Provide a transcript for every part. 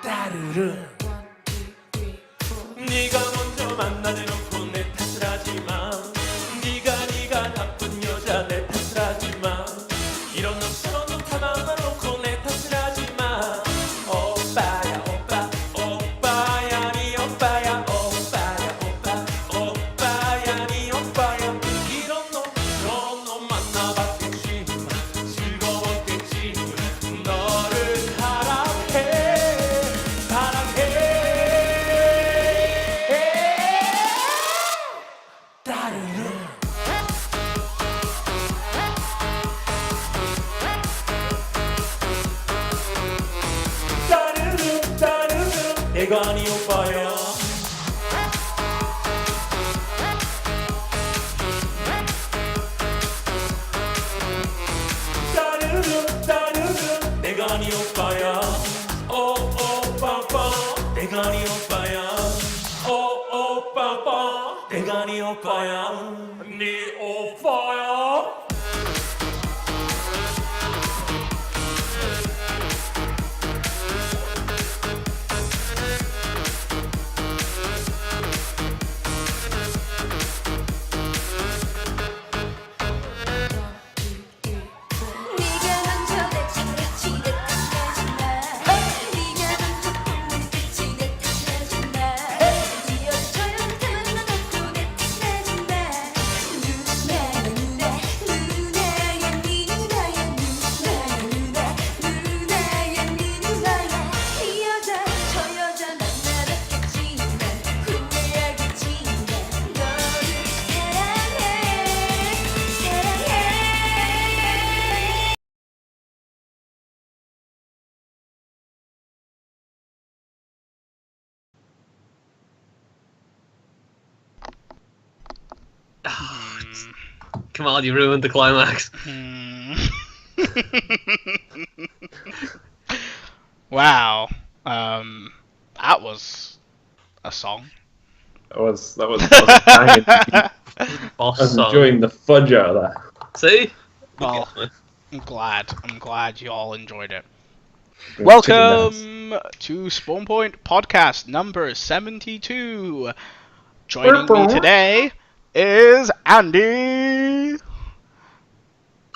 따르르 네가 먼저 만나대놓고 내 탓을 하지마 네가 나쁜 여자 내 탓을 하지마 이런 놈 저런 놈 다 만나놓고 내 탓을 하지마 오빠야 오빠 오빠야 니 오빠야 오빠야 오빠 오빠야 니 오빠야 이런 놈 저런 놈 만나봤겠지 즐거웠겠지 너를 사랑해 따르르 따르르 내가 네 오빠야 따르르 내가 네 오빠야 오빠빠 내가 네 오빠야 오빠빠 내가 네 오빠야 네 오빠야 네가 먼저 다치겠지 내 탓하지마 네가 먼저 꿈을 꿨지 내 탓하지마 네 여자처럼 다 만나놓고 내 탓하지마 누나야 누나야 네 누나야 누나야 네 누나야 이 여자 저 여자 만나봤겠지만 후회하겠지만 너를 사랑해 Kamal, you ruined the climax. Wow. That was a song. That was banging. I Boss was song. enjoying the fudge out of that. See? Well, Okay. I'm glad you all enjoyed it. Chicken Welcome to Spawn Point Podcast number 72. Joining me today is Andy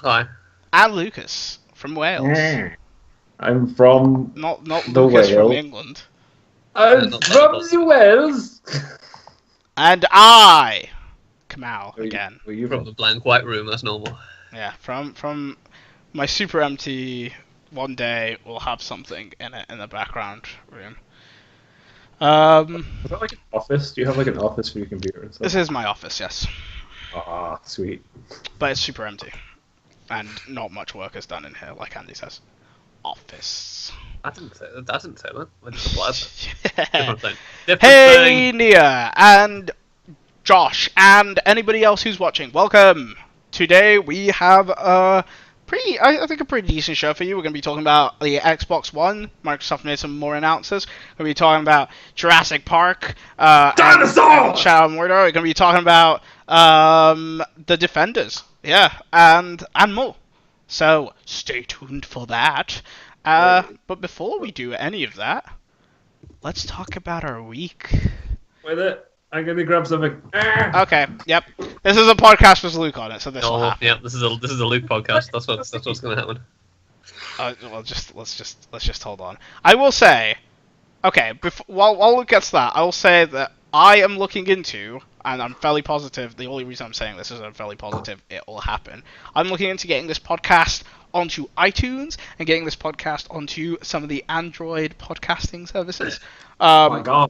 Hi. and Lucas from Wales. dance. I'm from Not The Lucas from Wales. England. I'm not from that the Wales. And I, Kamal, again. Were you From from? the blank white room, that's normal. Yeah, from my super empty. One day we'll have something in it in the background room. Is that like an office? Do you have like an office for your computer and This stuff? is my office, yes, Ah, sweet. but it's super empty, and not much work is done in here, like Andy says. Office. I didn't say that. I just applied that. Different thing. Different Hey, thing. Nghia and Josh and anybody else who's watching, welcome. Today we have I think a pretty decent show for you. We're going to be talking about the Xbox One. Microsoft made some more announcements. We're going to be talking about Jurassic Park. Dinosaur! Shadow Mordor. We're going to be talking about the Defenders. Yeah, and more. So stay tuned for that. But before we do any of that, let's talk about our week. With it, I'm gonna grab something. Ah! Okay, yep. This is a podcast with Luke on it, so this will Oh, happen. yeah, this is a Luke podcast. That's what's gonna happen. Well, let's just hold on. I will say, okay, while Luke gets that, I will say that I am looking into, and I'm fairly positive. The only reason I'm saying this is I'm fairly positive it will happen. I'm looking into getting this podcast onto iTunes and getting this podcast onto some of the Android podcasting services. Oh my god.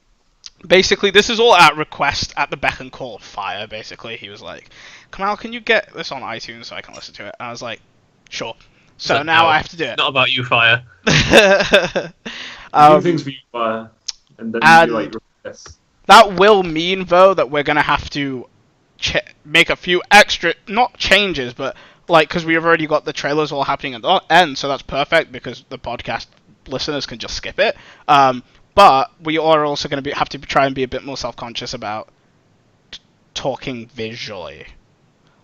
Basically, this is all at request, at the beck and call of Fire, basically. He was like, Kamal, can you get this on iTunes so I can listen to it? And I was like, sure. So But now no, I have to do it. Not about you, Fire. Do things for you, and then and- you like this. That will mean, though, that we're going to have to make a few extra, not changes, but, like, because we have already got the trailers all happening at the end, so that's perfect, because the podcast listeners can just skip it. But we are also going to have to try and be a bit more self-conscious about talking visually.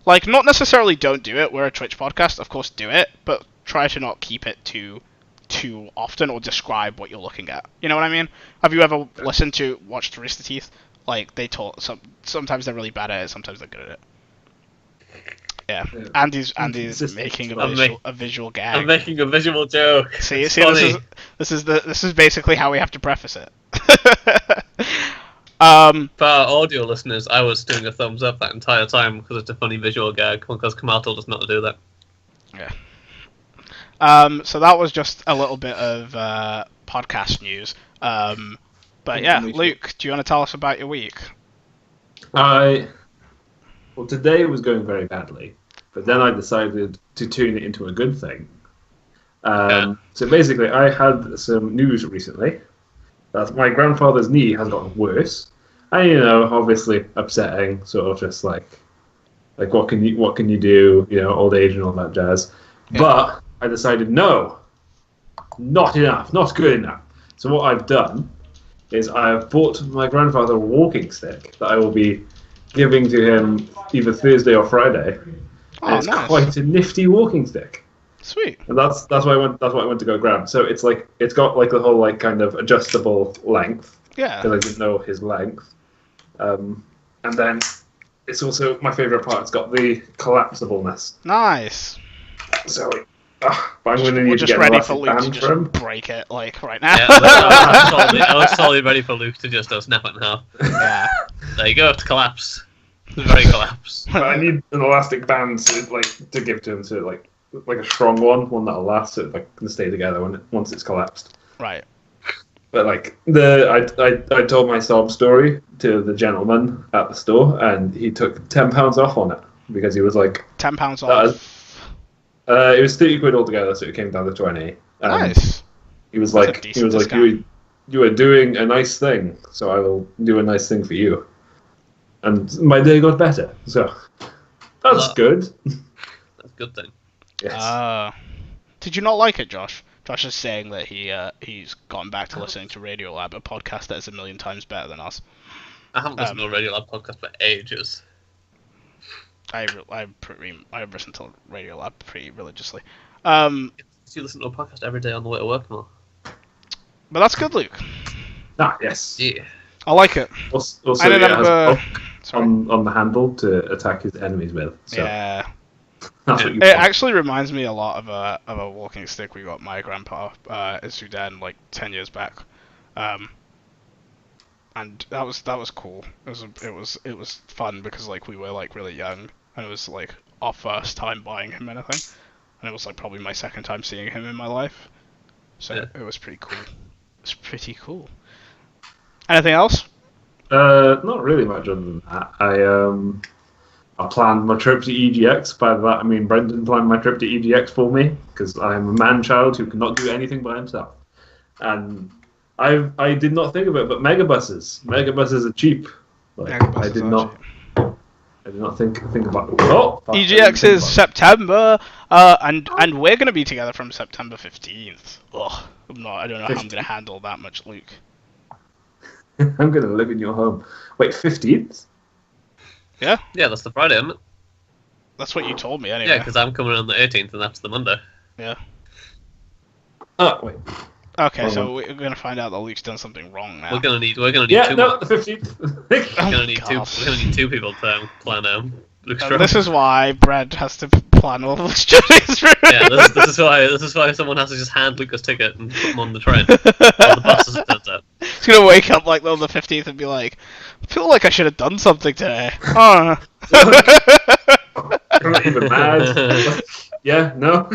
Like, not necessarily don't do it. We're a Twitch podcast, of course do it, but try to not keep it too too often or describe what you're looking at. You know what I mean? Have you ever watched Rooster Teeth? Like they talk. Sometimes they're really bad at it. Sometimes they're good at it. Yeah. Andy's making a visual gag. I'm making a visual joke. See, Funny. this is basically how we have to preface it. For our audio listeners, I was doing a thumbs up that entire time because it's a funny visual gag, because Kamal told us not to do that. Yeah. So that was just a little bit of podcast news. But yeah, Luke, do you want to tell us about your week? Well, today was going very badly, but then I decided to turn it into a good thing. So basically, I had some news recently that my grandfather's knee has gotten worse. And, obviously upsetting, sort of just like what can you do, old age and all that jazz. Yeah. But I decided, no, not enough, not good enough. So what I've done is I've bought my grandfather a walking stick that I will be giving to him either Thursday or Friday. And it's quite a nifty walking stick. Sweet. And that's why I went to go grab. So it's got like the whole like kind of adjustable length. Yeah. Because I didn't know his length. And then it's also my favourite part. It's got the collapsibleness. Nice. So, but I'm going to need to just get ready an for elastic Luke to band just for him. break it like right now. Yeah, I was totally ready for Luke to just snap it in half. Yeah. There you go, to collapse. Very collapse. But I need an elastic band to give to him, so like a strong one that'll last, so it can stay together once it's collapsed. Right. But I told my sob story to the gentleman at the store, and he took £10 off on it because he was like £10 off. It was £30 altogether, so it came down to 20. Nice. He was like, you are doing a nice thing, so I will do a nice thing for you. And my day got better, so that's good. That's a good thing. Yes. Did you not like it, Josh? Josh is saying that he's gotten back to listening to Radiolab, a podcast that is a million times better than us. I haven't listened to a Radiolab podcast for ages. I listen to Radiolab pretty religiously. You listen to a podcast every day on the way to work, Mo. But that's good, Luke. Yes. Yeah. I like it. Also, I remember... it has on the handle to attack his enemies with. So. Yeah. That's what you It want. actually reminds me a lot of a walking stick we got my grandpa in Sudan like 10 years back, and that was cool. It was fun because like we were like really young, and it was like our first time buying him anything, and it was like probably my second time seeing him in my life, so it was pretty cool. It's pretty cool. Anything else? Not really much other than that. I planned my trip to EGX. By that I mean Brendan planned my trip to EGX for me because I am a man-child who cannot do anything by himself. And I did not think of it, but megabuses are cheap. I did not think about it. Oh, EGX is September, and we're gonna be together from September 15th. Ugh, I don't know how I'm gonna handle that much, Luke. I'm gonna live in your home. Wait, 15th? Yeah? Yeah, that's the Friday, isn't it? That's what you told me, anyway. Yeah, because I'm coming on the 18th, and that's the Monday. Yeah. Oh, wait. Okay, so we're gonna find out that Luke's done something wrong now. We're gonna need two. The 15th. We're gonna need two people to plan Luke's trip. This is why Brad has to plan all of his journeys. Yeah, this is why someone has to just hand Luke his ticket and put him on the train. Or the bus, as it turns out. He's gonna wake up like on the 15th and be like, I feel like I should have done something today. Oh. I'm not even mad. Yeah, no.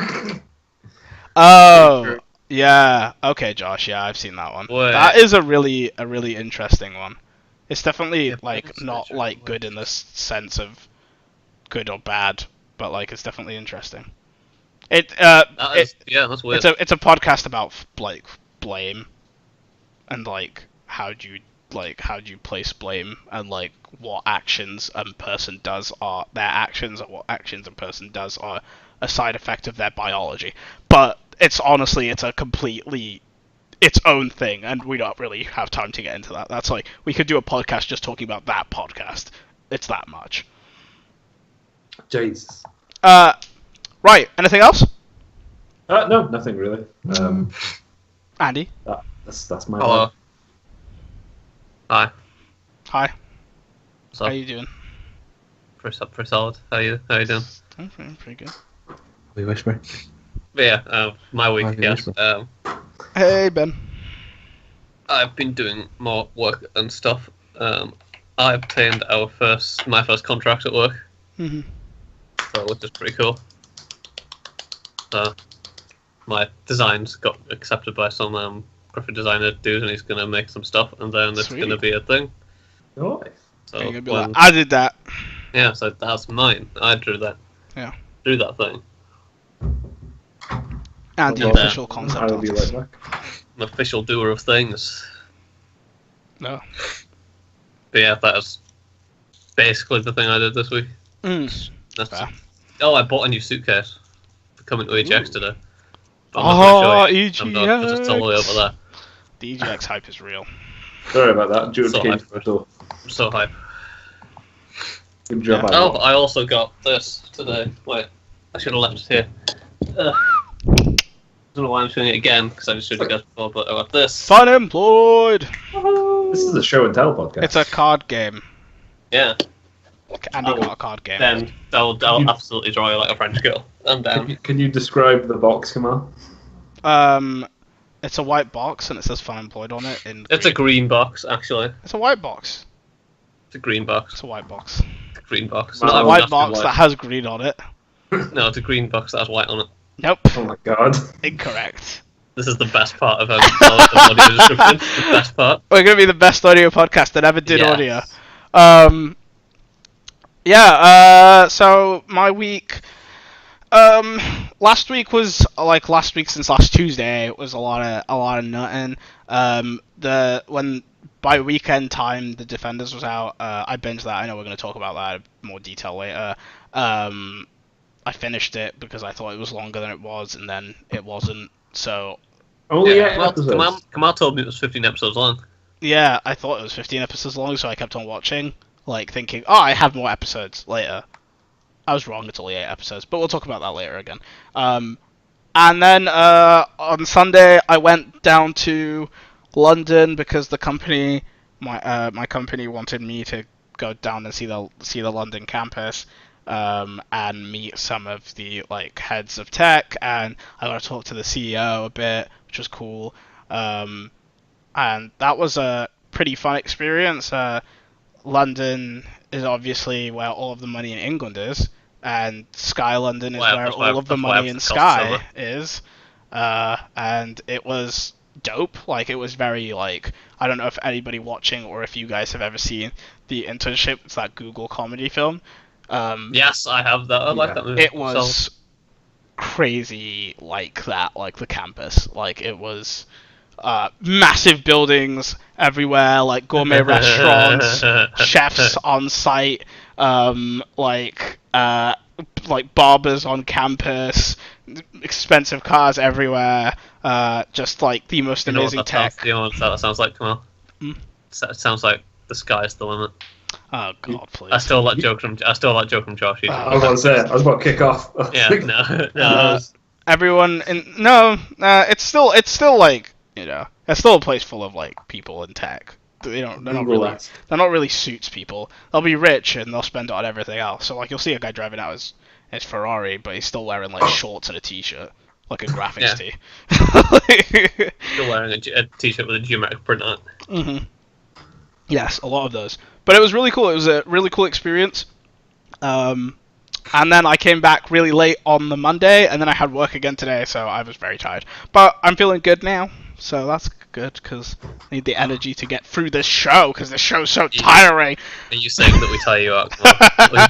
Oh, yeah. Okay, Josh. Yeah, I've seen that one. Wait. That is a really interesting one. It's definitely like not like good in the sense of good or bad, but like it's definitely interesting. That's weird. It's a podcast about like blame, and like how do you place blame, and like what actions a person does are their actions, or what actions a person does are a side effect of their biology. But it's a completely its own thing, and we don't really have time to get into that. That's like we could do a podcast just talking about that podcast. It's that much. Jesus. Right. Anything else? No, nothing really. Andy, That's my Hello. life. Hi. hi. What's How up? you doing? Pretty solid. How you doing? I'm pretty good. We whisper. But yeah, my week. Hi, Yeah. Elizabeth. Hey Ben. I've been doing more work and stuff. I obtained my first contract at work, Mm-hmm. so which is pretty cool. So my designs got accepted by some graphic designer dude, and he's gonna make some stuff, and then it's Sweet. gonna be a thing. Nice. So You're gonna be when- like, I did that. yeah, so that's mine. I drew that. Yeah. Drew that thing. Andy, Well, official How concept would you artist. like that? I'm an official doer of things. No. But yeah, that is basically the thing I did this week. Mm. That's Fair. Oh, I bought a new suitcase coming to EGX Ooh. today. But I'm not gonna show you. EGX. I'm not, 'cause it's all the way over there. The EGX hype is real. Sorry about that. George So came hype. to the door. I'm so hype. Good job. Yeah. Oh, I also got this today. Wait, I should have left it here. I don't know why I'm showing it again, because I just showed you guys before, but I got this. Fun employed. This is a show and tell podcast. It's a card game. Yeah, Andy Oh, got a card game. then I'll absolutely draw you like a French girl. I'm down. Can you describe the box, Kamal? It's a white box and it says fun employed on it. It's a green box, actually. It's a white box. It's a green box. It's a white box. It's a green box. It's It's not a Oh, white just box white. that has green on it. No, it's a green box that has white on it. Nope. Oh my god. Incorrect. This is the best part of the audio description. The best part. We're gonna be the best audio podcast that ever did Yes. audio. So my week. Last week was like last week since last Tuesday. It was a lot of nutting. When by weekend time the Defenders was out, I binged that. I know we're gonna talk about that in more detail later. I finished it because I thought it was longer than it was, and then it wasn't. So Only Yeah, 8 Kamal, episodes. Kamal told me it was 15 episodes long. yeah, I thought it was 15 episodes long, so I kept on watching, like thinking, oh, I have more episodes later. I was wrong, it's only 8 episodes, but we'll talk about that later again. And then on Sunday, I went down to London because the company, my company wanted me to go down and see the London campus, and meet some of the like heads of tech, and I got to talk to the CEO a bit, which was cool. And that was a pretty fun experience. London is obviously where all of the money in England is, and Sky London is Wow, where that's why- all of the that's why money it's in the cost so Sky much. is. And it was dope. Like, it was very, like, I don't know if anybody watching or if you guys have ever seen The Internship. It's that Google comedy film. Yes, I have that. I like Yeah. that movie. It was crazy like that, like the campus. Like, it was massive buildings everywhere, like gourmet restaurants, chefs on site, like barbers on campus, expensive cars everywhere, just like the most You know what amazing that tech. sounds, you know what that sounds like, Kamal? Hmm? It sounds like the sky's the limit. Oh god, please. I still like joke from Josh. He's- I was about to say, I was about to kick off. yeah, no. Everyone in it's still like, you know, it's still a place full of like people in tech. They're not really suits people. They'll be rich and they'll spend it on everything else. So like, you'll see a guy driving out his Ferrari, but he's still wearing like shorts and a t-shirt, like a graphics tee. Still wearing a t-shirt with a geometric print on it. Hmm. Yes, a lot of those. But it was really cool. It was a really cool experience. And then I came back really late on the Monday, and then I had work again today, so I was very tired. But I'm feeling good now, so that's good, because I need the energy to get through this show, because this show's so tiring. Are you saying that we tire you out, Kamal?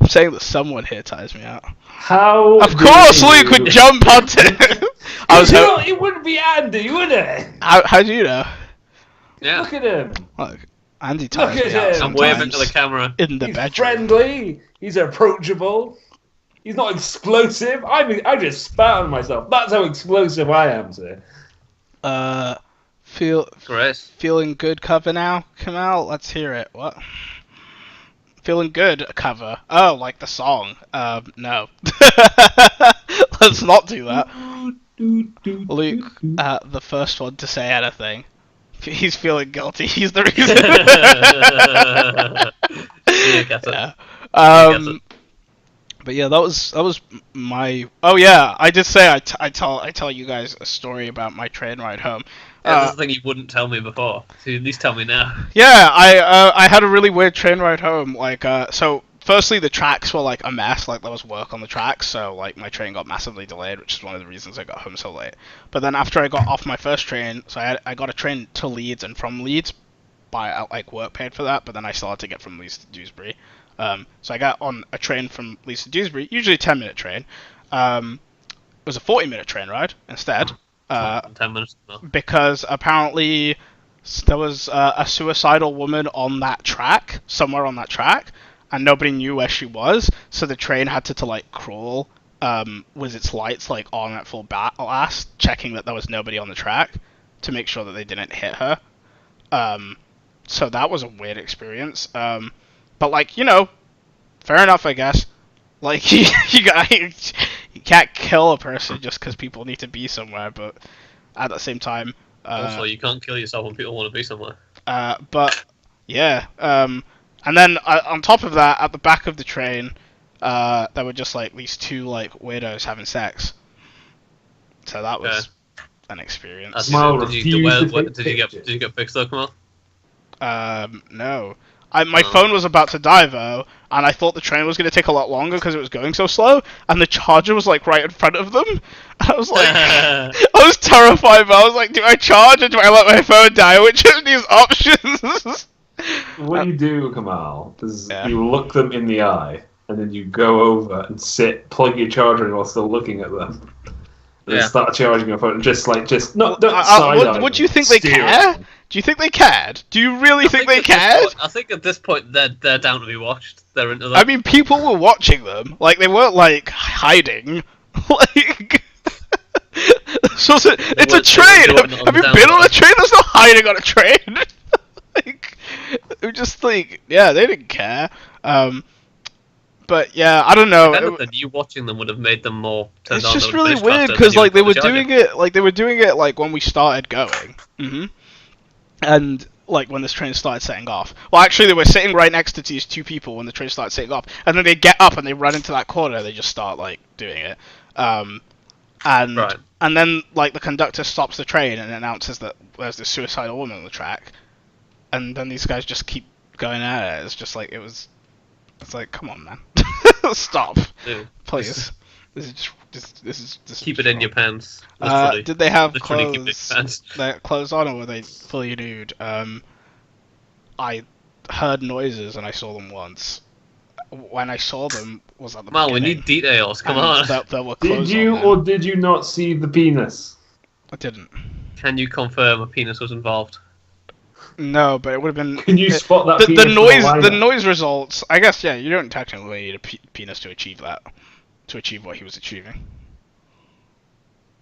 I'm saying that someone here tires me out. How? Of course, dare Luke would you- jump onto it. I was It wouldn't be Andy, would it? how do you know? Yeah. Look at him. Look, Andy tires Look me at out him. I'm waving sometimes to the camera. in the He's bedroom. friendly. He's approachable. He's not explosive. I just spat on myself. That's how explosive I am, sir. Great. Feeling good cover now, Kamal? Let's hear it. What? Feeling good cover. Oh, like the song. No. Let's not do that. Luke, the first one to say anything. He's feeling guilty. He's the reason. Yeah, get it. Yeah. Get it. But yeah, that was my. Oh yeah, I did say I tell you guys a story about my train ride home. Yeah, that's the thing you wouldn't tell me before. So at least tell me now. Yeah, I had a really weird train ride home. Like so firstly the tracks were like a mess. Like there was work on the tracks, so like my train got massively delayed, which is one of the reasons I got home so late. But then after I got off my first train, so I got a train to Leeds and from Leeds, by like work paid for that. But then I still had to get from Leeds to Dewsbury. So I got on a train from Leeds to Dewsbury, usually a 10-minute train. It was a 40-minute train ride instead. 10 minutes. No. Because apparently there was a suicidal woman on that track, somewhere on that track, and nobody knew where she was, so the train had to like crawl with its lights like on at full blast, checking that there was nobody on the track to make sure that they didn't hit her. So that was a weird experience. But like, you know, fair enough, I guess. Like you can't kill a person just because people need to be somewhere, but at the same time, Also, you can't kill yourself when people want to be somewhere. but yeah, and then on top of that, at the back of the train, there were just like these two like weirdos having sex. So that was an experience. Kamal Did you refused to take did you get fixed though, Kamal? No. My phone was about to die though, and I thought the train was going to take a lot longer because it was going so slow, and the charger was like right in front of them. And I was like, I was terrified, but I was like, do I charge or do I let my phone die? Which of these options? What you do, Kamal, is you look them in the eye, and then you go over and plug your charger in while still looking at them. And then start charging your phone, and don't side-eye What do you them, think they steer care? them. Do you think they cared? Do you really think they cared? I think at this point they're down to be watched. They're into that. I mean, people were watching them. Like, they weren't, like, hiding. Like... it's a train! Have you been on a train? There's no hiding on a train! Like, it was just like, yeah, they didn't care. But yeah, I don't know. You watching them would have made them more turned It's on. just really weird because like they were doing it like when we started going. And like when this train started setting off. Well, actually, they were sitting right next to these two people when the train started setting off, and then they get up and they run into that corner. They just start like doing it. And then like the conductor stops the train and announces that there's this suicidal woman on the track, and then these guys just keep going at it. It's just like it's like, come on, man, stop, please. This is keep it in your pants. Did they have keep it clothes on, or were they fully nude? I heard noises and I saw them once. When I saw them was at the beginning. We need details. Come on. There were clothes Did you on or did you not see the penis? I didn't. Can you confirm a penis was involved? No, but it would have been. Can you spot that penis? The noise results. I guess yeah. You don't technically need a penis to achieve that. To achieve what he was achieving.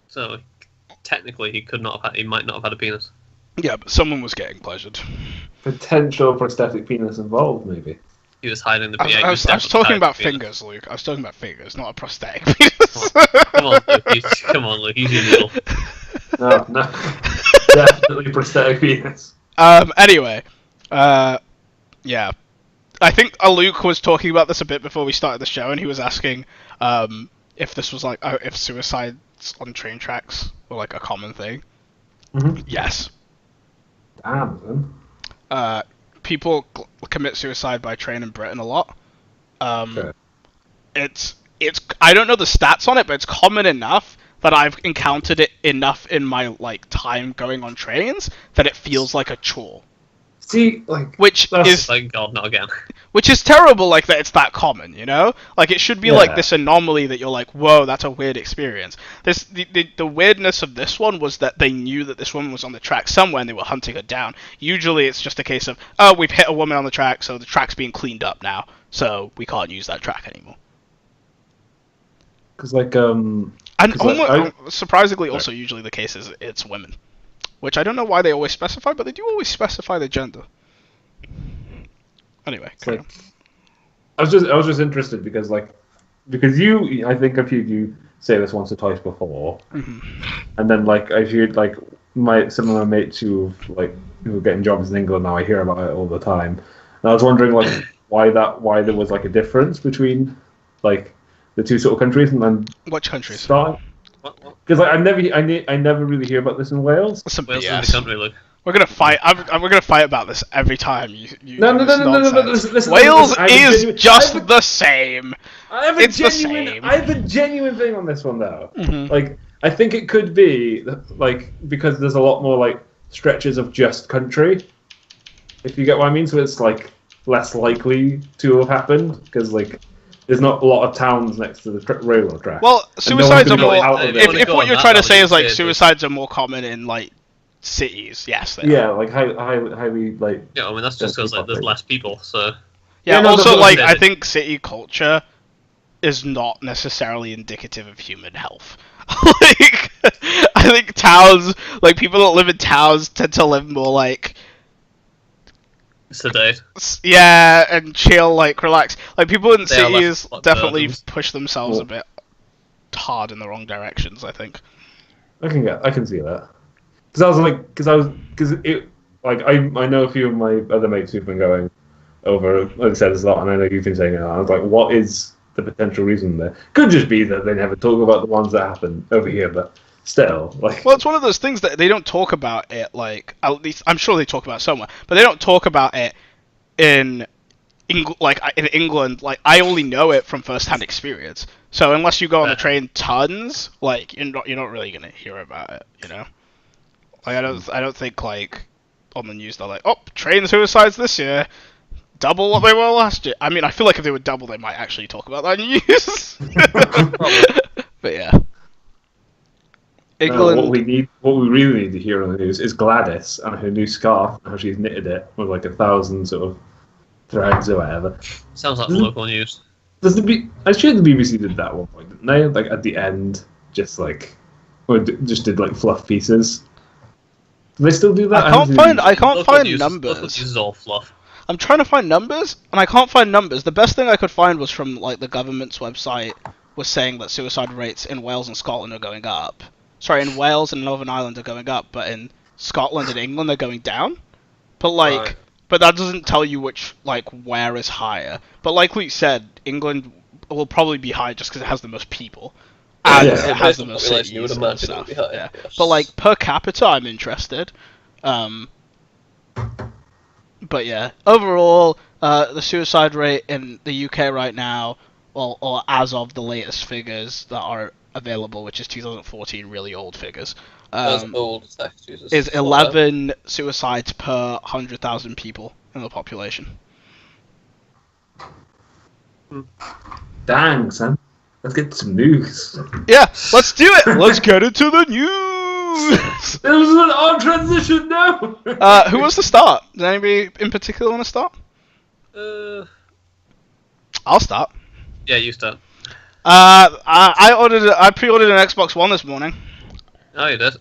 So technically, he might not have had a penis. Yeah, but someone was getting pleasured. Potential prosthetic penis involved, maybe. He was hiding the. I was talking about fingers, Luke. I was talking about fingers, not a prosthetic penis. Come on, Luke. He's your middle. No. Definitely prosthetic penis. Anyway, yeah. I think Luke was talking about this a bit before we started the show, and he was asking if this was like if suicides on train tracks were like a common thing. Mm-hmm. Yes. Damn. People commit suicide by train in Britain a lot. Okay. It's I don't know the stats on it, but it's common enough that I've encountered it enough in my like time going on trains that it feels like a chore. See, like, which is thank God, not again. Which is terrible, like that it's that common, you know? Like it should be like this anomaly that you're like, whoa, that's a weird experience. The weirdness of this one was that they knew that this woman was on the track somewhere and they were hunting her down. Usually it's just a case of, oh, we've hit a woman on the track, so the track's being cleaned up now, so we can't use that track anymore. Because like surprisingly, also usually the case is it's women. Which I don't know why they always specify, but they do always specify the gender. Anyway, I was just interested because like because I think I've heard you say this once or twice before, Mhm. and then like I've heard like some of my mates who are getting jobs in England now. I hear about it all the time, and I was wondering like why there was like a difference between like the two sort of countries, and then Which countries? What? because like I never really hear about this in Wales. Some Wales BS. is the country, look. We're gonna fight. We're gonna fight about this every time. No, do this nonsense. listen, Wales I have a is genuine- just I have a- the same. It's the same. I have a genuine thing on this one though. Mhm. Like I think it could be like because there's a lot more like stretches of just country. If you get what I mean, so it's like less likely to have happened because like there's not a lot of towns next to the railroad track. Well, And no one's suicides are gonna go more. out of it. If Go what on you're that trying to level, say you is like say it, suicides are more common in like cities, yes. They are. Yeah, like highly like. Yeah, I mean that's just because like there's less people, so Yeah. Yeah, no, Also, that's what like I'm I saying. think city culture is not necessarily indicative of human health. Like, I think towns, like people that live in towns, tend to live more like sedate. yeah, and chill, like relax. Like people in They are less, cities like, definitely burdens. push themselves a Well- bit hard in the wrong directions. I think. I can see that. Because it like I know a few of my other mates who've been going over. Like I said, this a lot, and I know you've been saying it. I was like, what is the potential reason there? Could just be that they never talk about the ones that happen over here, but still, like. Well, it's one of those things that they don't talk about it. Like at least I'm sure they talk about it somewhere, but they don't talk about it in in England. Like I only know it from first-hand experience. So unless you go on the train tons, like you're not really gonna hear about it. You know. Like I don't think like on the news they're like, oh, train suicides this year, double what they were last year. I mean, I feel like if they were double, they might actually talk about that in news. But yeah, England. What we really need to hear on the news is Gladys and her new scarf and how she's knitted it with like 1,000 sort of threads or whatever. Sounds like the local news. I'm sure the BBC did that at one point, didn't they? Like at the end, just did like fluff pieces. Do they still do that? I can't find Local find news, numbers. Local news is all fluff. I'm trying to find numbers, and I can't find numbers. The best thing I could find was from like the government's website was saying that suicide rates in Wales and Scotland are going up. Sorry, in Wales and Northern Ireland are going up, but in Scotland and England they're going down. But like, Right. but that doesn't tell you which like where is higher. But like we said, England will probably be high just because it has the most people. And Yeah. it has Based the on most population, you would cities and imagine it stuff. would be higher, Yeah. yes. But like per capita, I'm interested. But yeah, overall, the suicide rate in the UK right now, or as of the latest figures that are available, which is 2014, really old figures, That's old text users. is 11 suicides per 100,000 people in the population. Dang, son. Let's get some news. Yeah, let's do it. Let's get into the news. There was an odd transition now. Who wants to start? Does anybody in particular want to start? I'll start. Yeah, you start. I pre-ordered an Xbox One this morning. Oh, you did.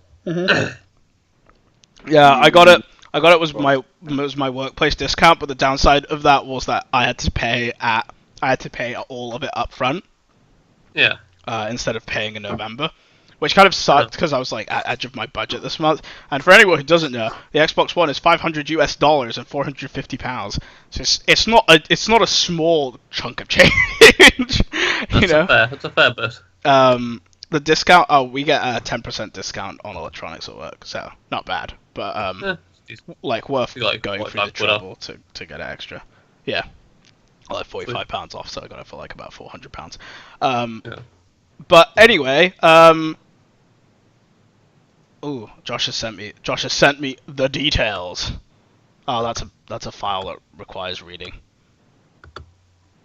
Yeah, I got it. It was my workplace discount, but the downside of that was that I had to pay all of it up front Yeah. instead of paying in November, which kind of sucked because I was like at edge of my budget this month. And for anyone who doesn't know, the Xbox One is $500 and £450. So it's not a small chunk of change. You know. That's a fair bit. The discount. Oh, we get a 10% discount on electronics at work, so not bad, but like worth You like going through the 45 quid off. trouble to get it extra. Yeah, like £45 off, so I got it for like about £400. Yeah. But anyway, ooh, Josh has sent me the details. Oh, that's a file that requires reading.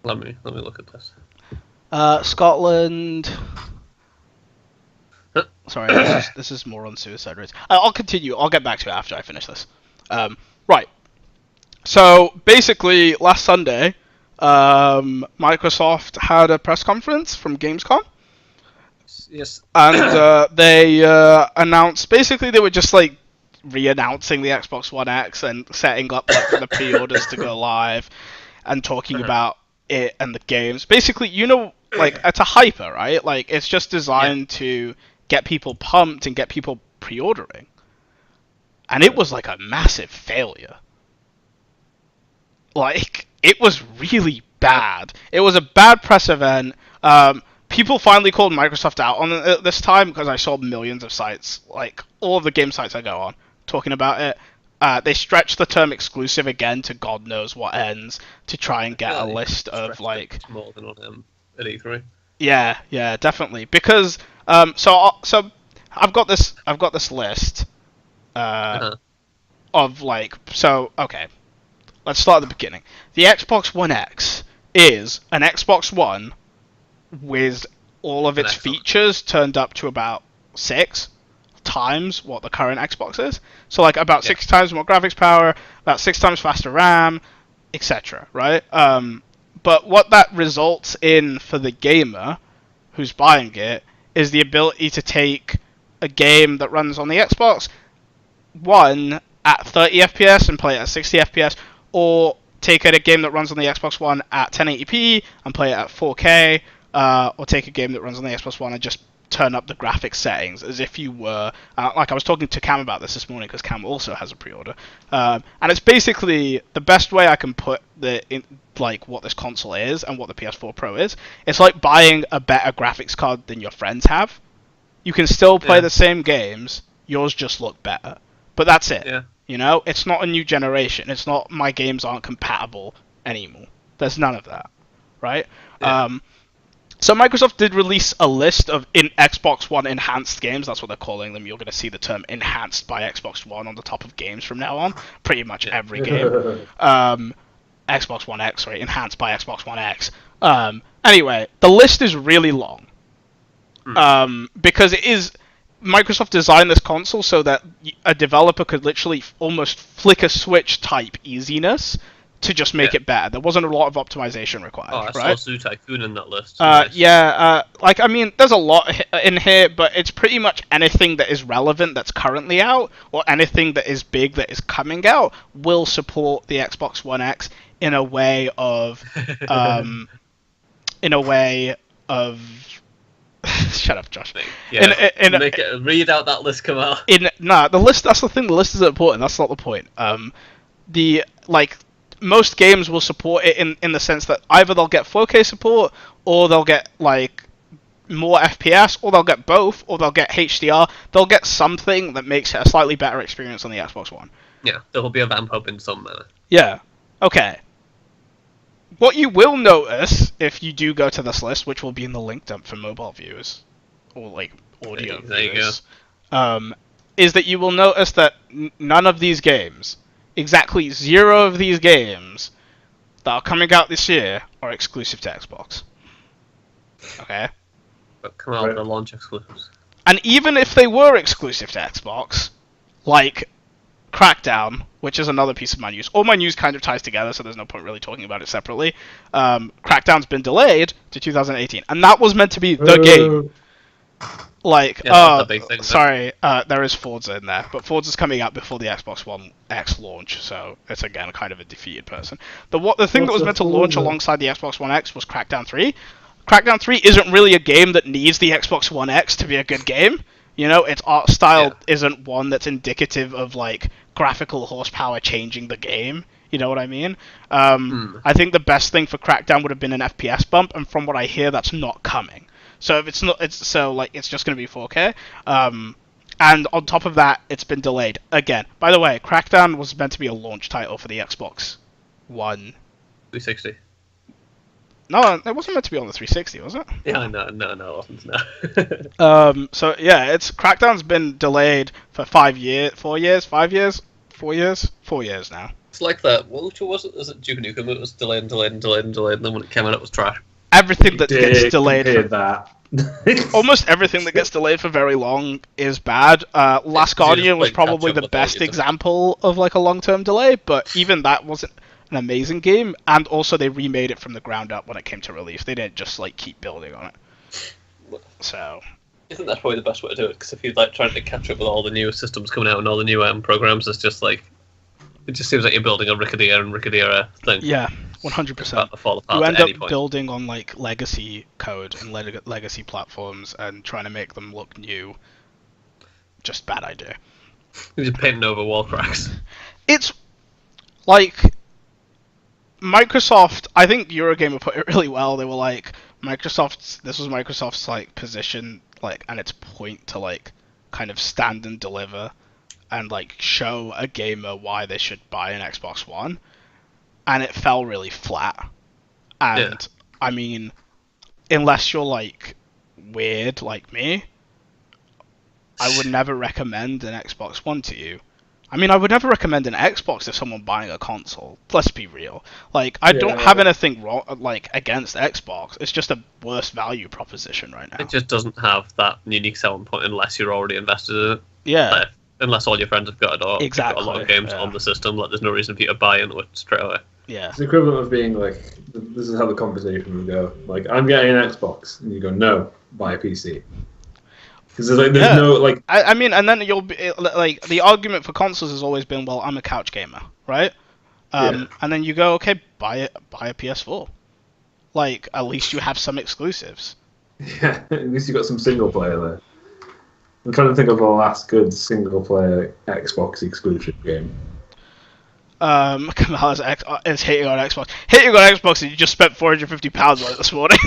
Let me look at this. Scotland. Sorry, this is more on suicide rates. I'll continue. I'll get back to it after I finish this. Right. So basically, last Sunday, Microsoft had a press conference from Gamescom, Yes. and they announced. Basically, they were just like re-announcing the Xbox One X and setting up like, the pre-orders to go live, and talking about it and the games. Basically, you know, like it's a hyper, right? Like it's just designed to get people pumped and get people pre-ordering. And it was like a massive failure. Like it was really bad. It was a bad press event. People finally called Microsoft out on it this time because I saw millions of sites, like all of the game sites I go on, talking about it. They stretched the term exclusive again to God knows what ends to try and get a list of like more than on at E3. Yeah, definitely. Because so I've got this list of like okay. Let's start at the beginning. The Xbox One X is an Xbox One with all of its features turned up to about 6 times what the current Xbox is. So like about 6 times more graphics power, about 6 times faster RAM, etc. Right? But what that results in for the gamer who's buying it is the ability to take a game that runs on the Xbox One at 30 FPS and play it at 60 FPS, or take a game that runs on the Xbox One at 1080p and play it at 4K, or take a game that runs on the Xbox One and just turn up the graphics settings as if you were... like I was talking to Cam about this morning because Cam also has a pre-order. And it's basically the best way I can put what this console is and what the PS4 Pro is. It's like buying a better graphics card than your friends have. You can still play the same games, yours just look better. But that's it. Yeah. You know, it's not a new generation. It's not my games aren't compatible anymore. There's none of that, right? Yeah. So Microsoft did release a list of Xbox One enhanced games. That's what they're calling them. You're going to see the term enhanced by Xbox One on the top of games from now on. Pretty much every game. Xbox One X, sorry, enhanced by Xbox One X. Anyway, the list is really long. Because it is... Microsoft designed this console so that a developer could literally almost flick a switch type easiness to just make it better. There wasn't a lot of optimization required, I right? saw Zoo Tycoon in that list. Like, I mean, there's a lot in here, but it's pretty much anything that is relevant that's currently out, or anything that is big that is coming out, will support the Xbox One X in a way of... Shut up, Josh. Read out that list, Kamal. The list. That's the thing. The list isn't important. That's not the point. Most games will support it in the sense that either they'll get 4K support, or they'll get like more FPS, or they'll get both, or they'll get HDR. They'll get something that makes it a slightly better experience on the Xbox One. Yeah, there will be a vamp up in some manner. Yeah. Okay. What you will notice, if you do go to this list, which will be in the link dump for mobile viewers, or like audio viewers, is that you will notice that none of these games, exactly 0 of these games that are coming out this year, are exclusive to Xbox. Okay? But come out with the launch exclusives. And even if they were exclusive to Xbox, like Crackdown, which is another piece of my news. All my news kind of ties together, so there's no point really talking about it separately. Crackdown's been delayed to 2018, and that was meant to be the game. Like, sorry, there is Forza in there, but Forza's coming out before the Xbox One X launch, so it's again kind of a defeated person. The thing that was meant to launch alongside the Xbox One X was Crackdown 3. Crackdown 3 isn't really a game that needs the Xbox One X to be a good game. You know, its art style isn't one that's indicative of, like, graphical horsepower changing the game. You know what I mean? I think the best thing for Crackdown would have been an FPS bump, and from what I hear, that's not coming. So if it's not, it's just going to be 4K. And on top of that, it's been delayed again. By the way, Crackdown was meant to be a launch title for the Xbox One 360. No, it wasn't meant to be on the 360, was it? Yeah, no, it wasn't. No. So yeah, Crackdown's been delayed for 4 years now. It's like that. Which was it? Was it Duke Nukem? It was delayed, and then when it came out, it was trash. Everything that gets delayed. Almost everything that gets delayed for very long is bad. Last Guardian was probably the best example of like a long-term delay, but even that wasn't an amazing game, and also they remade it from the ground up when it came to release. They didn't just like keep building on it. So I think that's probably the best way to do it, because if you're like trying to catch up with all the new systems coming out and all the new programs, it's just like it just seems like you're building a Rickety era thing. Yeah. 100%. about to fall apart You at end any up point. building on like legacy code and legacy platforms and trying to make them look new. Just bad idea. You're just painting over wall cracks. It's like Microsoft. I think Eurogamer put it really well. They were like this was Microsoft's like position, like, and its point to like kind of stand and deliver and like show a gamer why they should buy an Xbox One, and it fell really flat. And Yeah. I mean, unless you're like weird like me, I would never recommend an Xbox One to you. I mean, I would never recommend an Xbox to someone buying a console. Let's be real. Like, I don't have anything wrong like against Xbox. It's just a worse value proposition right now. It just doesn't have that unique selling point unless you're already invested in it. Yeah. Like, unless all your friends have got it or Exactly, got a lot of games yeah. on the system, like there's no reason for you to buy into it straight away. Yeah. It's the equivalent of being like, this is how the conversation would go. Like, I'm getting an Xbox, and you go, no, buy a PC. Because there's Yeah. no like. I mean, and then you'll be like, the argument for consoles has always been, well, I'm a couch gamer, right? Yeah. And then you go, okay, buy a PS4. Like, at least you have some exclusives. Yeah, at least you got some single player there. I'm trying to think of the last good single player Xbox exclusive game. Kamal is hating on Xbox. Hating on Xbox, and you just spent £450 on it this morning.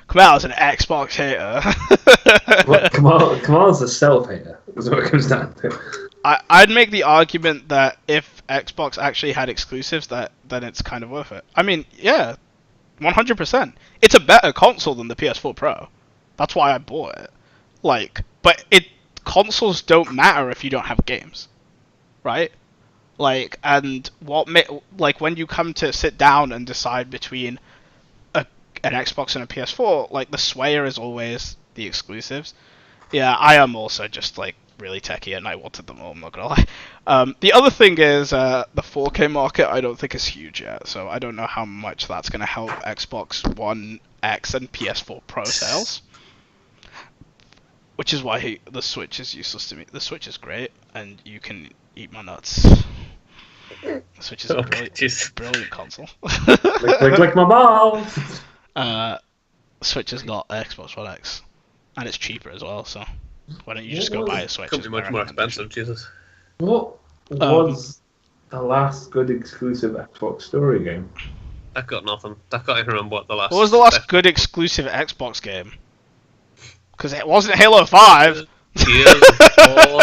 Kamal is an Xbox hater. Well, Kamal's a self-hater, is what it comes down to. I'd make the argument that if Xbox actually had exclusives, then it's kind of worth it. I mean, yeah, 100%. It's a better console than the PS4 Pro. That's why I bought it. Like, but consoles don't matter if you don't have games, right? Like, and like when you come to sit down and decide between an Xbox and a PS4, like the swayer is always the exclusives. Yeah, I am also just like really techie and I wanted them all, I'm not gonna lie. The other thing is the 4K market I don't think is huge yet, so I don't know how much that's gonna help Xbox One X and PS4 Pro sales. Which is why the Switch is useless to me. The Switch is great, and you can eat my nuts. The Switch is a brilliant console. Click my balls. Switch has got Xbox One X, and it's cheaper as well. So why don't you just go buy a Switch? Could be much more expensive, Jesus. What was the last good exclusive Xbox story game? I've got nothing. I can't even remember what the last. What was the last good exclusive Xbox game? Because it wasn't Halo 5. Gears of War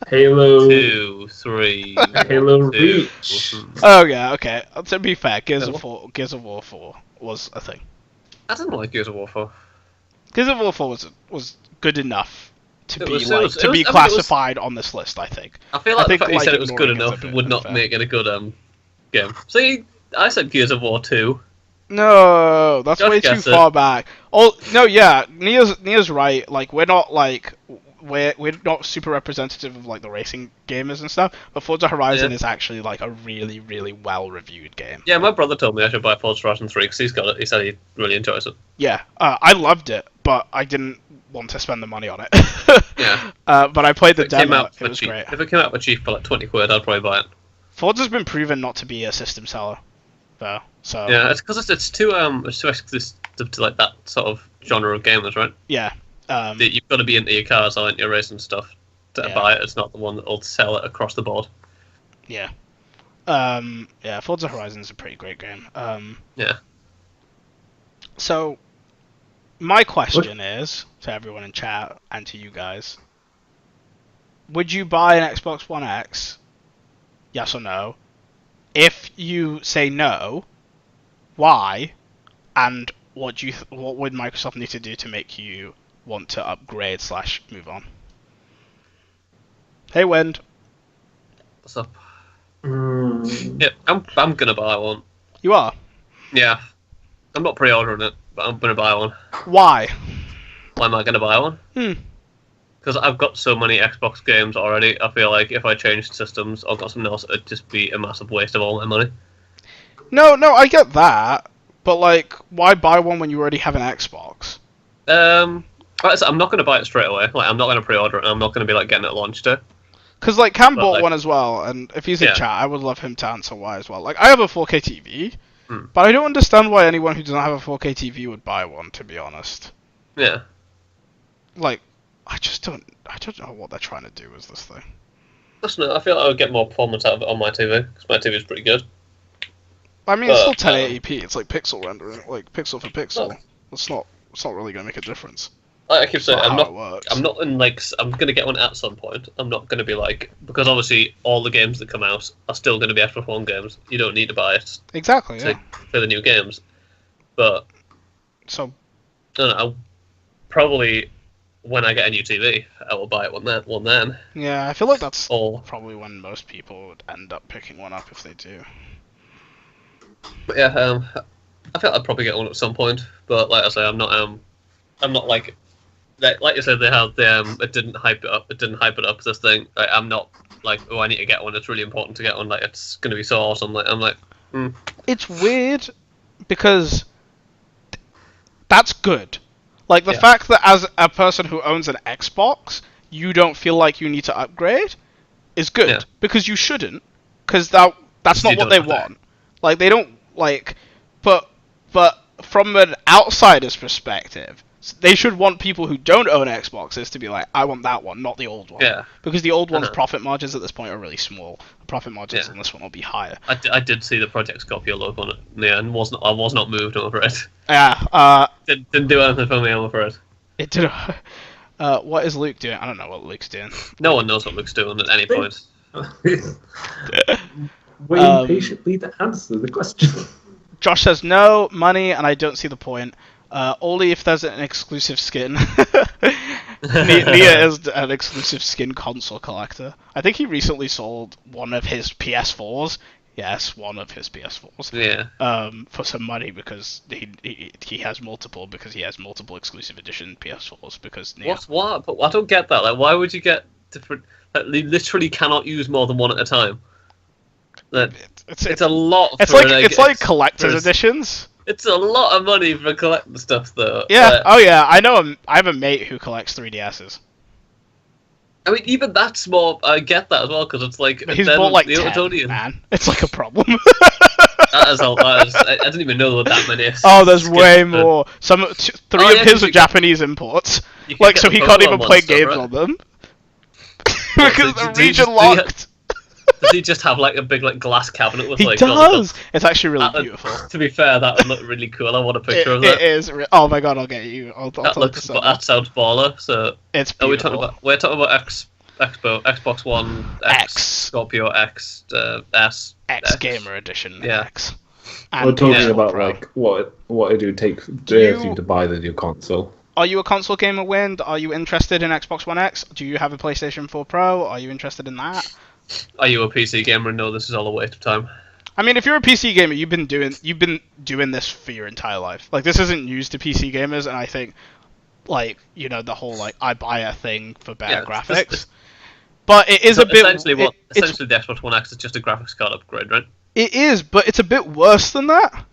Halo 2, 3. Halo 2. Reach. Oh yeah, okay. To be fair, Gears of War 4 was a thing. I didn't like Gears of War 4. Gears of War 4 was good enough to It be was- like it was- to it be was- I mean, it was- classified on this list. I think. I feel like I the think, fact you like, said it was good ignoring it's enough a bit would not unfair. make it a good game. See, I said Gears of War 2. No, that's Just way too guess it. far back. Oh no, yeah, Nia's right. Like we're not super representative of like the racing gamers and stuff. But Forza Horizon Yeah. is actually like a really, really well reviewed game. Yeah, my brother told me I should buy Forza Horizon 3 because he's got it. He said he really enjoys it. Yeah, I loved it, but I didn't want to spend the money on it. Yeah. But I played the If it came demo. out It for was cheap. great. If it came out for cheap for like 20 quid, I'd probably buy it. Forza's been proven not to be a system seller, though. So Yeah, it's because it's too exclusive to like that sort of genre of gamers, right? yeah. You've got to be into your cars or into your racing stuff to Yeah. buy it. It's not the one that'll sell it across the board. Yeah. Yeah, Forza Horizon's a pretty great game. Yeah. So, my question is, to everyone in chat and to you guys, would you buy an Xbox One X? Yes or no? If you say no, why? And what would Microsoft need to do to make you want to upgrade / move on? Hey, Wind. What's up? Mm, Yeah, I'm gonna buy one. You are? Yeah. I'm not pre-ordering it, but I'm gonna buy one. Why? Why am I gonna buy one? Because I've got so many Xbox games already. I feel like if I changed systems or got something else, it'd just be a massive waste of all my money. No, I get that. But, like, why buy one when you already have an Xbox? I'm not gonna buy it straight away. Like, I'm not gonna pre-order it, and I'm not gonna be like getting it at launch day. Because, like, Cam But, bought like- one as well, and if he's in Yeah. chat, I would love him to answer why as well. Like, I have a 4K TV, But I don't understand why anyone who doesn't have a 4K TV would buy one, to be honest. Yeah. Like, I don't know what they're trying to do with this thing. Listen, I feel like I would get more performance out of it on my TV, because my TV is pretty good. I mean, it's still 1080p. It's like pixel rendering, like pixel for pixel. Look. It's not really gonna make a difference. Like I keep saying, Not I'm how not. it works. I'm not in like. I'm gonna get one at some point. I'm not gonna be like, because obviously all the games that come out are still gonna be Xbox One games. You don't need to buy it Exactly. to Yeah. play the new games. But So I don't know. I'll probably, when I get a new TV, I will buy it one then. yeah, I feel like that's Or probably when most people would end up picking one up if they do. but yeah, I feel I'd probably get one at some point. But like I say, I'm not like you said they had the it didn't hype it up. It didn't hype it up. This thing, like, I'm not like, oh, I need to get one. It's really important to get one. Like it's gonna be so awesome. Like I'm like, It's weird because that's good. Like the Yeah. fact that as a person who owns an Xbox, you don't feel like you need to upgrade is good Yeah. because you shouldn't, because that's You not what don't they have to. want. Like they don't like, but from an outsider's perspective, they should want people who don't own Xboxes to be like, I want that one, not the old one. Yeah. Because the old one's Uh-huh. profit margins at this point are really small. The profit margins Yeah. on this one will be higher. I did see the Project Scorpio logo on it. Yeah, and I was not moved over it. Yeah. Didn't do anything for me, I'm afraid. It did. What is Luke doing? I don't know what Luke's doing. No one knows what Luke's doing at any point. Waiting patiently to answer the question. Josh says no money, and I don't see the point. Only if there's an exclusive skin. Nghia is an exclusive skin console collector. I think he recently sold one of his PS4s. Yes, one of his PS4s. Yeah. For some money because he has multiple exclusive edition PS4s because Nghia. What? But I don't get that. Like, why would you get different? Like, you literally cannot use more than one at a time. Like, it's a lot. It's for it's like collector's editions. It's a lot of money for collecting stuff, though. Yeah. Like, Oh yeah. I know. I have a mate who collects 3DSs. I mean, even that's more. I get that as well because it's like He's then bought like the 10, Otonian. man. It's like a problem. That is a lot. I didn't even know there were that many. Oh, there's way skins, but more. Three Oh, of yeah, his 'cause are you get- Japanese imports. you can Like, get so the he can't Pokemon even ones play still, games right? on them. Well, Because do they're you region do you- locked. Does he just have like a big like glass cabinet with He like? all the does. It's actually really That- beautiful. To be fair, that would look really cool. I want a picture of It that. is. Oh my god, I'll get you. I'll That tell looks. you But that sounds baller. So It's are we beautiful. talking about? We're talking about Xbox One X. Scorpio X, S, X Gamer Edition. Yeah. X. We're And talking Yeah. about Pro. like what it would take for you- you to buy the new console. Are you a console gamer, Wind? Are you interested in Xbox One X? Do you have a PlayStation 4 Pro? Are you interested in that? Are you a PC gamer and know this is all a waste of time? I mean, if you're a PC gamer, you've been doing this for your entire life. Like, this isn't news to PC gamers, and I think, like, you know, the whole like I buy a thing for better Yeah, graphics. But it is a bit. Essentially, it's essentially the Xbox One X is just a graphics card upgrade, right? It is, but it's a bit worse than that.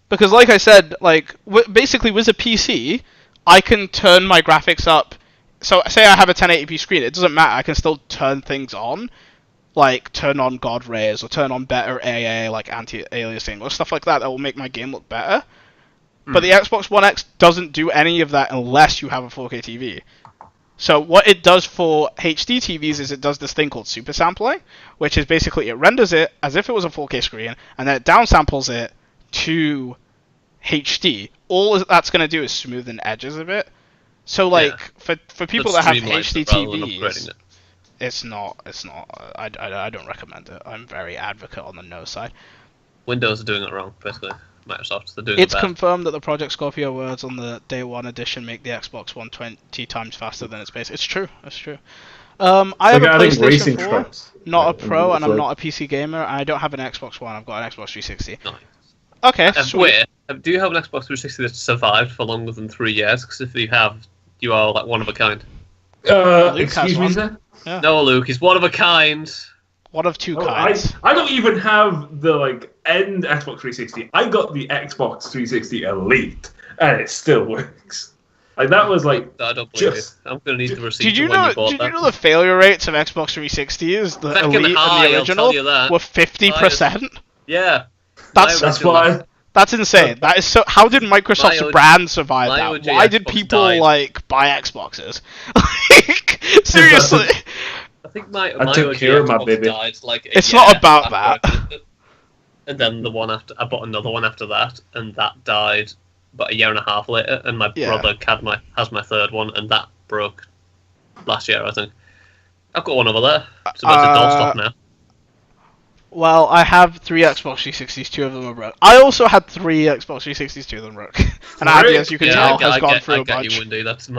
Because, like I said, like basically with a PC, I can turn my graphics up. So, say I have a 1080p screen, it doesn't matter. I can still turn things on, like turn on God rays or turn on better AA, like anti-aliasing or stuff like that. That will make my game look better. But the Xbox One X doesn't do any of that unless you have a 4K TV. So what it does for HD TVs is it does this thing called super sampling, which is basically it renders it as if it was a 4K screen, and then it downsamples it to HD. All that's going to do is smoothen edges a bit. So like for people that have HD TVs, it's not. I don't recommend it. I'm very advocate on the no side. Windows are doing it wrong, basically. Microsoft, they're doing It's it bad. confirmed that the Project Scorpio words on the Day 1 edition make the Xbox One 20 times faster than its base. It's true. It's true. I have a PlayStation 4, not a Pro, and I'm not a PC gamer, and I don't have an Xbox One. I've got an Xbox 360. Nice. Okay, sweet. Wait, do you have an Xbox 360 that's survived for longer than 3 years? Because if you have, you are like one of a kind. Luke Excuse has me, one. sir? Yeah. No, Luke, he's one of a kind. One of two Oh, kinds. I don't even have the like end Xbox 360. I got the Xbox 360 Elite, and it still works. Like that was like I don't believe just. you. I'm gonna need the receipt Did you of when know? you bought Did that. you know the failure rates of Xbox 360s, the Fucking Elite high, and the I'll original, tell you that. were 50%? Yeah. That's My That's original- why That's insane. That is so. How did Microsoft's My OG brand survive my that? OG Why did Xbox people died. like buy Xboxes? Like, seriously, I think my took OG care of my Xbox baby. died like a It's year not about after that. I finished it. And then the one after, I bought another one after that, and that died about a year and a half later. And my Yeah. brother has my third one, and that broke last year, I think. I've got one over there. It's about to doorstop now. well, I have 3 Xbox 360s. 2 of them are broke. I also had 3 Xbox 360s. 2 of them broke. And Abby, as you can tell, has gone through I a get bunch. you, Windy. That was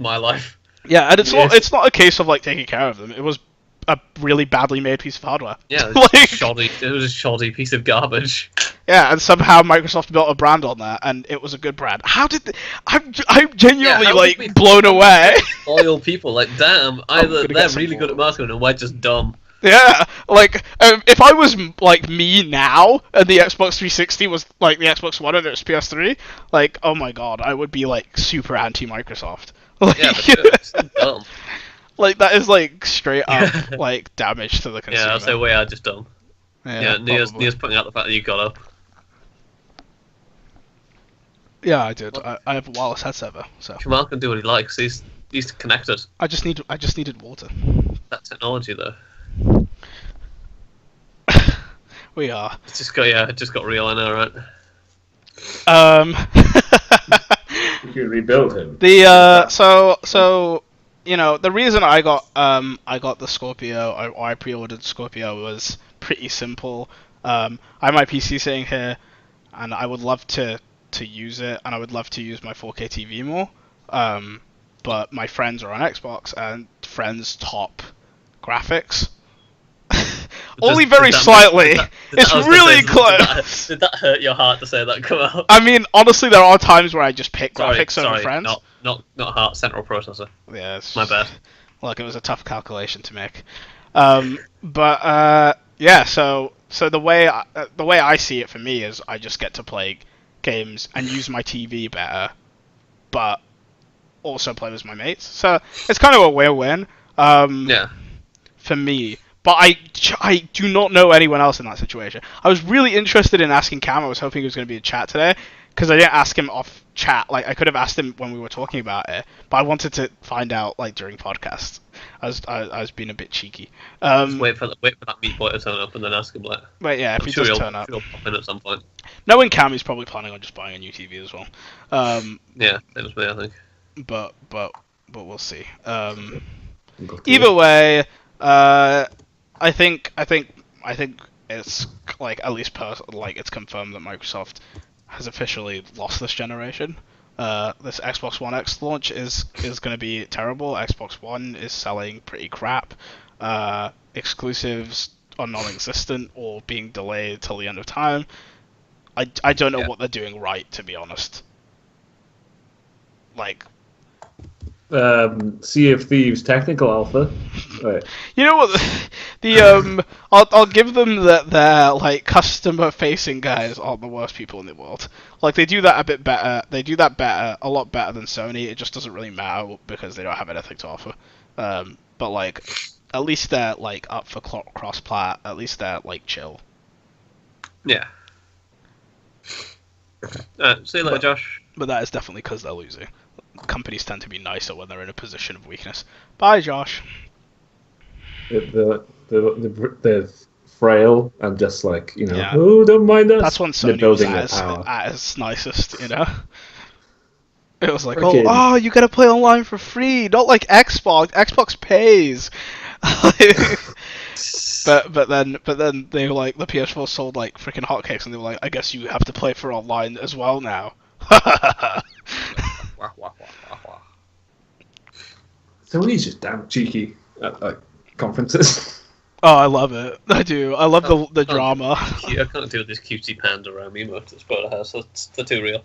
my life. Yeah, and it's Yes. not a case of like taking care of them. It was a really badly made piece of hardware. Yeah, Like- it was a shoddy piece of garbage. Yeah, and somehow Microsoft built a brand on that, and it was a good brand. How did I'm genuinely how like did we- blown away. Loyal people, like damn, either gonna get they're some really good more. at marketing, and we're just dumb. Yeah, like if I was like me now, and the Xbox 360 was like the Xbox One and it was PS3, like oh my god, I would be like super anti Microsoft. Like, Yeah, but it's still dumb. like that is like straight up like damage to the consumer. Yeah, I'll say we are just dumb. Yeah, Nia's probably. putting out the fact that you got up. Yeah, I did. I have a wireless headset though, so Kamal can do what he likes. He's connected. I just needed water. That technology though. We are. It just got real, I know, right? You can rebuild him. So you know the reason I got the Scorpio, or I pre-ordered Scorpio, was pretty simple. I have my PC sitting here, and I would love to use it, and I would love to use my 4K TV more. But my friends are on Xbox, and friends top graphics. Only very slightly. It's really close. Did that hurt your heart to say that, Kamal? I mean, honestly, there are times where I just pick graphics over friends. Not heart, central processor. Yeah, it's My bad. Look, it was a tough calculation to make. Yeah. So the way I see it for me is I just get to play games and use my TV better, but also play with my mates. So it's kind of a win-win. Yeah. For me. But I do not know anyone else in that situation. I was really interested in asking Cam. I was hoping he was going to be in chat today, because I didn't ask him off chat. Like, I could have asked him when we were talking about it, but I wanted to find out like during podcasts. I was being a bit cheeky. Just wait for that meat boy to turn up and then ask him later. But yeah, if he does turn up, he'll pop in at some point. knowing Cam, he's probably planning on just buying a new TV as well. Yeah, same as me, I think. But we'll see. Either way, I think it's like at least it's confirmed that Microsoft has officially lost this generation. This Xbox One X launch is going to be terrible. Xbox One is selling pretty crap. Exclusives are non-existent or being delayed till the end of time. I don't know what they're doing right, to be honest. Like, Sea of Thieves technical alpha. Right. you know what? I'll give them that their like customer facing guys aren't the worst people in the world. Like, they do that a bit better. They do that a lot better than Sony. It just doesn't really matter because they don't have anything to offer. But like, at least they're like up for cross-plat. At least they're like chill. Yeah. See you later, Josh. But that is definitely because they're losing. Companies tend to be nicer when they're in a position of weakness. Bye, Josh. The frail and just like, Yeah. oh, don't mind us. That's when They're Sony was building their power. at its nicest, you know? It was like, Freaking- oh, you gotta play online for free, not like Xbox. Xbox pays. but then they were like, the PS4 sold like freaking hotcakes, and they were like, I guess you have to play for online as well now. Wah, wah, wah, wah, wah. Sony's just damn cheeky at like conferences. Oh, I love it. I do. I love the drama. I can't do this cutesy panda around me emote that's part of the house. They're too real.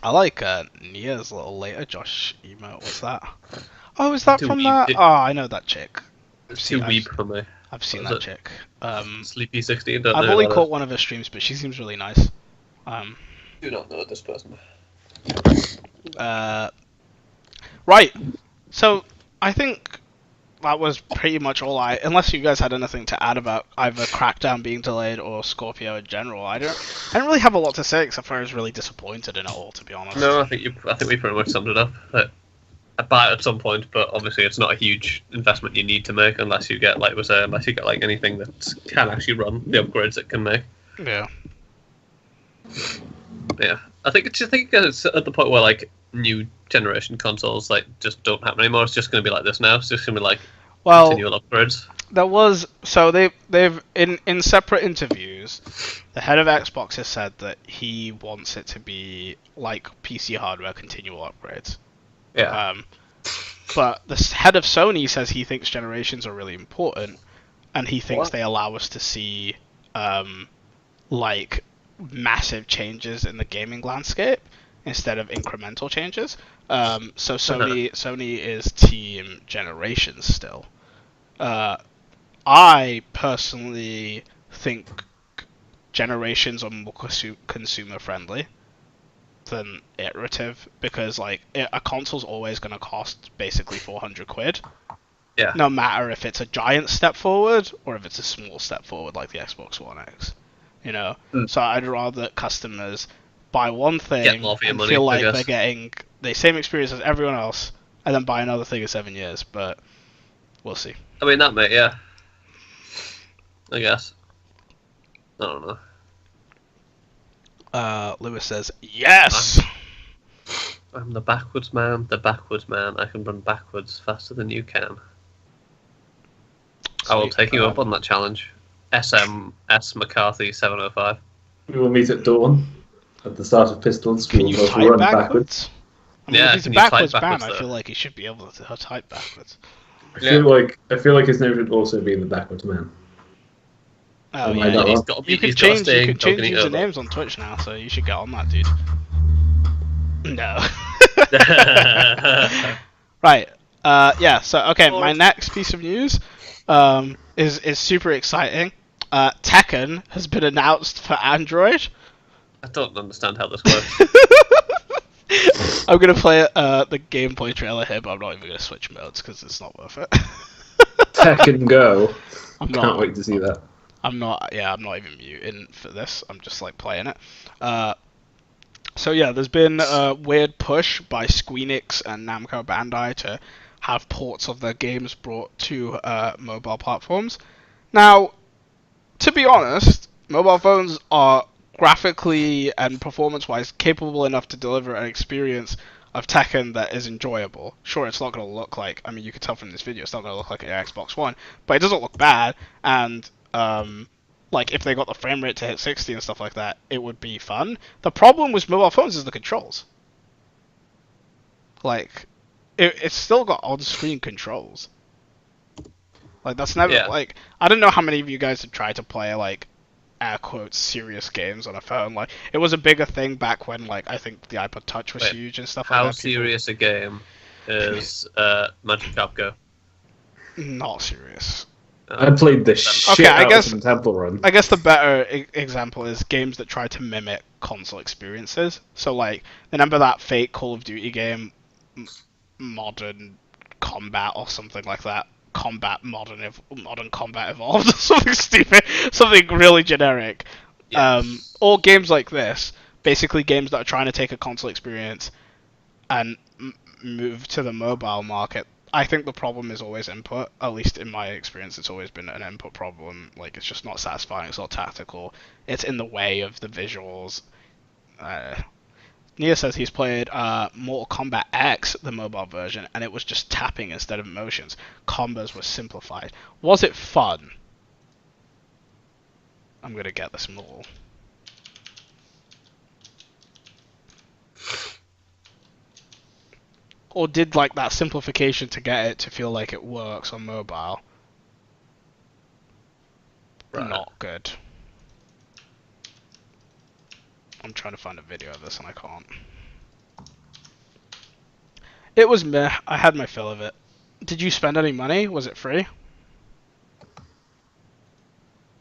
I like Nghhia's little later Josh emote. What's that? Oh, is that Too from weeb. that? Oh, I know that chick. It's too weep for me. I've seen What that is it? chick. Sleepy 16. Don't I've know only who that caught is. one of her streams, but she seems really nice. Do not know this person. Right. So I think that was pretty much all unless you guys had anything to add about either Crackdown being delayed or Scorpio in general. I don't really have a lot to say except for I was really disappointed in it all, to be honest. No, I think we pretty much summed it up. I buy it at some point, but obviously it's not a huge investment you need to make unless you get, like we say, like anything that can actually run the upgrades it can make. Yeah. Yeah, I think it's at the point where like new generation consoles like just don't happen anymore. It's just going to be like this now. It's just going to be like continual upgrades. They've in separate interviews, the head of Xbox has said that he wants it to be like PC hardware, continual upgrades. Yeah. But the head of Sony says he thinks generations are really important, and he thinks they allow us to see like massive changes in the gaming landscape instead of incremental changes. So Sony is team generations still. I personally think generations are more consumer friendly than iterative, because like a console's always going to cost basically 400 quid. Yeah. No matter if it's a giant step forward or if it's a small step forward like the Xbox One X. You know? So I'd rather that customers buy one thing and feel like they're getting the same experience as everyone else, and then buy another thing in 7 years, but we'll see. I mean, that mate, yeah. I guess. I don't know. Lewis says, yes! I'm the backwards man. I can run backwards faster than you can. I will take you up on that challenge. SMS McCarthy 705. We will meet at dawn at the start of Pistols. Can We you will type run backwards? I mean, Yeah, if he's a can you type backwards man, backwards, I though? feel like he should be able to type backwards. I feel like his name should also be the backwards man. Oh Am I yeah, not He's wrong? got to be, you can he's got to change stay incognito. usernames on Twitch now, so you should get on that, dude. No. Right. Yeah. So okay, my next piece of news is super exciting. Tekken has been announced for Android. I don't understand how this works. I'm gonna play the gameplay trailer here, but I'm not even gonna switch modes because it's not worth it. Tekken Go. I'm Can't not. wait to see that. I'm not even muting for this. I'm just like playing it. So yeah, there's been a weird push by Squeenix and Namco Bandai to have ports of their games brought to mobile platforms. Now, to be honest, mobile phones are graphically and performance-wise capable enough to deliver an experience of Tekken that is enjoyable. Sure, it's not going to look like, I mean, you can tell from this video, it's not going to look like an Xbox One, but it doesn't look bad, and like if they got the frame rate to hit 60 and stuff like that, it would be fun. The problem with mobile phones is the controls. Like, it's still got on-screen controls. Like, that's never, like, I don't know how many of you guys have tried to play, like, air quotes, serious games on a phone. Like, it was a bigger thing back when, like, I think the iPod Touch was huge and stuff like that. How serious a game is Magic Carp Go? Not serious. I played the shit out of some Temple Run. I guess the better example is games that try to mimic console experiences. So, like, remember that fake Call of Duty game, Modern Combat or something like that? Modern Combat Evolved, something stupid, something really generic. Yes. Or games like this, basically games that are trying to take a console experience and move to the mobile market. I think the problem is always input. At least in my experience, it's always been an input problem. Like, it's just not satisfying. It's not tactical. It's in the way of the visuals. Nghia says he's played Mortal Kombat X, the mobile version, and it was just tapping instead of motions. Combos were simplified. Was it fun? I'm gonna get this more. Or did, like, that simplification to get it to feel like it works on mobile not good? I'm trying to find a video of this and I can't. It was meh. I had my fill of it. Did you spend any money? Was it free?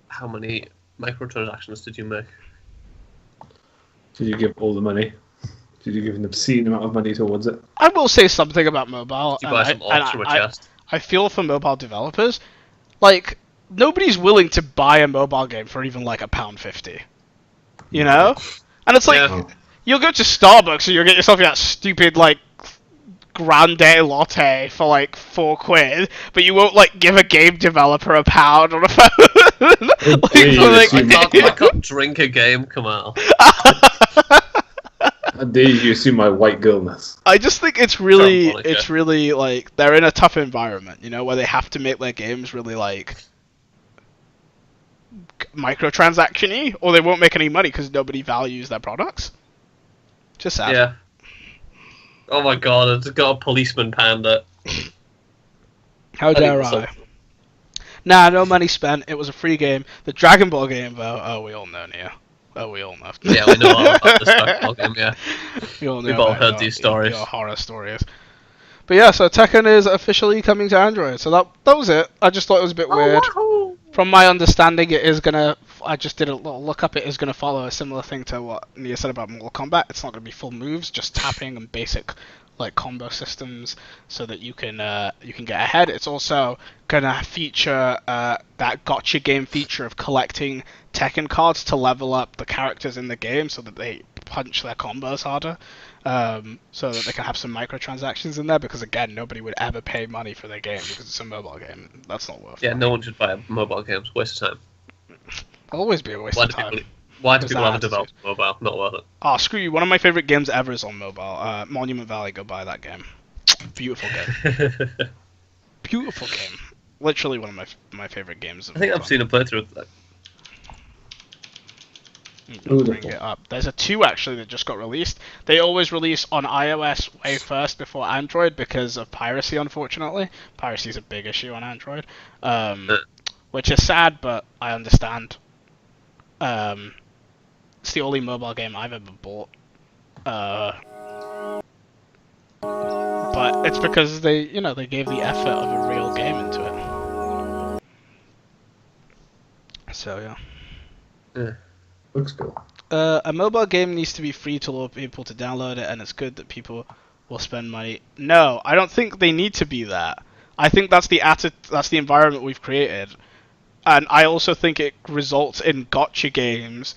How many microtransactions did you make? Did you give all the money? Did you give an obscene amount of money towards it? I will say something about mobile. Did you buy some orbs from a chest? I feel for mobile developers. Like, nobody's willing to buy a mobile game for even like £1.50. You know? And it's like, Yeah. you'll go to Starbucks and you'll get yourself that stupid, like, grande latte for like £4, but you won't like give a game developer £1 on a phone. I can't drink a game, Kamal. How dare you assume my white girlness? I just think it's really, Monica. it's really like they're in a tough environment, you know, where they have to make their games really like microtransaction-y, or they won't make any money because nobody values their products. Just sad. Yeah. Oh my god, it's got a policeman panda. How dare think I? Nah, no money spent. It was a free game. The Dragon Ball game, though. Oh, we all know, Nghia. Oh, we all know. Yeah, we know all about this Dragon Ball game, yeah. We all know We've all about heard these stories. Your horror stories. But yeah, so Tekken is officially coming to Android. So that was it. I just thought it was a bit weird. From my understanding, it is gonna. I just did a little look up. It is gonna follow a similar thing to what Nghia said about Mortal Kombat. It's not gonna be full moves, just tapping and basic like combo systems, so that you can get ahead. It's also gonna feature that gotcha game feature of collecting Tekken cards to level up the characters in the game, so that they punch their combos harder. So that they can have some microtransactions in there, because again, nobody would ever pay money for their game because it's a mobile game. That's not worth it. Yeah, no one should buy mobile games. Waste of time. Always be a waste of time. Why do people that ever develop mobile? Not worth it. Oh, screw you. One of my favorite games ever is on mobile. Monument Valley, go buy that game. Beautiful game. Beautiful game. Literally one of my favorite games. I think I've seen a playthrough of that. Bring it up. There's a 2 actually that just got released. They always release on iOS way first before Android because of piracy, unfortunately. Piracy is a big issue on Android. Which is sad, but I understand. It's the only mobile game I've ever bought. But it's because they gave the effort of a real game into it. So yeah. Looks cool. A mobile game needs to be free to allow people to download it, and it's good that people will spend money. No, I don't think they need to be that. I think that's the environment we've created. And I also think it results in gotcha games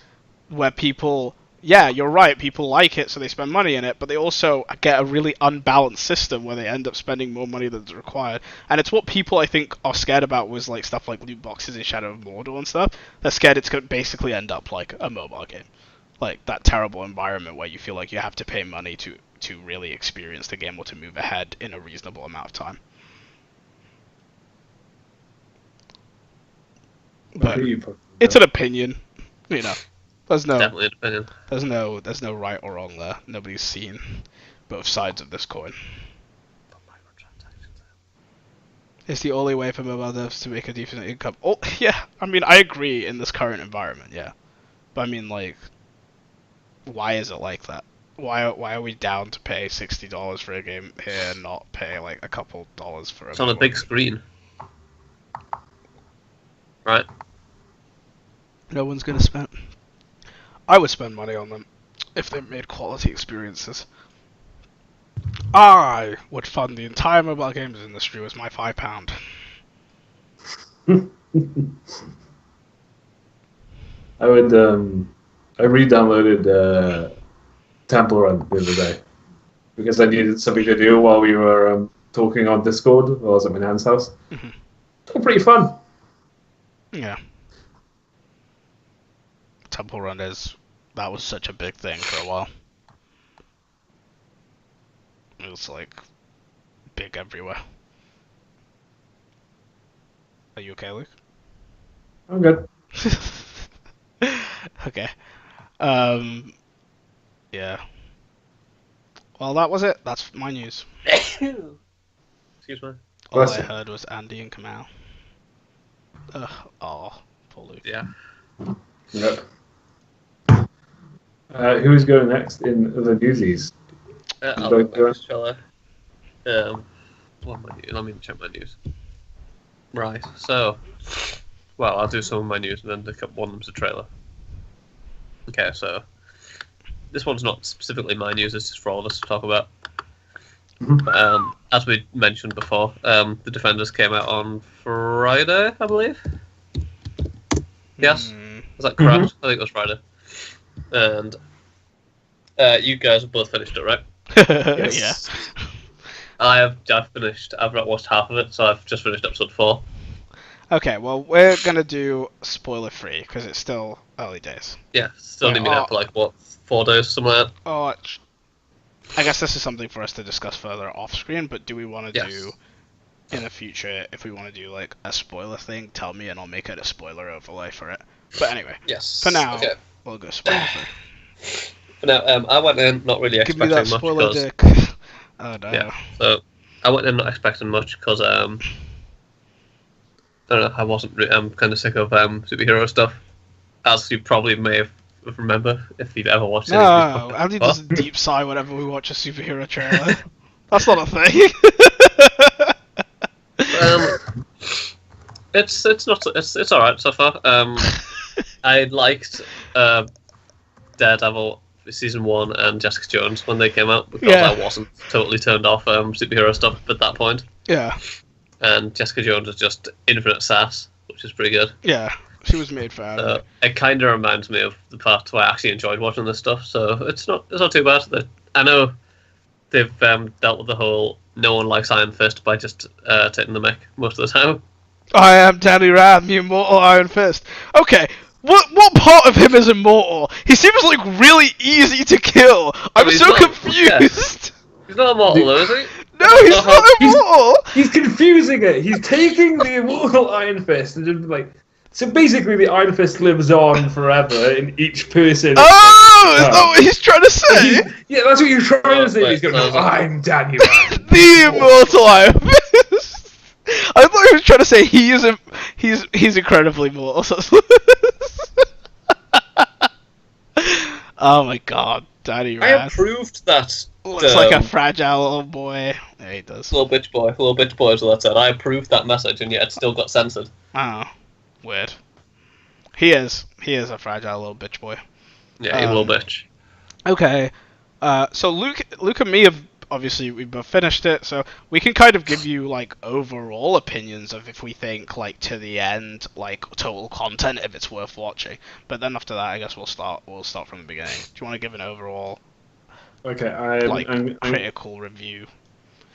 where people, yeah, you're right, people like it, so they spend money in it, but they also get a really unbalanced system where they end up spending more money than is required. And it's what people, I think, are scared about was like stuff like loot boxes in Shadow of Mordor and stuff. They're scared it's going to basically end up like a mobile game. Like that terrible environment where you feel like you have to pay money to really experience the game or to move ahead in a reasonable amount of time. But it's an opinion, you know. There's Definitely an opinion. there's no right or wrong there. Nobody's seen both sides of this coin. It's the only way for mobile devs to make a decent income. Oh yeah, I mean I agree in this current environment, yeah. But I mean like, why is it like that? Why are we down to pay $60 for a game here and not pay like a couple dollars for a? It's on a big screen. Right. No one's gonna spend. I would spend money on them if they made quality experiences. I would fund the entire mobile games industry with my £5. I re-downloaded Temple Run the other day because I needed something to do while we were talking on Discord while I was at my nan's house. Mm-hmm. It's pretty fun. Yeah. Temple Run that was such a big thing for a while. It was like big everywhere. Are you okay, Luke? I'm good. Okay. Yeah. Well, that was it. That's my news. Excuse me. All Bless I you. heard was Andy and Kamal. Poor Luke. Yeah. Yep. Who's going next in the newsies? I'll Don't go next, shall I? What am I doing? Let me check my news. Right, so... Well, I'll do some of my news and then one of them's a trailer. Okay, so... This one's not specifically my news, this is for all of us to talk about. But, as we mentioned before, the Defenders came out on Friday, I believe. Yes, was that correct? I think it was Friday. And you guys have both finished it, right? Yes. I've finished. I've not watched half of it, so I've just finished episode 4. Okay, well, we're gonna do spoiler free because it's still early days. Yeah, still only been out for like what 4 days, something like that. Oh, I guess this is something for us to discuss further off screen. But do we want to do in the future? If we want to do like a spoiler thing, tell me and I'll make it a spoiler overlay for it. But anyway, Yes. for now, Okay. we'll go spoiler free. For now, I went in not really Give me expecting that much spoiler because dick. Oh no. yeah. So I went in not expecting much because I don't know. I wasn't. I'm kind of sick of superhero stuff, as you probably may have remember if you've ever watched it. No, Andy does a deep sigh whenever we watch a superhero trailer. That's not a thing. It's all right so far. I liked Daredevil season 1 and Jessica Jones when they came out because I wasn't totally turned off superhero stuff at that point. Yeah. And Jessica Jones is just infinite sass, which is pretty good. Yeah, she was made for anime. It kind of reminds me of the parts where I actually enjoyed watching this stuff, so it's not too bad. I know they've dealt with the whole no one likes Iron Fist by just taking the mic most of the time. I am Danny Rand, the immortal Iron Fist. Okay, what part of him is immortal? He seems like really easy to kill. I'm so confused. He's not immortal though, is he? No, he's not immortal. He's confusing it. He's taking the immortal Iron Fist and just like. So basically, the Iron Fist lives on forever in each person. Oh, is that what he's trying to say? Yeah, that's what you're trying to say. Wait, He's going, so- I'm Danny Rand. The immortal Iron Fist. I thought he was trying to say he's incredibly mortal. Oh my god, Danny I Rand. approved that. Looks like a fragile little boy. Yeah, he does. Little bitch boy is what that said. I approved that message and yet it still got censored. Oh, weird. He is a fragile little bitch boy. Yeah, you little bitch. Okay, so Luke and me have obviously we both finished it, so we can kind of give you like overall opinions of if we think like to the end, like total content, if it's worth watching. But then after that, I guess we'll start from the beginning. Do you want to give an overall Okay, I'm critical review?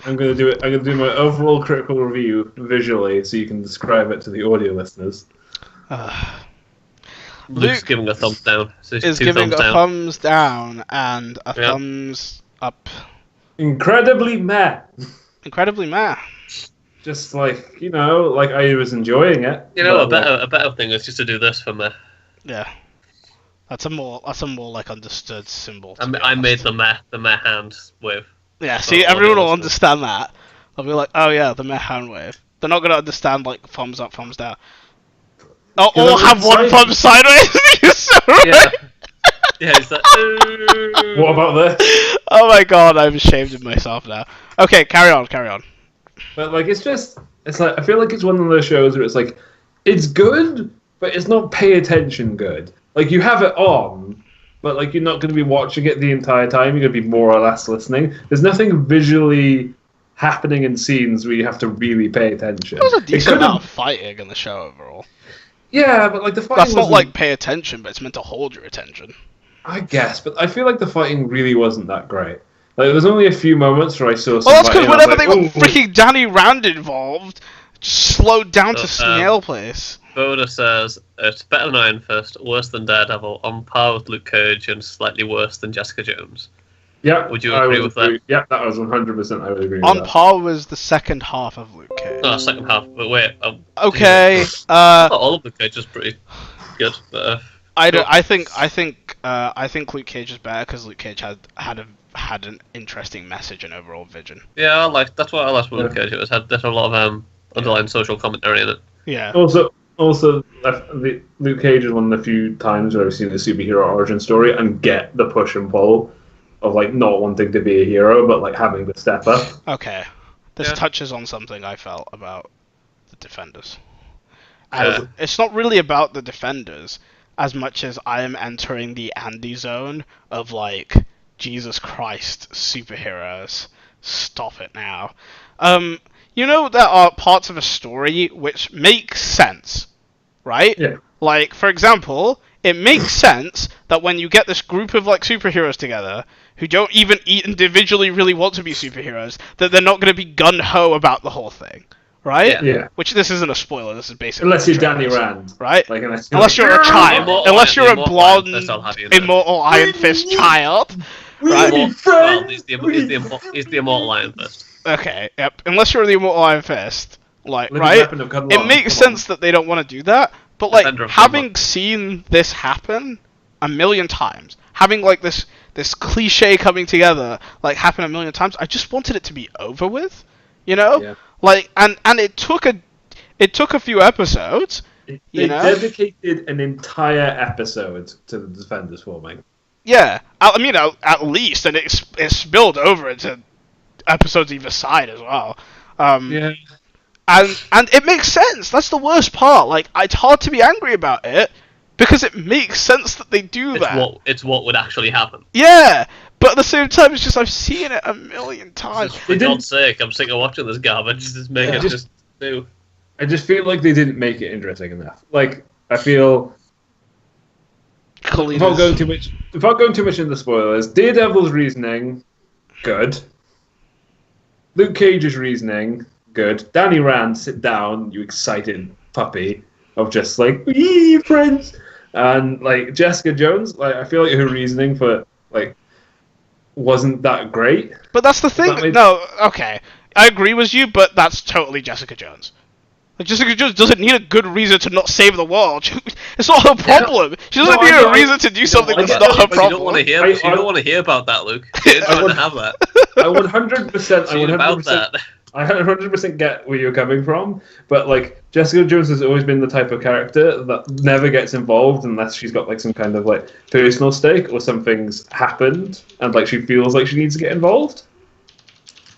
I'm gonna do it. I'm gonna do my overall critical review visually, so you can describe it to the audio listeners. Luke's giving a thumbs down. So Is two giving thumbs a down. thumbs down and a thumbs up. Incredibly meh. Incredibly meh. Just like like I was enjoying it. You know, but, a better thing is just to do this for me. Yeah. That's a more like understood symbol. I made the meh hand wave. Yeah, see, everyone will understand that. They'll be like, oh yeah, the meh hand wave. They're not gonna understand like thumbs up, thumbs down. Oh, or have one thumb sideways. You're so right. Yeah. Yeah, it's like, What about this? Oh my god, I'm ashamed of myself now. Okay, carry on. But like, it's like I feel like it's one of those shows where it's like, it's good, but it's not pay attention good. Like you have it on, but like you're not going to be watching it the entire time. You're going to be more or less listening. There's nothing visually happening in scenes where you have to really pay attention. There was a decent amount of fighting in the show overall. Yeah, but like the fighting. That's not wasn't- like pay attention, but it's meant to hold your attention. I guess, but I feel like the fighting really wasn't that great. Like there's only a few moments where I saw. Well, that's because somebody and I was whenever they got like, "Ooh." freaking Danny Rand involved, it slowed down to So, snail place. Boda says it's better than Iron Fist, worse than Daredevil, on par with Luke Cage, and slightly worse than Jessica Jones. Yeah, Would you I agree would with that? Yeah, that was 100%. I would agree with On that. par was the second half of Luke Cage. Oh, second half, but wait. Okay, Not all of Luke Cage is pretty good, but I think Luke Cage is better because Luke Cage had an interesting message and overall vision. yeah, that's what I liked about Luke Cage. There's a lot of underlying social commentary in it. Yeah. Also, Luke Cage is one of the few times where I've seen a superhero origin story and get the push and pull of like not wanting to be a hero, but like having to step up. Okay. This Yeah. touches on something I felt about the Defenders. And it's not really about the Defenders as much as I am entering the Andy zone of like Jesus Christ superheroes. Stop it now. You know, there are parts of a story which make sense, right? Yeah. Like, for example, it makes sense that when you get this group of, like, superheroes together, who don't even individually really want to be superheroes, that they're not going to be gun-ho about the whole thing, right? Yeah. Which, this isn't a spoiler, this is basically... Unless you're the Danny trailers, Rand. right? Like, unless Unless you're a child. Immortal Unless you're a Iron blonde, Fist, I'll have you know. immortal Iron Fist child. Right? Well, he's the immortal Iron Fist. Okay, yep. Unless you're the immortal Iron Fist, like, Living right? weapon of Cunlong, It makes come on. sense that they don't want to do that, but like Defender of having Cunlong. seen this happen a million times, having like this cliche coming together like happen a million times, I just wanted it to be over with, you know? Yeah. Like, and it took a few episodes. They You know? dedicated an entire episode to the Defenders forming. Yeah, I mean at least, and it spilled over into episodes either side as well. Yeah. And it makes sense. That's the worst part. Like, it's hard to be angry about it because it makes sense that they do that. It's what would actually happen. Yeah, but at the same time, it's just I've seen it a million times. For God's sake, I'm sick of watching this garbage. Just make it just do. I just feel like they didn't make it interesting enough. Like, I feel without going too much into spoilers, Daredevil's reasoning, good. Luke Cage's reasoning, good. Danny Rand, sit down, you excited puppy of just like, yee, friends. And like Jessica Jones, like I feel like her reasoning for like wasn't that great. But that's the thing. That made- No, okay, I agree with you, but that's totally Jessica Jones. Like, Jessica Jones doesn't need a good reason to not save the world. It's not her problem. She doesn't No, need I a reason to do something I that's get not her But you don't want to problem. hear. You don't want to hear about that, Luke. You don't want to have that. I 100%, It's about that. I 100% get where you're coming from, but like Jessica Jones has always been the type of character that never gets involved unless she's got like some kind of like personal stake or something's happened and like she feels like she needs to get involved.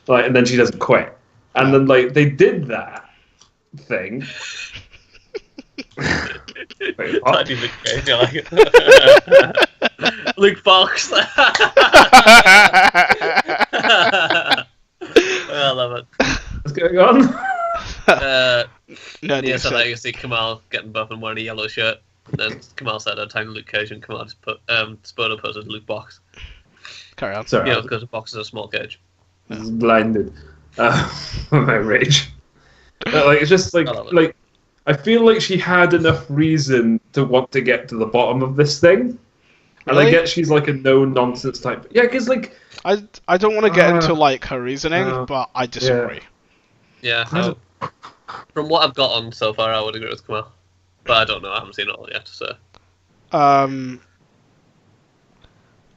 Like, and then she doesn't quit. And then like they did that thing. Wait, what? Tiny Luke Cage, I like it. Luke Fox. I love it. What's going on? No, Yeah, so so- like you see Kamal getting buff and wearing a yellow shirt. And then Kamal said a tiny Luke Cage, and Kamal just put Spodo put as Luke Box. Carry on. Sorry, Yeah, I because a box is a small cage. was blinded by my rage. But, like it's just like I love it. like I feel like she had enough reason to want to get to the bottom of this thing. And Really? I get she's like a no-nonsense type. Yeah, because like I don't want to get Uh, into like her reasoning, uh, but I disagree. Yeah, I don't- from what I've got on so far, I would agree with Kamal. But I don't know, I haven't seen it all yet, so.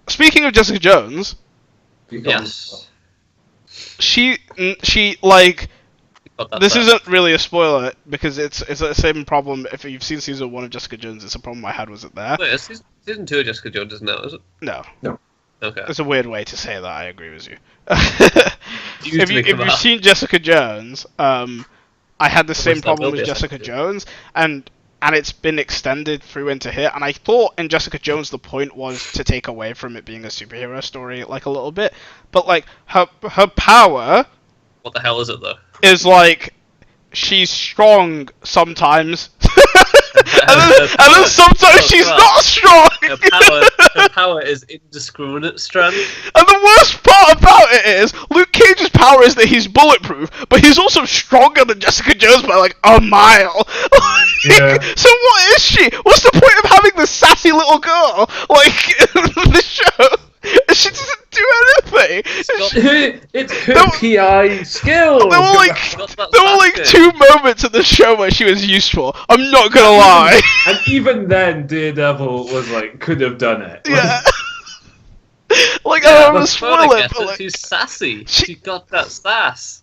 Speaking of Jessica Jones, Yes. she like Got that this there. isn't really a spoiler because it's the same problem. If you've seen season 1 of Jessica Jones, it's a problem I had. Was it there? Wait, it's season 2 of Jessica Jones is now, is it? No. Okay. It's a weird way to say that. I agree with you. You if to make you've them out. seen Jessica Jones, I had the same that problem will be with a Jessica second. Jones, and it's been extended through into here. And I thought in Jessica Jones the point was to take away from it being a superhero story, like a little bit. But like her power What the hell is it, though? is like she's strong sometimes, and then sometimes she's not strong. Her power is indiscriminate strength. And the worst part about it is, Luke Cage's power is that he's bulletproof, but he's also stronger than Jessica Jones by like a mile. Yeah. So what is she? What's the point of having this sassy little girl like in the show? She doesn't do anything. it's her No. PI skill. There were like Got that there were like sass 2 moments in the show where she was useful. I'm not gonna lie. And even then, Daredevil was like could have done it. Yeah. Like Yeah, I don't but want to spoil it, but like she's sassy. She- She got that sass.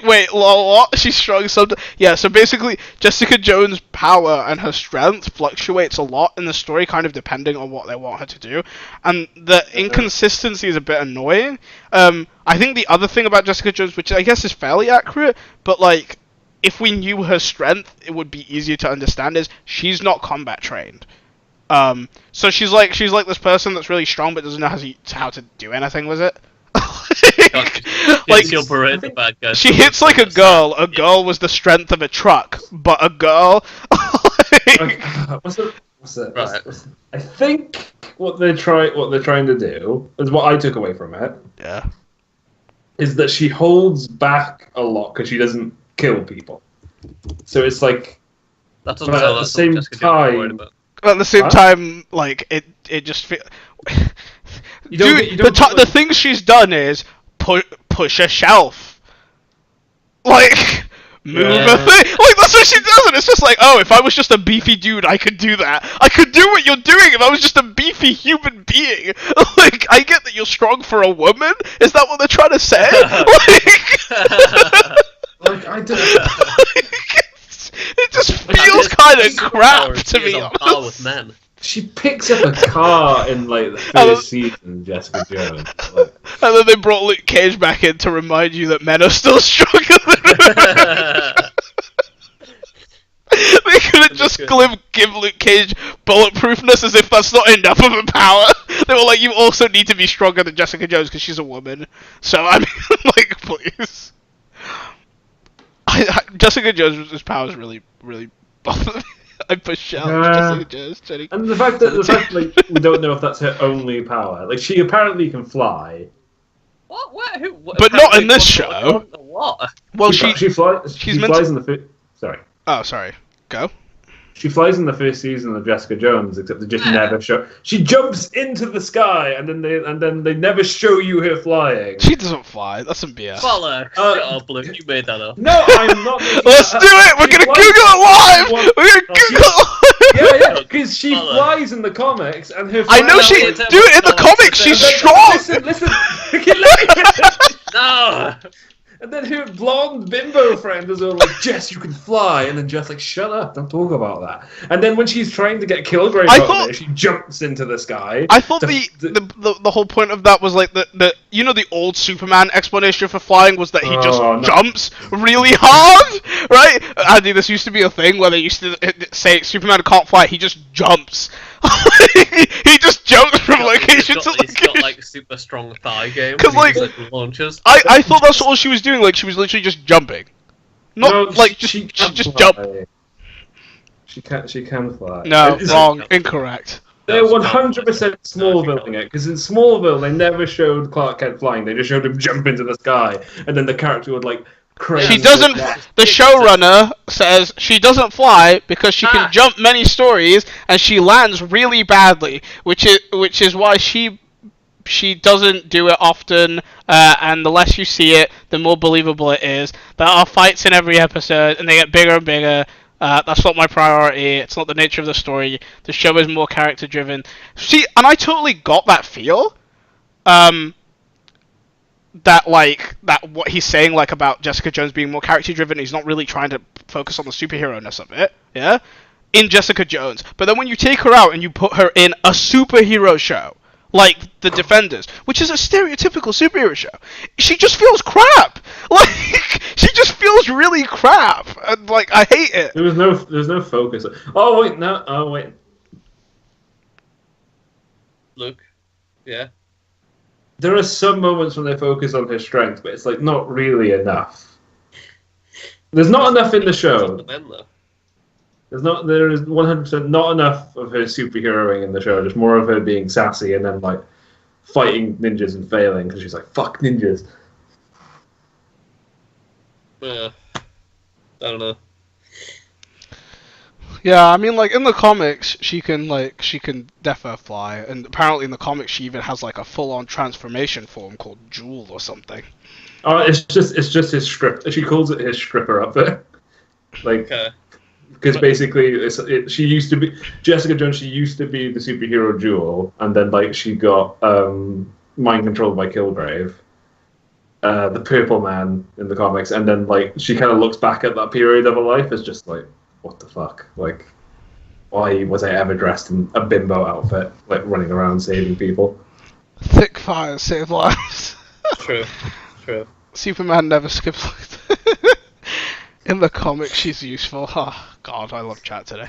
wait, what? She's strong sometimes. Yeah, so basically, Jessica Jones' power and her strength fluctuates a lot in the story, kind of depending on what they want her to do, and the inconsistency is a bit annoying. I think the other thing about Jessica Jones, which I guess is fairly accurate, but like, if we knew her strength, it would be easier to understand. Is she's not combat trained. So she's like this person that's really strong but doesn't know how to do anything with it. Like, she'll berate the bad guys. she hits like a girl. A girl was the strength of a truck, but a girl. What's it? Right. I think what they're trying to do is what I took away from it. Yeah. Is that she holds back a lot because she doesn't kill people. So it's like, That doesn't but sound at the like same something Jessica Jones is worried time, about. At the same What? time, like it just feels. You don't get- you don't the get, thing she's done is push a shelf, like move a Yeah. thing. Like that's what she does, and it's just like, oh, if I was just a beefy dude, I could do that. I could do what you're doing if I was just a beefy human being. Like I get that you're strong for a woman. Is that what they're trying to say? like I don't. It just feels kind of crap to me. On par with men. She picks up a car in like the first season of Jessica Jones. Like, And then they brought Luke Cage back in to remind you that men are still stronger than women. They could have just give Luke Cage bulletproofness as if that's not enough of a power. They were like, you also need to be stronger than Jessica Jones because she's a woman. So, I mean, like, please. Jessica Jones' powers really, really bother me. I push out Jessica Jones. Jenny. and the fact like we don't know if that's her only power. Like she apparently can fly. What? What? Who? What? But not in this show. What? Well, she flies. she's She meant flies to- in the sorry. Oh, sorry. Go. She flies in the first season of Jessica Jones, except they just never show. She jumps into the sky, and then they never show you her flying. She doesn't fly. That's some BS. Bollocks! Shut up, Luke. You made that up. No, I'm not. Let's do it! We're gonna Google it live! We're gonna Google it! Yeah, because she flies in the comics, and her. I know flying- she. Dude, in the comics, she's strong! Listen. No! And then her blonde bimbo friend is all like, Jess, you can fly. And then Jess like, shut up, don't talk about that. And then when she's trying to get Kilgrave I out thought- there, she jumps into the sky. I thought to- the whole point of that was like the you know the old Superman explanation for flying was that he just Oh, no. jumps really hard, right? Andy, this used to be a thing where they used to say Superman can't fly, he just jumps. He just jumps from location to He's got location. like super strong thigh game. 'Cause, He just, like, launches. I thought that's all she was doing. Like she was literally just jumping, not No, like she she can just fly. jump. She can fly. No, It's- wrong, incorrect. They're That's 100% Smallville it, because in Smallville they never showed Clark Kent flying, they just showed him jump into the sky, and then the character would like crazy. She doesn't. The showrunner says she doesn't fly because she can jump many stories and she lands really badly, which is why she doesn't do it often. And the less you see it, the more believable it is. There are fights in every episode, and they get bigger and bigger. That's not my priority. It's not the nature of the story. The show is more character driven. See, and I totally got that feel. That what he's saying like about Jessica Jones being more character driven, he's not really trying to focus on the superhero-ness of it, yeah? In Jessica Jones. But then when you take her out and you put her in a superhero show, like The Defenders, which is a stereotypical superhero show, she just feels crap! Like, she just feels really crap! And, like, I hate it. There's no focus. Oh wait, no. Oh wait. Luke. Yeah. There are some moments when they focus on her strength, but it's like not really enough. There's not enough in the show. There is 100% not enough of her superheroing in the show. Just more of her being sassy and then like fighting ninjas and failing because she's like fuck ninjas. I don't know. Yeah, I mean, like, in the comics, she can defo fly, and apparently in the comics she even has, like, a full-on transformation form called Jewel or something. Oh, it's just his strip. She calls it his stripper outfit. Like, Okay. because basically, she used to be Jessica Jones. She used to be the superhero Jewel, and then like she got mind controlled by Kilgrave, the Purple Man in the comics, and then like she kind of looks back at that period of her life as just like, what the fuck? Like, why was I ever dressed in a bimbo outfit, like running around saving people? Thick fires save lives. True. Superman never skips like that. In the comics, she's useful. Oh, God, I love chat today.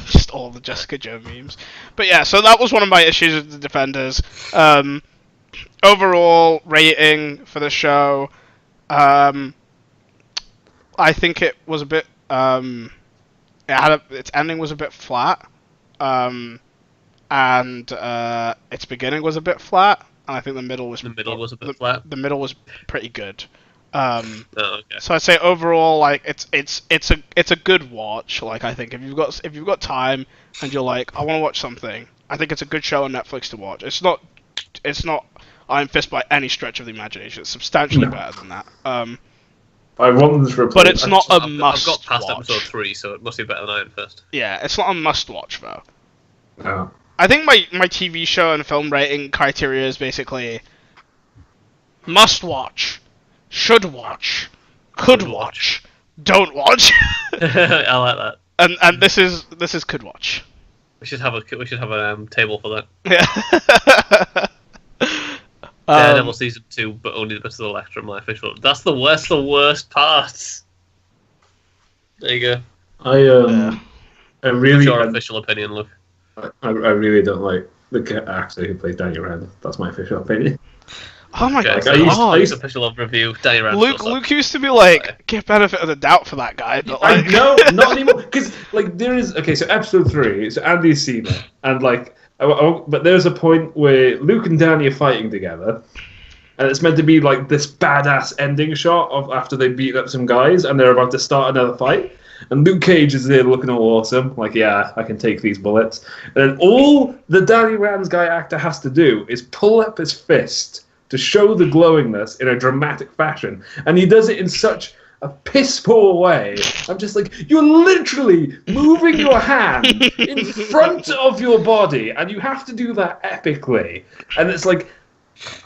Just all the Jessica Jones memes. But yeah, so that was one of my issues with the Defenders. overall rating for the show, I think it was a bit. Its ending was a bit flat, and its beginning was a bit flat, and I think the middle was The middle was a bit flat. The middle was pretty good. Oh, okay. So I'd say overall, like it's a good watch. Like I think if you've got time and you're like, I want to watch something, I think it's a good show on Netflix to watch. It's not Iron Fist by any stretch of the imagination. It's substantially better than that. I want them to replace. But it's not a I've must got past watch. episode 3, so it must be better than Iron Fist. Yeah, it's not a must watch though. No. I think my TV show and film rating criteria is basically must watch, should watch, could watch, don't watch, I like that. and this is could watch. We should have a table for that. Yeah. Daredevil season 2, but only the bits of the left are my official. That's the worst parts. There you go. I really. What's your official opinion, Luke? I really don't like the actor who plays Danny Rand. That's my official opinion. Oh my Okay, god! so I used- official review. Danny Rand. Luke used to be like, give benefit of the doubt for that guy, but I like, know, not anymore. Because like there is so episode 3. So Andy's seen it, and like, but there's a point where Luke and Danny are fighting together, and it's meant to be like this badass ending shot of after they beat up some guys and they're about to start another fight. And Luke Cage is there looking all awesome, like, yeah, I can take these bullets. And then all the Danny Rand's guy actor has to do is pull up his fist to show the glowingness in a dramatic fashion. And he does it in such a piss-poor way. I'm just like, you're literally moving your hand in front of your body, and you have to do that epically. And it's like,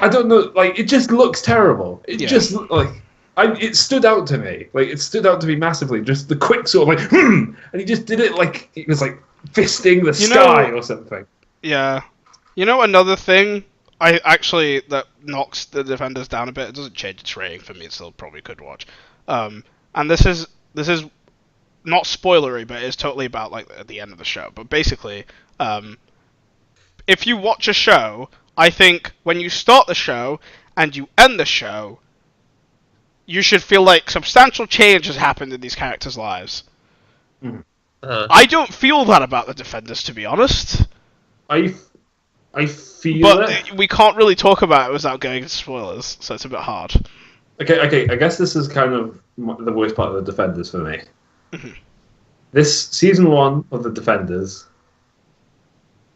I don't know, like, it just looks terrible. It just, like... it stood out to me. Like, it stood out to me massively. Just the quick sort of like, and he just did it like it was like fisting the sky or something. yeah. You know another thing that knocks the Defenders down a bit. It doesn't change its rating for me. It still probably could watch. And this is not spoilery, but it's totally about like at the end of the show. But basically, if you watch a show, I think when you start the show and you end the show, you should feel like substantial change has happened in these characters' lives. I don't feel that about the Defenders, to be honest. I feel But it. we can't really talk about it without going into spoilers, so it's a bit hard. Okay. I guess this is kind of the worst part of the Defenders for me. This season 1 of the Defenders,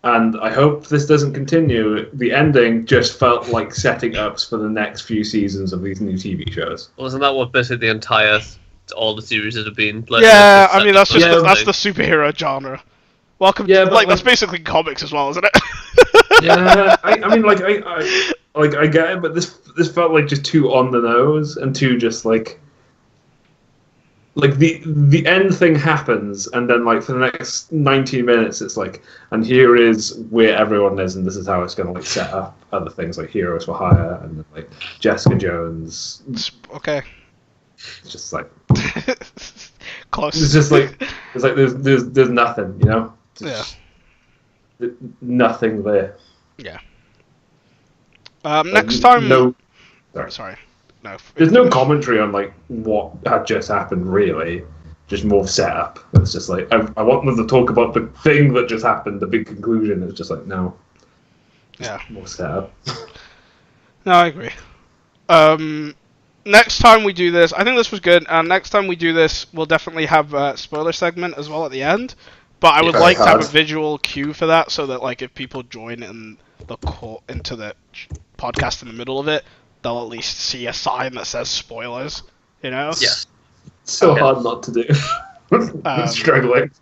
and I hope this doesn't continue, the ending just felt like setting ups for the next few seasons of these new TV shows. Well, isn't that what basically all the series have been? Like, Yeah, I mean that's just Yeah, that's the superhero genre. Welcome Yeah, to but like that's like- basically comics as well, isn't it? Yeah, I mean, I get it, but this felt like just too on the nose and too just like the end thing happens, and then like for the next 19 minutes, it's like, and here is where everyone is, and this is how it's going to like set up other things like Heroes for Hire and like Jessica Jones. Okay. It's just like Close. it's just like there's nothing, you know. Yeah. Nothing there. Yeah. Next time. No. Sorry. No. There's no commentary on like what had just happened, really. Just more setup. It's just like I want them to talk about the thing that just happened, the big conclusion. It's just like no. Yeah. More setup. No, I agree. Next time we do this, I think this was good. Next time we do this, we'll definitely have a spoiler segment as well at the end. But I would Very like to have a hard. visual cue for that, so that like if people join into the podcast in the middle of it, they'll at least see a sign that says spoilers. You know? Yeah. So Okay. hard not to do. I'm struggling.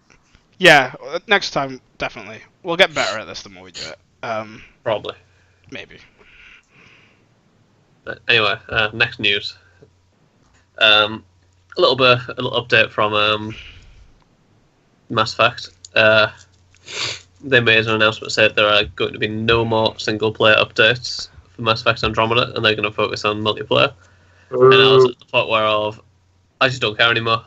Yeah. Next time, definitely. We'll get better at this the more we do it. Probably. Maybe. But anyway, next news. A little update from Mass Effect. They made an announcement saying there are going to be no more single player updates for Mass Effect Andromeda, and they're going to focus on multiplayer. And I was at the point where I just don't care anymore.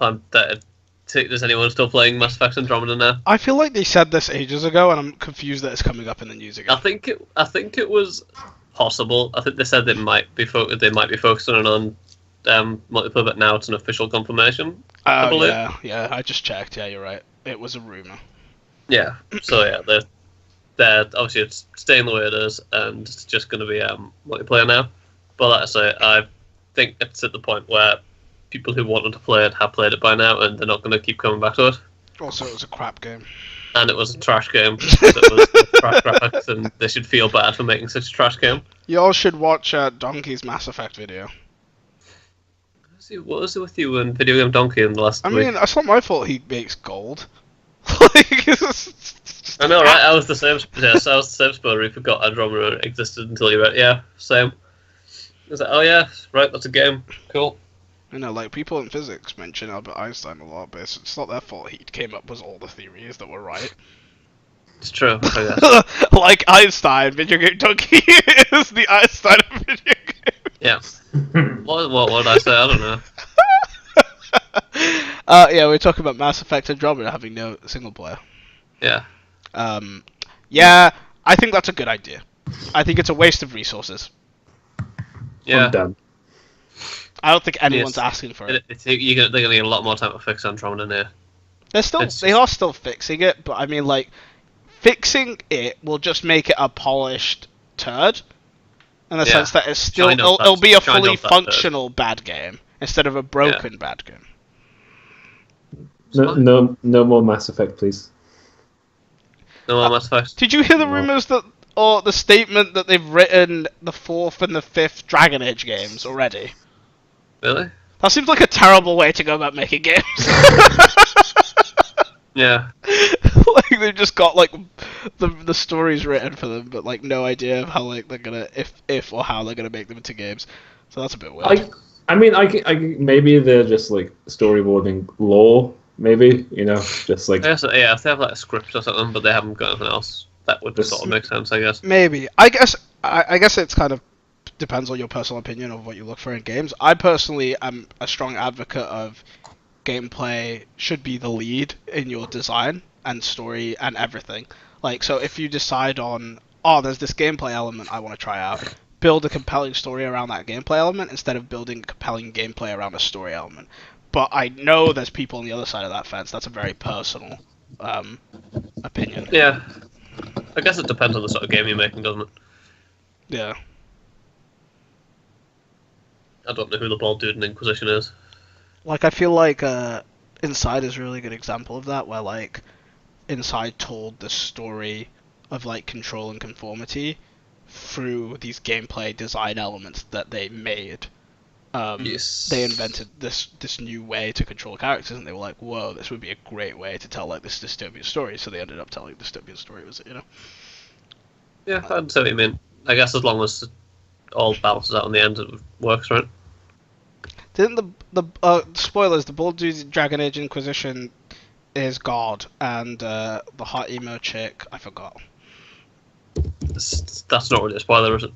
Is anyone still playing Mass Effect Andromeda now? I feel like they said this ages ago, and I'm confused that it's coming up in the news again. I think it was possible. I think they said they might be focusing on multiplayer, but now it's an official confirmation. I Oh believe. yeah, I just checked. Yeah, you're right. It was a rumor. Yeah. So yeah, they're obviously it's staying the way it is, and it's just going to be multiplayer now. But like I say, I think it's at the point where people who wanted to play it have played it by now, and they're not going to keep coming back to it. Also, it was a crap game. And it was a trash game. It was trash graphics, and they should feel bad for making such a trash game. Y'all should watch Donkey's Mass Effect video. What was it with you and Video Game Donkey in the last week? mean, it's not my fault he makes gold. Like, I know, right? I was the same. Yes, I was the same spoiler who forgot Andromeda existed until you read. Yeah, same. I was like, oh yeah, right, that's a game. Cool. You know, like, people in physics mention Albert Einstein a lot, but it's not their fault he came up with all the theories that were right. It's true. I guess. Like Einstein, Video Game Donkey is the Einstein of video games. Yeah. What would I say? I don't know. Yeah, we're talking about Mass Effect Andromeda having no single player. Yeah. Yeah, I think that's a good idea. I think it's a waste of resources. Yeah. I'm done. I don't think anyone's Yes. asking for it. They're going to need a lot more time to fix Andromeda now. They are still fixing it, but I mean, like, fixing it will just make it a polished turd. In the sense that it's still it'll be a fully functional bad game instead of a broken bad game. No more Mass Effect, please. No more Mass Effect. Did you hear the rumors that, or the statement that they've written the 4th and the 5th Dragon Age games already? Really? That seems like a terrible way to go about making games. Yeah. Like, they've just got, like, the stories written for them, but, like, no idea of how, like, they're gonna, if or how they're gonna make them into games. So that's a bit weird. I mean, maybe they're just, like, storyboarding lore, maybe, you know, just, like... If they have, like, a script or something, but they haven't got anything else, that would sort of make sense, I guess. Maybe. I guess it's kind of depends on your personal opinion of what you look for in games. I personally am a strong advocate of gameplay should be the lead in your design and story and everything. Like, so if you decide on, there's this gameplay element I want to try out, build a compelling story around that gameplay element instead of building compelling gameplay around a story element. But I know there's people on the other side of that fence. That's a very personal opinion. Yeah. I guess it depends on the sort of game you're making, doesn't it? Yeah. I don't know who the bald dude in Inquisition is. Like, I feel like Inside is a really good example of that, where, like, Inside told the story of, like, control and conformity through these gameplay design elements that they made. Yes. They invented this new way to control characters, and they were like, whoa, this would be a great way to tell, like, this dystopian story, so they ended up telling a dystopian story, was it, you know? Yeah, I'd say what you mean. I guess as long as it all balances out in the end, it works, right? Didn't the spoilers, the bald dude in Dragon Age Inquisition is God, and the hot emo chick, I forgot. That's not really a spoiler, is it?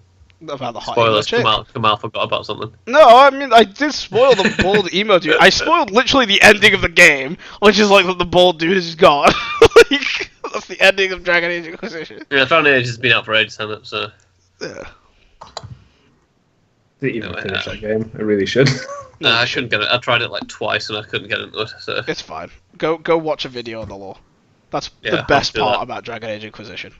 About the hot emo Spoilers, chick. Kamal forgot about something. No, I mean, I did spoil the bald emo dude. I spoiled literally the ending of the game, which is like that the bald dude is God. Like, that's the ending of Dragon Age Inquisition. Yeah, Dragon Age has been out for ages, hasn't it? So. Yeah. Didn't even finish that game. I really should. No, I shouldn't get it. I tried it like twice and I couldn't get into it. So. It's fine. Go watch a video on the lore. That's the best part about Dragon Age Inquisition.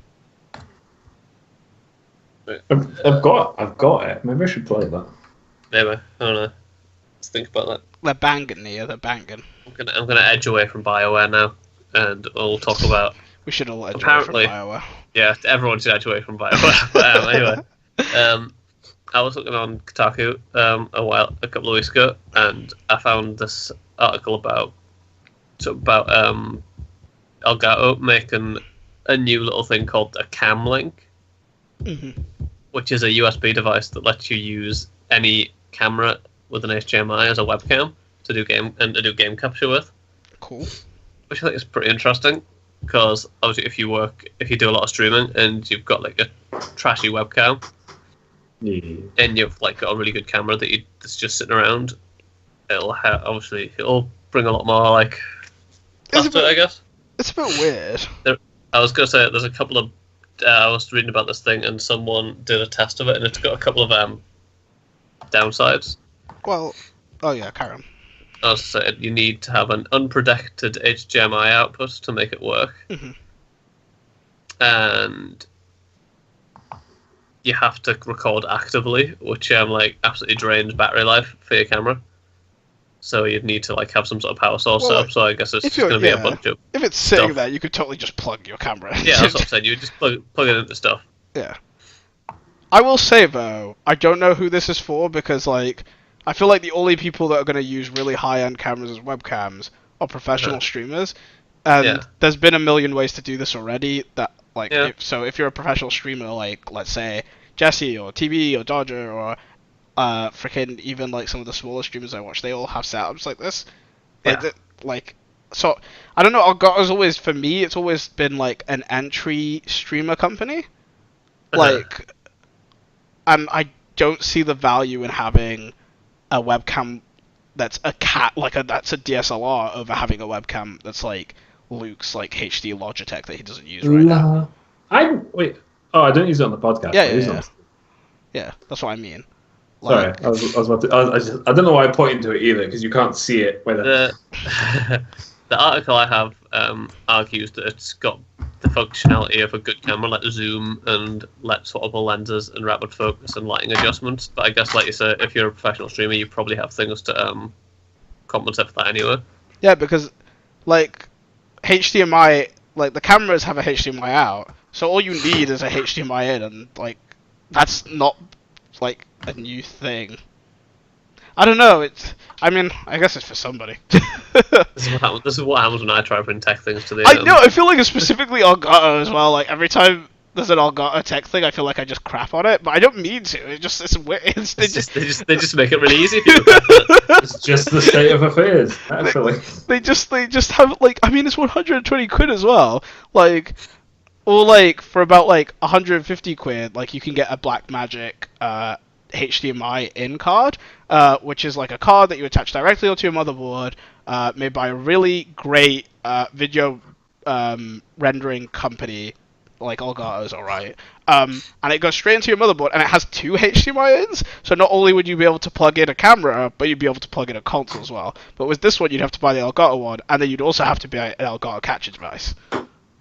I've got it. Maybe I should play that. Maybe. I don't know. Let's think about that. They're banging, Nghia. They're banging. I'm gonna edge away from BioWare now, and we'll talk about. We should all edge Apparently, away from BioWare. Yeah, everyone should edge away from BioWare. But anyway, I was looking on Kotaku a couple of weeks ago, and I found this article about Elgato making a new little thing called a cam link, which is a USB device that lets you use any camera with an HDMI as a webcam to do game capture with. Cool. Which I think is pretty interesting, because obviously if you do a lot of streaming and you've got like a trashy webcam, and you've like got a really good camera that's just sitting around, it'll bring a lot more like I guess. It's a bit weird. I was gonna say there's a couple of I was reading about this thing, and someone did a test of it, and it's got a couple of downsides. Well, oh yeah, carry on. I was saying you need to have an unprotected HDMI output to make it work, and you have to record actively, which like absolutely drains battery life for your camera. So you'd need to like have some sort of power source set up. So I guess it's just going to be a bunch of. If it's sitting stuff. there, you could totally just plug your camera. Yeah, that's what I'm saying. You just plug it into stuff. Yeah. I will say though, I don't know who this is for because like I feel like the only people that are going to use really high-end cameras as webcams are professional streamers, and there's been a million ways to do this already. That like if you're a professional streamer, like let's say Jesse or TV or Dodger or freaking even like some of the smaller streamers I watch, they all have setups like this. So I don't know. Elgato's always for me. It's always been like an entry streamer company, like, and I don't see the value in having a webcam that's that's a DSLR over having a webcam that's like Luke's like HD Logitech that he doesn't use right now. I don't use it on the podcast. Yeah, that's what I mean. Sorry, I was about to. I don't know why I pointed to it either because you can't see it. The article I have argues that it's got the functionality of a good camera, like zoom and swappable lenses and rapid focus and lighting adjustments. But I guess, like you said, if you're a professional streamer, you probably have things to compensate for that anyway. Yeah, because like HDMI, like the cameras have a HDMI out, so all you need is a HDMI in, and like that's not like a new thing. I don't know. I mean, I guess it's for somebody. This is what happens when I try to bring tech things to the. I know. I feel like it's specifically Elgato as well. Like every time there's an Elgato tech thing, I feel like I just crap on it, but I don't mean to. It's weird. They just make it really easy for you. It's just the state of affairs. Actually, they just have like. I mean, it's 120 quid as well. Like, or like for about like 150 quid, like you can get a Blackmagic HDMI in card, which is like a card that you attach directly onto your motherboard, made by a really great video rendering company like Elgato's, alright. And it goes straight into your motherboard, and it has two HDMI ins, so not only would you be able to plug in a camera, but you'd be able to plug in a console as well. But with this one, you'd have to buy the Elgato one, and then you'd also have to buy an Elgato capture device.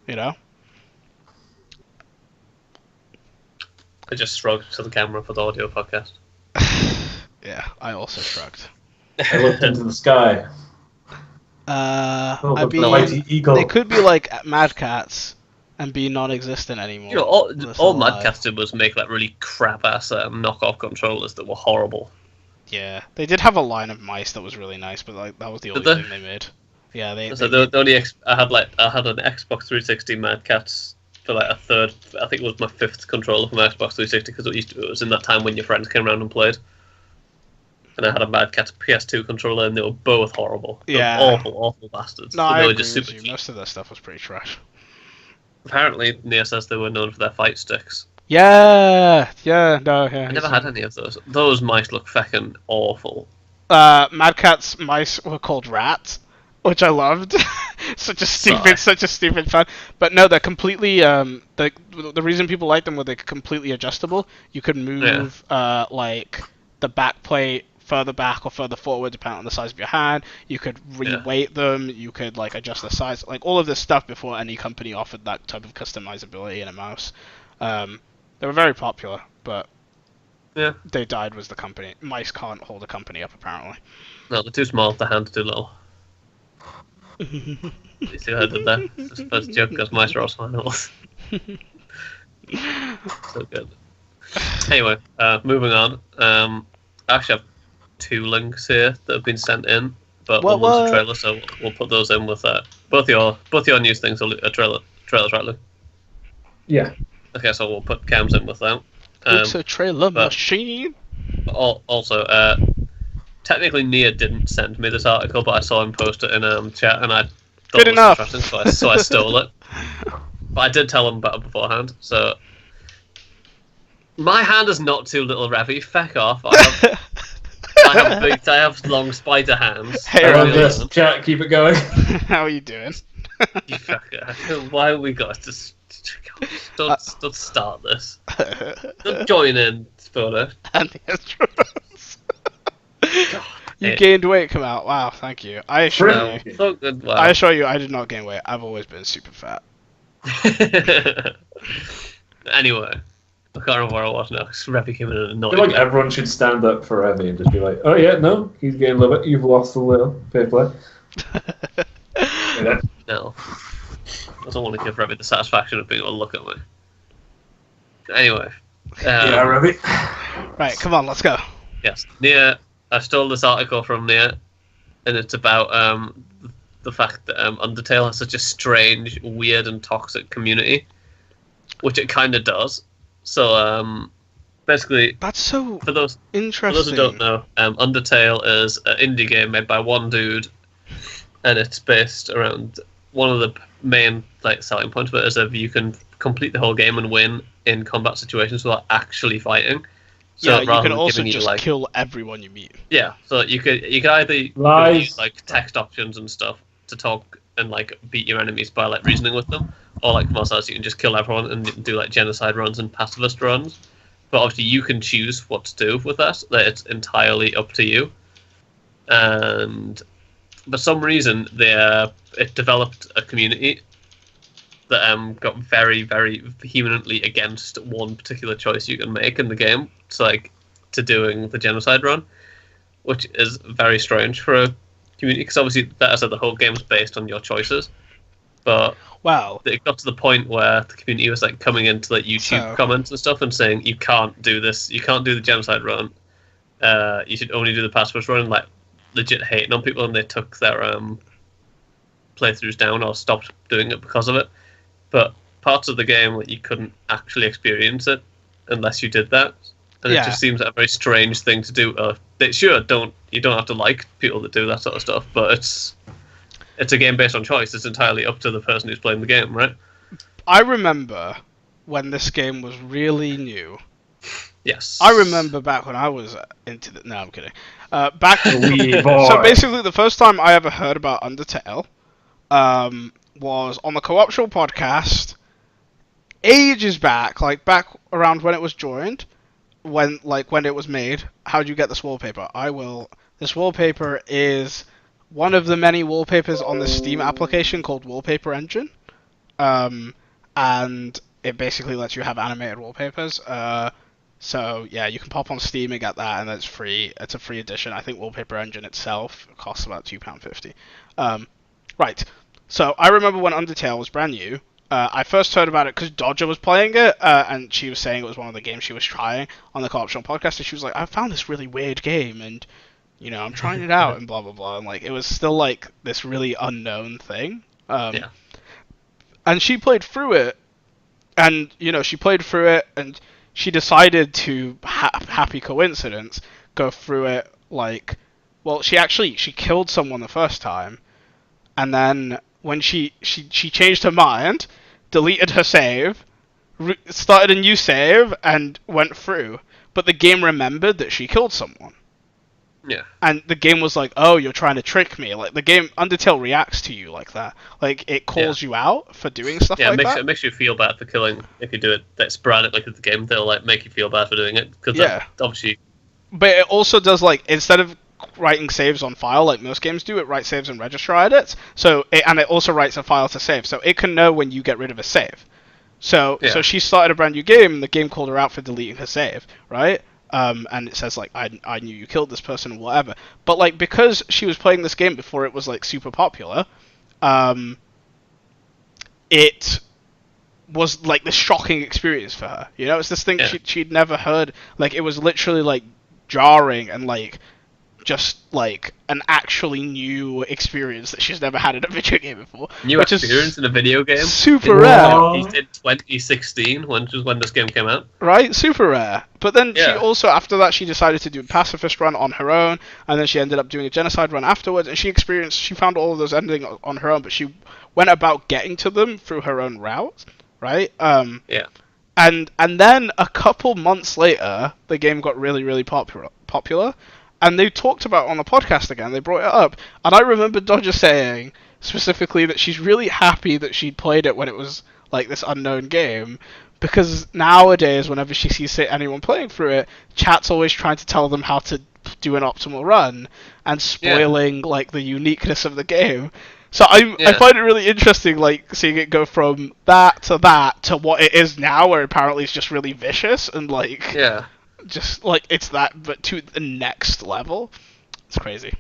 You know? I just shrugged to the camera for the audio podcast. Yeah, I also shrugged. I looked into the sky. I mean, mighty eagle. they could be like Mad Cats and be non-existent anymore. You know, all Mad Cats did was make like really crap-ass knockoff controllers that were horrible. Yeah, they did have a line of mice that was really nice, but like that was the only thing they made. Yeah, I had an Xbox 360 Mad Cats for like a third. I think it was my fifth controller for my Xbox 360 because it was in that time when your friends came around and played. And I had a Mad Catz PS2 controller, and they were both horrible. Yeah, awful bastards. No, they I were agree just with super you. cheap. Most of their stuff was pretty trash. Apparently, Nghia says they were known for their fight sticks. Yeah. I never had any of those. Those mice look feckin' awful. Mad Catz mice were called rats, which I loved. such a stupid fun. But no, they're completely the reason people like them were they're completely adjustable. You could move like the back plate further back or further forward depending on the size of your hand. You could re-weight them. You could like adjust the size, like all of this stuff before any company offered that type of customizability in a mouse. They were very popular, but they died was the company. Mice can't hold a company up apparently. No, they're too small. The hand's too little. You see what I did there? It's the first joke because mice are also animals. So good. Anyway, moving on. I actually have two links here that have been sent in, but one was a trailer, so we'll put those in with both your news things are trailers, right, Luke? Yeah. Okay, so we'll put cams in with that. It's a trailer machine. Also, technically Nghia didn't send me this article, but I saw him post it in chat, and I thought it was interesting, so I stole it. But I did tell him about it beforehand, so... My hand is not too little, Revy. Feck off. I have long spider hands. Hey, chat, keep it going. How are you doing? You fucker. Why have we got to Don't start this. Don't join in for it. And the Astros. You Hey. gained weight, Kamal. Wow, thank you. I assure No, you. so good. Wow. I assure you, I did not gain weight. I've always been super fat. Anyway, I can't remember where I was now. Revy came in and I annoyed feel like me. everyone should stand up for Evie and just be like, "Oh yeah, no, he's gained a little bit. You've lost a little. Fair play." Yeah. No. I don't want to give Revy the satisfaction of being able to look at me. Anyway. Yeah, Revy. Right, come on, let's go. Yes. Nghia, I stole this article from Nghia, and it's about the fact that Undertale has such a strange, weird, and toxic community, which it kind of does. So, basically, That's so for those interesting. who don't know, Undertale is an indie game made by one dude, and it's based around one of the main selling points of it is if you can complete the whole game and win in combat situations without actually fighting. So Yeah, you rather can than also giving you, just kill everyone you meet. Yeah, so you could either Lies. use text options and stuff to talk and beat your enemies by reasoning with them, or Kamal says, you can just kill everyone and do genocide runs and pacifist runs. But obviously you can choose what to do with that. It's entirely up to you. And for some reason it developed a community that got very, very vehemently against one particular choice you can make in the game. It's to doing the genocide run, which is very strange for a community, because obviously, as I said, the whole game's based on your choices. But Wow. it got to the point where the community was coming into YouTube So- comments and stuff and saying, you can't do this, you can't do the genocide run, you should only do the pacifist run, and legit hating on people, and they took their playthroughs down or stopped doing it because of it. But parts of the game you couldn't actually experience it unless you did that, and Yeah. it just seems like a very strange thing to do. You don't have to like people that do that sort of stuff, but it's a game based on choice. It's entirely up to the person who's playing the game, right? I remember when this game was really new. Yes. I remember back when I was into the... No, I'm kidding. Back... Wee boy. So basically, the first time I ever heard about Undertale was on the Co-optional podcast ages back, back around when it was joined, when it was made. How'd you get this wallpaper? This wallpaper is one of the many wallpapers on the Steam application called Wallpaper Engine. And it basically lets you have animated wallpapers. So yeah, you can pop on Steam and get that, and it's free. It's a free edition. I think Wallpaper Engine itself costs about £2.50. Right. So I remember when Undertale was brand new. I first heard about it because Dodger was playing it, and she was saying it was one of the games she was trying on the Co-optional podcast. And she was like, "I found this really weird game, and I'm trying it out, and blah blah blah." And it was still this really unknown thing. Yeah. And she played through it, and and she decided to happy coincidence go through it she killed someone the first time, and then when she changed her mind, deleted her save, started a new save, and went through, but the game remembered that she killed someone. Yeah. And the game was like, "Oh, you're trying to trick me." The game Undertale reacts to you like that. It calls you out for doing stuff Yeah, like that. it makes you feel bad for killing. If you do it that sporadically at the game, they'll make you feel bad for doing it, because obviously. But it also does instead of writing saves on file like most games do, it writes saves and registrar edits. And it also writes a file to save, so it can know when you get rid of a save. So she started a brand new game, and the game called her out for deleting her save, right? And it says I knew you killed this person or whatever. But because she was playing this game before it was super popular, it was this shocking experience for her. It's this thing she'd never heard. It was literally jarring and just an actually new experience that she's never had in a video game before. New experience in a video game? Super rare. He did 2016, when this game came out. Right? Super rare. But then she Yeah. also, after that, she decided to do a pacifist run on her own, and then she ended up doing a genocide run afterwards, and she found all of those endings on her own, but she went about getting to them through her own route, right? Yeah. And then a couple months later, the game got really, really popular. And they talked about it on the podcast again. They brought it up, and I remember Dodger saying specifically that she's really happy that she'd played it when it was like this unknown game. Because nowadays, whenever she sees anyone playing through it, chat's always trying to tell them how to do an optimal run and spoiling like the uniqueness of the game. So I find it really interesting, like seeing it go from that to what it is now, where apparently it's just really vicious and like just like it's that, but to the next level. It's crazy.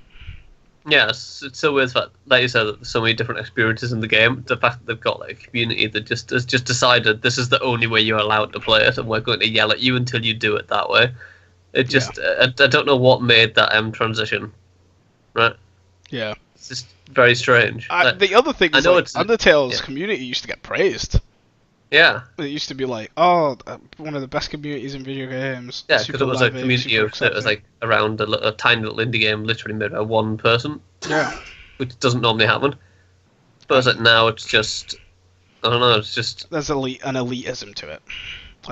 Yeah, it's so weird that, like you said, that there's so many different experiences in the game. The fact that they've got like a community that just has just decided this is the only way you're allowed to play it, and we're going to yell at you until you do it that way. It just, I don't know what made that transition, right? Yeah. It's just very strange. The other thing is, like, Undertale's community used to get praised. Yeah. It used to be like, oh, one of the best communities in video games. Yeah, because it was a community of, it was like around a tiny little indie game literally made by one person. Yeah. Which doesn't normally happen. But it's like now it's just, I don't know, it's just... There's an elitism to it.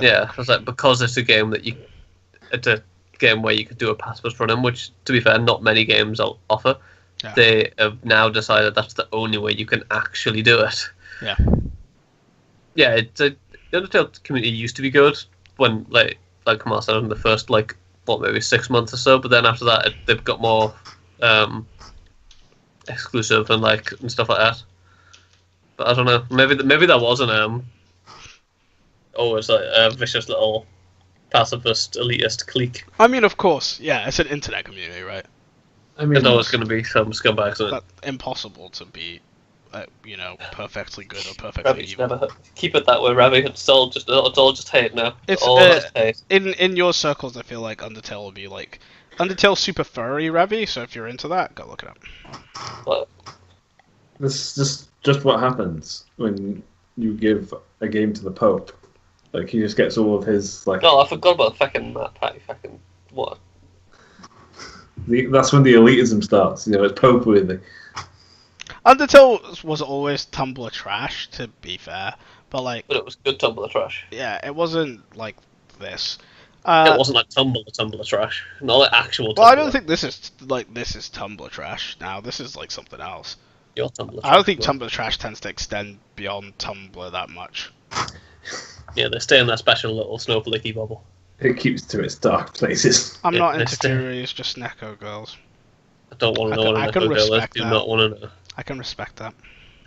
Yeah, it's like because it's a game that it's a game where you could do a password running, which, to be fair, not many games offer. Yeah. They have now decided that's the only way you can actually do it. Yeah. Yeah, the Undertale community used to be good when, like Kamal said, in the first, maybe 6 months or so, but then after that, they've got more exclusive and stuff like that. But I don't know, maybe that wasn't always like a vicious little pacifist, elitist clique. I mean, of course, yeah, it's an internet community, right? I mean, there's always going to be some scumbags in it. That's impossible to be, perfectly good or perfectly evil. Never keep it that way, Ravi. It's all just hate now. It's all just hate. In your circles, I feel like Undertale will be like Undertale's super furry, Ravi. So if you're into that, go look it up. What? This is just what happens when you give a game to the Pope. Like, he just gets all of his, like... No, I forgot about fucking Matt Patty, fucking... What? That's when the elitism starts, it's Pope-worthy. Undertale was always Tumblr trash, to be fair. But it was good Tumblr trash. Yeah, it wasn't like this. It wasn't like Tumblr trash. Not like actual Tumblr. Well, I don't think this is Tumblr trash now. This is like something else. Your Tumblr trash. I don't think Tumblr trash tends to extend beyond Tumblr that much. Yeah, they stay in that special little snowflakey bubble. It keeps to its dark places. I'm not into theories, just Neko girls. I don't want to know what a Neko girl is. Do not want to know. I can respect that.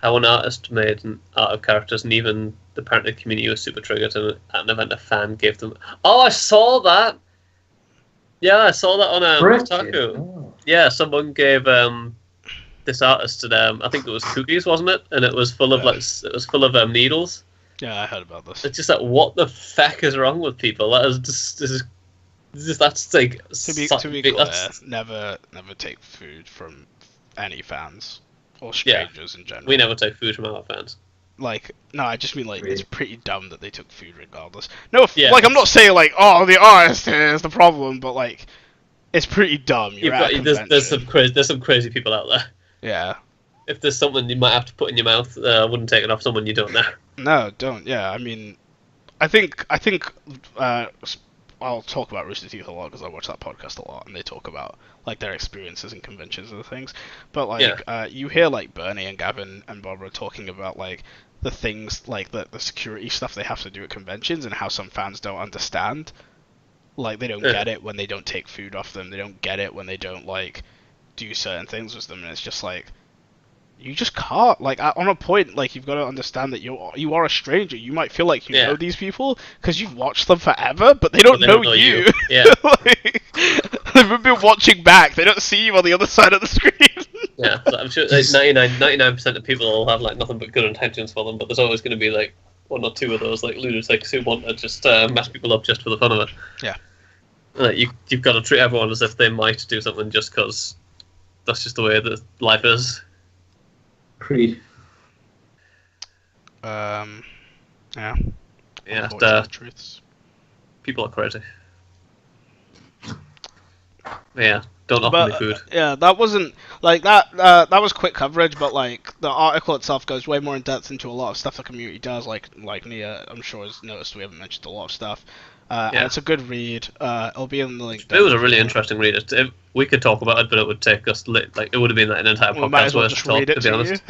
How an artist made an art of characters, and even the apparently community was super triggered, and at an event a fan gave them... Oh, I saw that! Yeah, I saw that on Kotaku. Oh. Yeah, someone gave this artist I think it was cookies, wasn't it? And it was full of needles. Yeah, I heard about this. It's just like, what the feck is wrong with people? That is that's like... To be clear, never take food from any fans. Or strangers in general. We never take food from our fans. No, I just mean, it's pretty dumb that they took food regardless. No, I'm not saying, the artist is the problem, but, it's pretty dumb. There's some crazy people out there. Yeah. If there's something you might have to put in your mouth, I wouldn't take it off someone you don't know. No, don't. Yeah, I mean, I think I'll talk about Rooster Teeth a lot because I watch that podcast a lot, and they talk about their experiences in conventions and things. But you hear Bernie and Gavin and Barbara talking about the things the security stuff they have to do at conventions and how some fans don't understand. They don't get it when they don't take food off them. They don't get it when they don't do certain things with them, and it's just you just can't. On a point, you've got to understand that you are a stranger. You might feel like you know these people because you've watched them forever, but they don't know you. Yeah. They've been watching back. They don't see you on the other side of the screen. Yeah, I'm sure 99% of people will have nothing but good intentions for them, but there's always going to be one or two of those lunatics who want to just mess people up just for the fun of it. Yeah. You've got to treat everyone as if they might do something just because that's just the way that life is. Yeah. Yeah. Truths. People are crazy. Yeah. Don't offer me food. Yeah, that wasn't that. That was quick coverage, but the article itself goes way more in depth into a lot of stuff the community does. Like Nghia, I'm sure has noticed we haven't mentioned a lot of stuff. And it's a good read. It'll be in the link. It was a really interesting read. We could talk about it, but it would take us it would have been an entire podcast worth of talk, to be honest.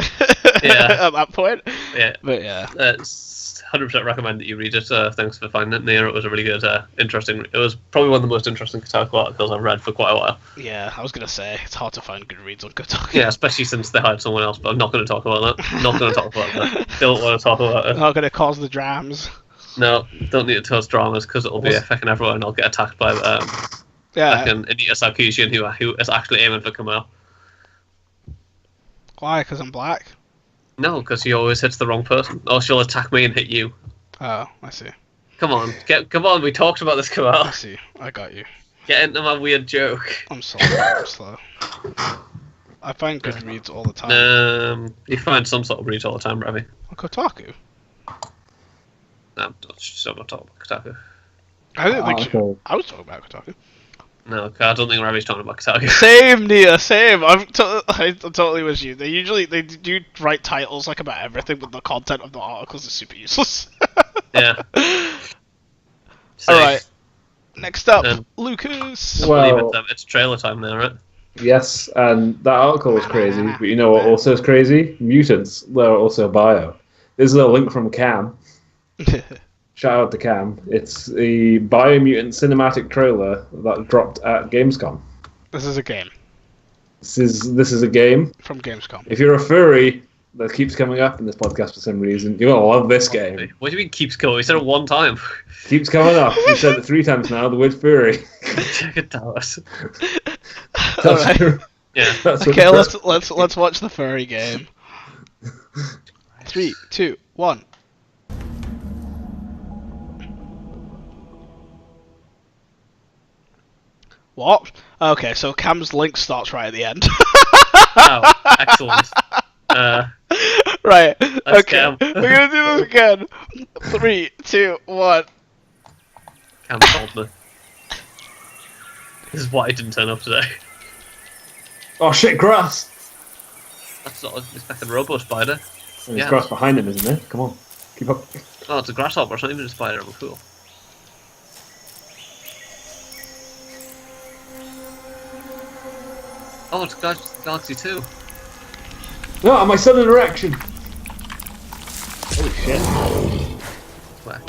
Yeah. at that point. Yeah. But yeah. 100% recommend that you read it. Thanks for finding it, Nghia. It was a really good, interesting. It was probably one of the most interesting Kotaku articles I've read for quite a while. Yeah, I was gonna say it's hard to find good reads on Kotaku. Yeah, especially since they hired someone else. But I'm not going to talk about that. Not going to talk about that. Don't want to talk about it. Not gonna cause the drams. No, don't need to cause dramas because it'll be affecting everyone. And I'll get attacked by Yeah. fucking Anita Sarkeesian who is actually aiming for Kamal. Why? Because I'm black. No, because he always hits the wrong person. Or she'll attack me and hit you. Oh, I see. Come on, come on. We talked about this, Kamal. I see. I got you. Get into my weird joke. I'm sorry. I'm slow. I find good reads all the time. You find some sort of reads all the time, Ravi. On Kotaku. No, I'm not talking about Kotaku. I was talking about Kotaku. No, I don't think Ravi's talking about Kotaku. Same, Nghia, same. I'm totally with you. They do write titles like about everything, but the content of the articles is super useless. Yeah. All right. Next up, Um, Lucas. Well, It's trailer time now, right? yes, and that article was crazy, but you know what also is crazy? Mutants. They're also bio. There's a link from Cam. Shout out to Cam. It's the Biomutant cinematic trailer that dropped at Gamescom. This is a game This is a game. from Gamescom. If you're a furry, that keeps coming up in this podcast for some reason, you're gonna love this game. What do you mean keeps going? We said it one time. Keeps coming up. You said it 3 times now. The word furry. Check it out. That's true. Yeah. That's Okay, what let's watch the furry game. 3, 2, 1. What? Okay, so Cam's link starts right at the end. Oh, excellent. Right. That's Okay. Cam. We're gonna do this again. 3, 2, 1. Cam told me. This is why I didn't turn up today. Oh shit, grass! That's not expecting a robo spider. There's Yeah. grass behind him, isn't there? Come on, keep up. Oh, it's a grasshopper. It's not even a spider. I'm cool. Oh, it's Galaxy 2. No, my sudden erection. Holy shit! Where?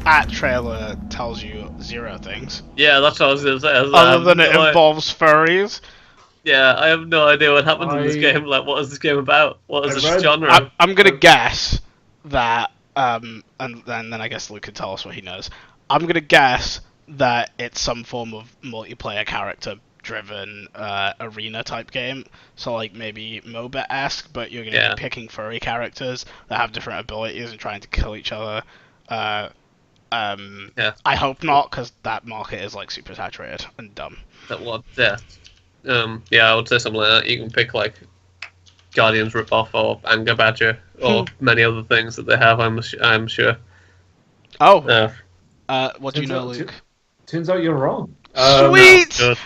That trailer tells you 0 things. Yeah, that's what I was going to say. Other than it involves furries. Yeah, I have no idea what happens in this I- game. Like, what is this game about? What is I this read- genre? I'm gonna guess that, and then I guess Luke can tell us what he knows. I'm gonna guess that it's some form of multiplayer character-driven arena type game. So like maybe MOBA-esque, but you're gonna Yeah. be picking furry characters that have different abilities and trying to kill each other. Yeah. I hope not, because that market is like super saturated and dumb. That what? Yeah. Yeah, I would say something like that. You can pick like Guardians ripoff or Anger Badger or many other things that they have. I'm sure. Oh, what do you Turns know, out- Luke? Turns out you're wrong. Sweet. Good.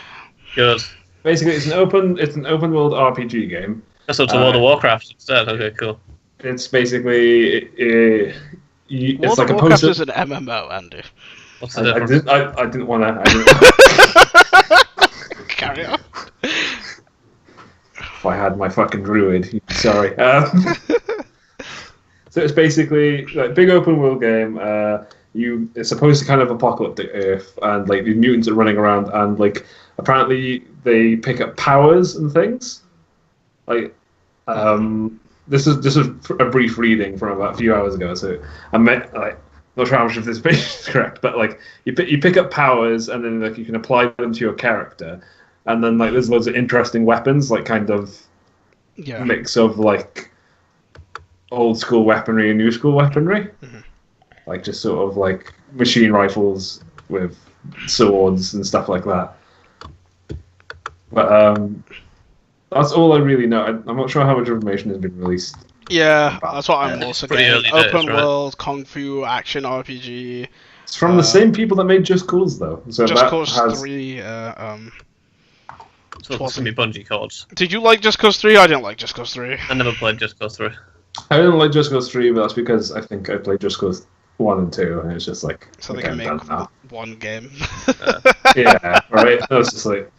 Good. Basically, it's an open world RPG game. So it's a World of Warcraft instead. Okay, cool. It's basically it's World like of a Warcraft poster. is an MMO, Andy. What's the difference? I didn't want to. Carry on. If I had my fucking druid, sorry. So it's basically like big open world game. It's supposed to kind of apocalyptic Earth, and like the mutants are running around, and like apparently they pick up powers and things. Like this is a brief reading from about a few hours ago. So I met not sure how much of this page is correct, but like you pick up powers and then like you can apply them to your character, and then like there's loads of interesting weapons, like kind of mix of like old school weaponry and new school weaponry, like just sort of like machine rifles with swords and stuff like that. But that's all I really know. I'm not sure how much information has been released. Yeah, that's what I'm also getting. days, Open right? world, kung fu, action RPG. It's from the same people that made Just Cause, though. So Just that Cause has... 3. So there's gonna be Bungie cards. Did you like Just Cause 3? I didn't like Just Cause 3. I never played Just Cause 3. I didn't like Just Cause 3, but that's because I think I played Just Cause 1 and 2, and it's just like... So they okay, can make I'm done now. one game. Yeah, right? No, it's just like...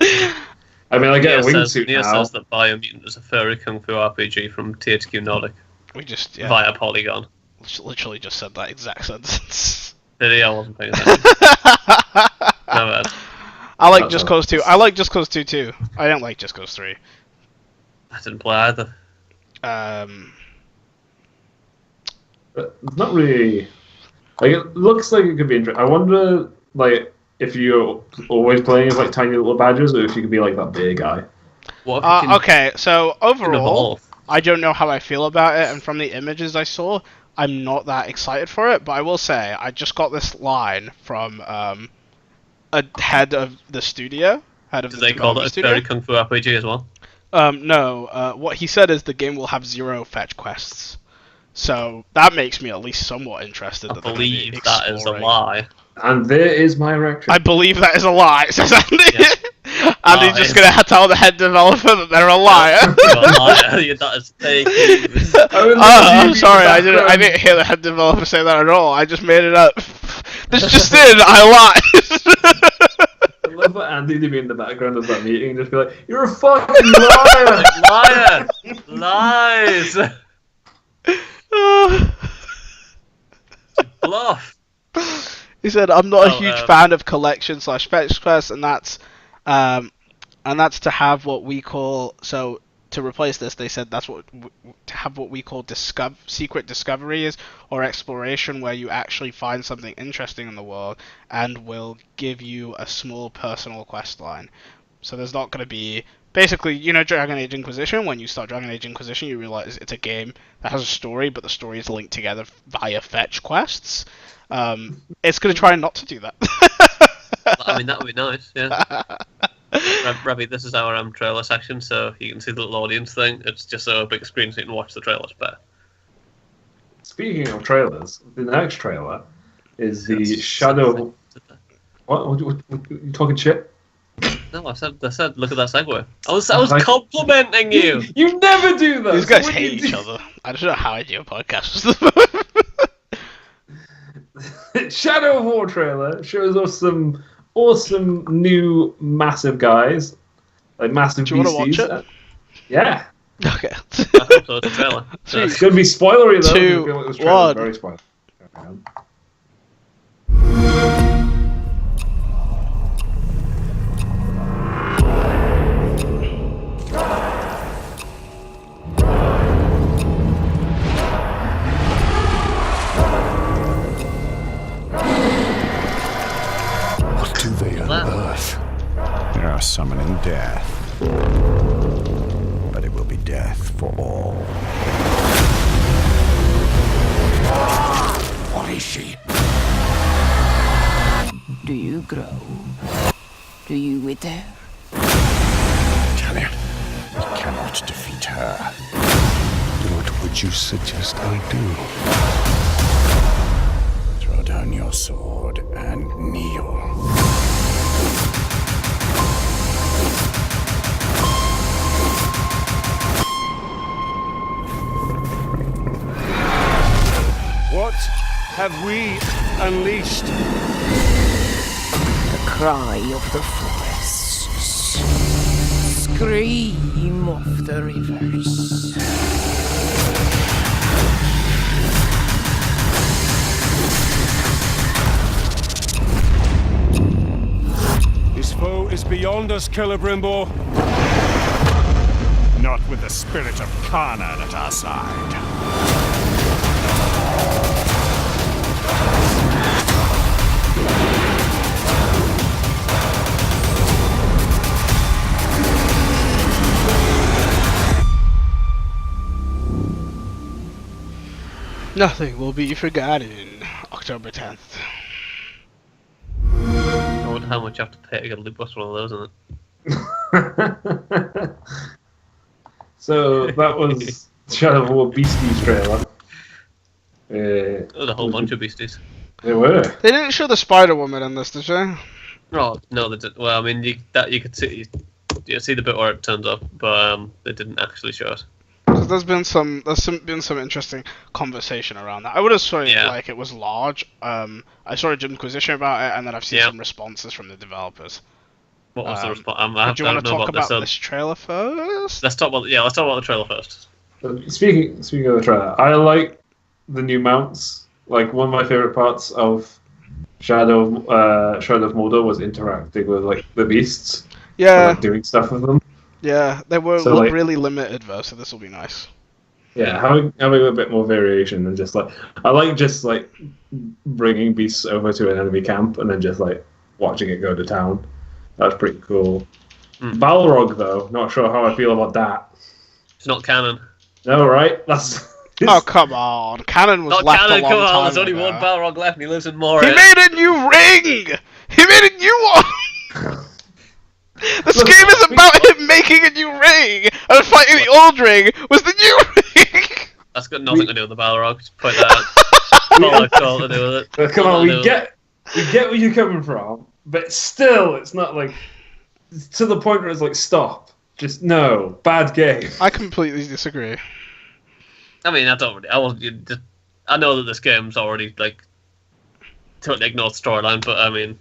I mean, I get a wingsuit Nghia now. says that Biomutant is a furry kung fu RPG from THQ Nordic We just, via Polygon. literally just said that exact sentence. Did he? I wasn't paying attention. No bad. I like That's Just all. Cause 2. I like Just Cause 2 too. I didn't like Just Cause 3. I didn't play either. But it's not really... Like, it looks like it could be interesting. I wonder, like, if you're always playing as, like, tiny little badgers, or if you could be, like, that big guy. What if you can Okay, so overall, evolve? I don't know how I feel about it, and from the images I saw, I'm not that excited for it, but I will say, I just got this line from a head of the studio. Do they call it a furry kung fu RPG as well? No, what he said is the game will have 0 fetch quests. So that makes me at least somewhat interested. I that they're gonna be believe that is a exploring. lie. And there is my erection. I believe that is a lie, says Andy. Yeah. Andy's just going to tell the head developer that they're a liar. You're a liar. That is fake news. I'm sorry, I didn't hear the head developer say that at all. I just made it up. This just in, I lied. I love what Andy to be in the background of that meeting and just be like, "You're a fucking liar!" Liar! Lies! Bluff! He said, "I'm not a Oh, huge fan of collection / fetch quests, and that's to have what we call to replace this." They said that's to have what we call secret discoveries or exploration, where you actually find something interesting in the world and will give you a small personal quest line. So there's not going to be basically, Dragon Age Inquisition. When you start Dragon Age Inquisition, you realize it's a game that has a story, but the story is linked together via fetch quests. It's going to try not to do that. I mean, that would be nice, yeah. Ravi, this is our trailer section, so you can see the little audience thing. It's just a big screen so you can watch the trailers better. Speaking of trailers, the next trailer is the Shadow... What? You talking shit? No, I said, look at that segue. I was complimenting you! You never do that! These guys So when hate you each do- other. I don't know how I do a podcast. Shadow of War trailer shows us some awesome new massive guys, like massive Do you want to beasties. watch it? Yeah, Okay. I hope so, it's a trailer. So, it's gonna be spoilery though. 2, I feel like this trailer is 1. very spoilery. Okay. What do they unearth? They are summoning death. But it will be death for all. What is she? Do you grow? Do you wither? Tell him. We cannot defeat her. What would you suggest I do? Throw down your sword and kneel. What have we unleashed? The cry of the forests. Scream of the rivers. This foe is beyond us, Celebrimbo. Not with the spirit of Kana at our side. Nothing will be forgotten. October 10th. I wonder how much you have to pay to get a loot box one of those, isn't it? So that was Shadow of War Beasties trailer. There was a whole bunch of beasties. They were. They didn't show the Spider Woman in this, did they? Oh no, they didn't. Well, I mean, you could see the bit where it turns up, but they didn't actually show it. There's been some interesting conversation around that. I would have sworn like it was large. I saw a Inquisition about it, and then I've seen some responses from the developers. What was the response? Do you want to talk about this trailer first? Let's talk about the trailer first. Speaking of the trailer, I like the new mounts. Like, one of my favorite parts of Shadow of Mordor was interacting with like the beasts. Yeah. And, like, doing stuff with them. Yeah, they were So, like, really limited though, so this will be nice. Yeah, having a bit more variation and just like I like just like bringing beasts over to an enemy camp and then just like watching it go to town. That's pretty cool. Balrog though, not sure how I feel about that. It's not canon. No, right? That's. Oh come on, canon was Not left canon. a long Come on, time there's only ago. one Balrog left, and he lives in Moria. He made a new ring. He made a new one. This game is about him making a new ring, and fighting the old ring was the new ring. That's got nothing to do with the Balrog. Just point that out. It's all to do with it. But come on, we get where you're coming from, but still, it's not like it's to the point where it's like stop. Just no, bad game. I completely disagree. I mean, I know that this game's already like totally ignored the storyline, but I mean,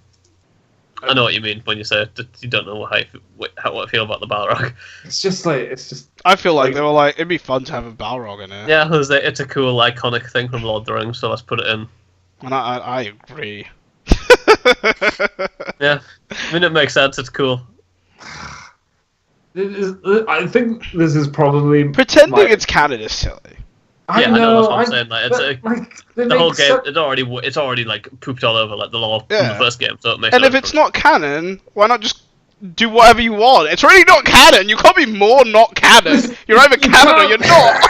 I know what you mean when you say that you don't know what I feel about the Balrog. It's just. I feel like they were like, it'd be fun to have a Balrog in it. Yeah, it's a cool iconic thing from Lord of the Rings, so let's put it in. And I agree. Yeah, I mean it makes sense. It's cool. I think this is probably Pretending it's canon is silly. I know know. that's what I'm saying. Like, the whole game, it's already like pooped all over like the lore from the first game, so it makes. And if it's not canon, why not just do whatever you want? It's already not canon. You can't be more not canon. You're either canon or you're not.